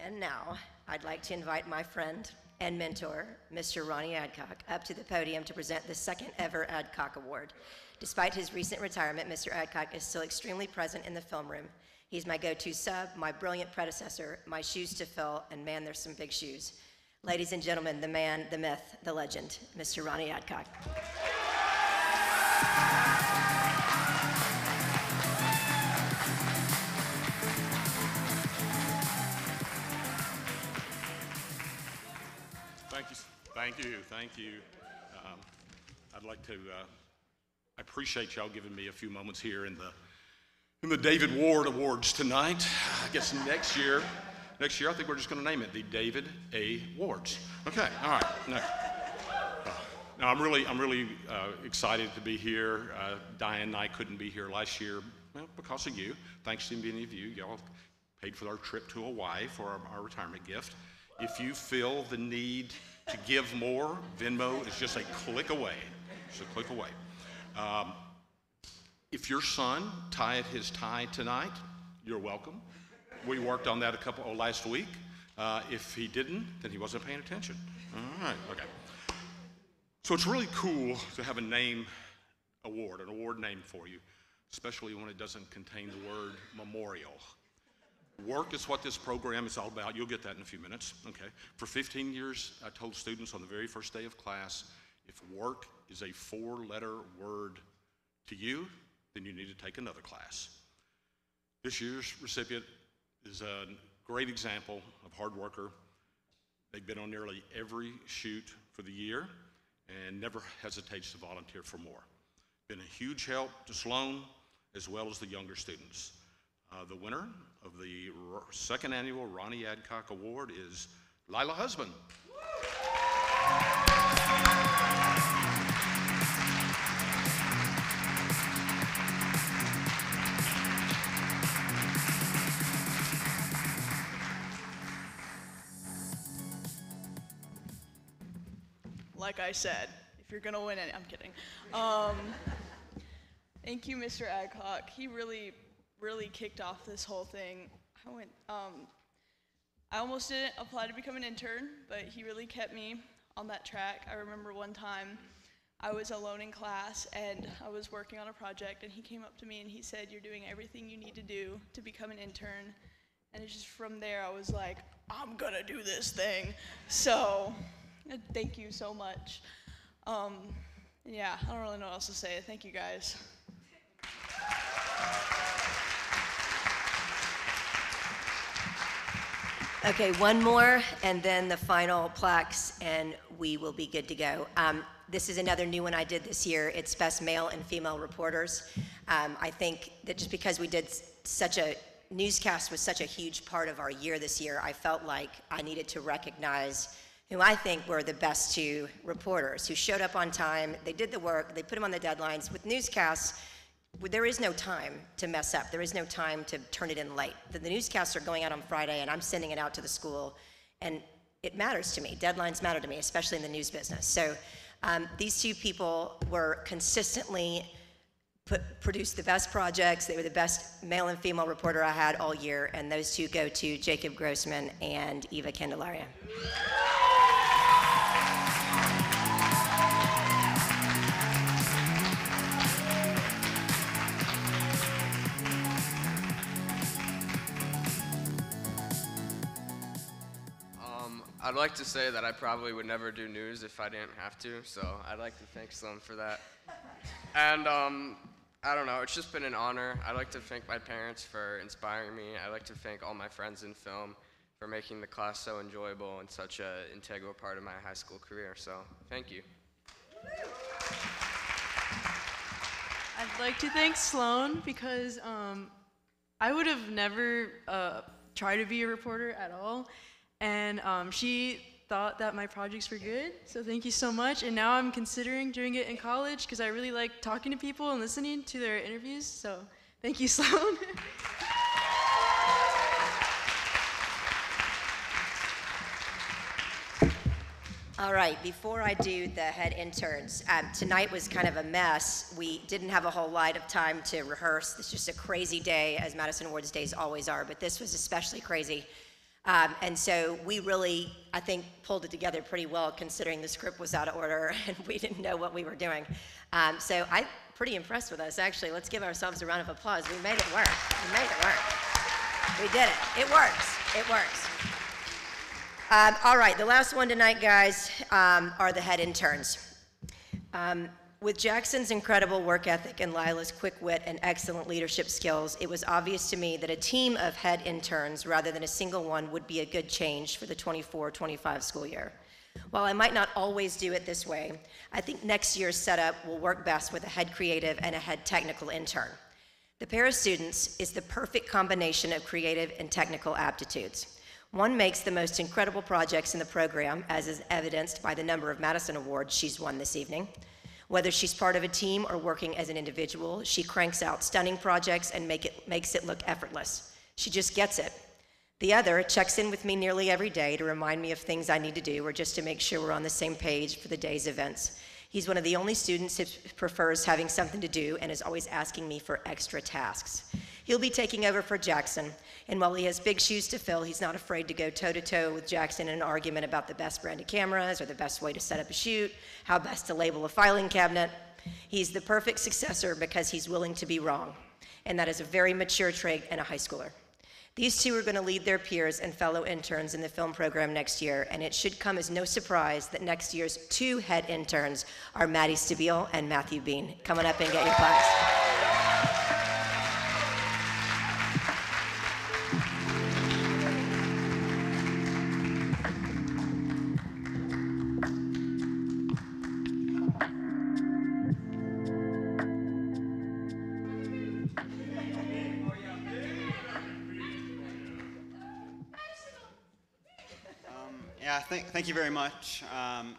And now, I'd like to invite my friend and mentor, Mr. Ronnie Adcock, up to the podium to present the second ever Adcock Award. Despite his recent retirement, Mr. Adcock is still extremely present in the film room. He's my go-to sub, my brilliant predecessor, my shoes to fill, and man, there's some big shoes. Ladies and gentlemen, the man, the myth, the legend, Mr. Ronnie Adcock. Thank you. I'd like to, I appreciate y'all giving me a few moments here in the David Ward Awards tonight. I guess next year I think we're just going to name it the David A. Wards. Okay, all right. Now I'm really excited to be here. Diane and I couldn't be here last year, well, because of you. Thanks to many of you. Y'all paid for our trip to Hawaii for our retirement gift. If you feel the need to give more, Venmo is just a click away. Just a click away. If your son tied his tie tonight, you're welcome. We worked on that last week. If he didn't, then he wasn't paying attention. All right, okay. So it's really cool to have an award named for you, especially when it doesn't contain the word memorial. Work is what this program is all about. You'll get that in a few minutes, okay? For 15 years, I told students on the very first day of class, if work is a 4-letter word to you, then you need to take another class. This year's recipient is a great example of hard worker. They've been on nearly every shoot for the year and never hesitates to volunteer for more. Been a huge help to Sloan as well as the younger students. The winner of the second annual Ronnie Adcock Award is Lila Husband. Like I said, if you're gonna win it, I'm kidding. Thank you, Mr. Adcock. He really kicked off this whole thing. I almost didn't apply to become an intern, but he really kept me on that track. I remember one time I was alone in class and I was working on a project, and he came up to me and he said, "You're doing everything you need to do to become an intern." And it's just from there I was like, I'm gonna do this thing. So thank you so much. Yeah, I don't really know what else to say. Thank you guys. Okay, one more, and then the final plaques, and we will be good to go. This is another new one I did this year. It's Best Male and Female Reporters. I think that just because we did newscast was such a huge part of our year this year, I felt like I needed to recognize who I think were the best 2 reporters, who showed up on time, they did the work, they put them on the deadlines. With newscasts, there is no time to mess up. There is no time to turn it in late. The newscasts are going out on Friday, and I'm sending it out to the school, and it matters to me. Deadlines matter to me, especially in the news business. So these 2 people were consistently produced the best projects. They were the best male and female reporter I had all year, and those 2 go to Jacob Grossman and Eva Candelaria. I'd like to say that I probably would never do news if I didn't have to, so I'd like to thank Sloan for that. And I don't know, it's just been an honor. I'd like to thank my parents for inspiring me. I'd like to thank all my friends in film for making the class so enjoyable and such an integral part of my high school career, so thank you. I'd like to thank Sloan because I would have never tried to be a reporter at all. And she thought that my projects were good, so thank you so much. And now I'm considering doing it in college because I really like talking to people and listening to their interviews, so thank you, Sloan. All right, before I do the head interns, tonight was kind of a mess. We didn't have a whole lot of time to rehearse. It's just a crazy day, as Madison Awards days always are, but this was especially crazy. And so we really, I think, pulled it together pretty well considering the script was out of order and we didn't know what we were doing. So I'm pretty impressed with us, actually. Let's give ourselves a round of applause. We made it work. We made it work. We did it. It works. It works. All right, the last one tonight, guys, are the head interns. With Jackson's incredible work ethic and Lila's quick wit and excellent leadership skills, it was obvious to me that a team of head interns rather than a single one would be a good change for the 24-25 school year. While I might not always do it this way, I think next year's setup will work best with a head creative and a head technical intern. The pair of students is the perfect combination of creative and technical aptitudes. One makes the most incredible projects in the program, as is evidenced by the number of Madison Awards she's won this evening. Whether she's part of a team or working as an individual, she cranks out stunning projects and makes it look effortless. She just gets it. The other checks in with me nearly every day to remind me of things I need to do or just to make sure we're on the same page for the day's events. He's one of the only students who prefers having something to do and is always asking me for extra tasks. He'll be taking over for Jackson, and while he has big shoes to fill, he's not afraid to go toe-to-toe with Jackson in an argument about the best brand of cameras or the best way to set up a shoot, how best to label a filing cabinet. He's the perfect successor because he's willing to be wrong, and that is a very mature trait in a high schooler. These two are going to lead their peers and fellow interns in the film program next year, and it should come as no surprise that next year's two head interns are Maddie Stabile and Matthew Bean. Come on up and get your plaques. Yeah, thank you very much.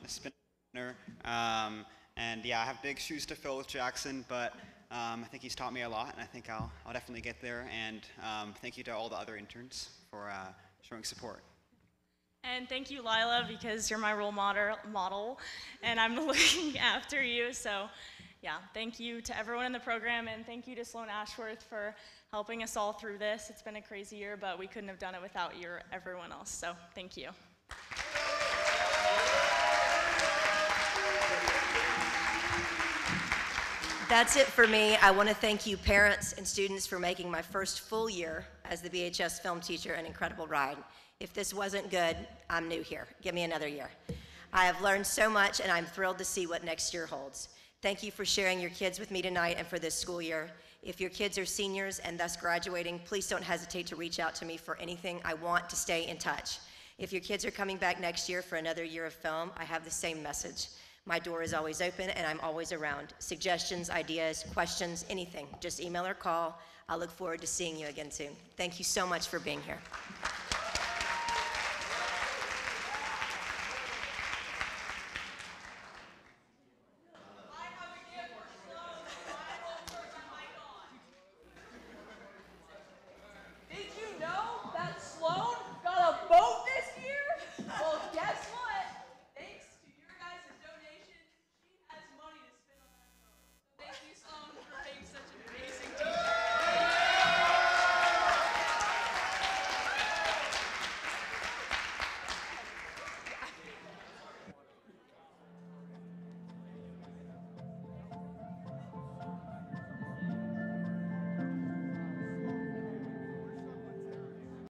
It's been an honor. And yeah, I have big shoes to fill with Jackson, but I think he's taught me a lot, and I think I'll definitely get there. And thank you to all the other interns for showing support. And thank you, Lila, because you're my role model, and I'm looking after you. So yeah, thank you to everyone in the program, and thank you to Sloan Ashworth for helping us all through this. It's been a crazy year, but we couldn't have done it without you or everyone else. So thank you. That's it for me. I want to thank you parents and students for making my first full year as the BHS film teacher an incredible ride. If this wasn't good, I'm new here. Give me another year. I have learned so much, and I'm thrilled to see what next year holds. Thank you for sharing your kids with me tonight and for this school year. If your kids are seniors and thus graduating, please don't hesitate to reach out to me for anything. I want to stay in touch. If your kids are coming back next year for another year of film, I have the same message. My door is always open, and I'm always around. Suggestions, ideas, questions, anything. Just email or call. I look forward to seeing you again soon. Thank you so much for being here.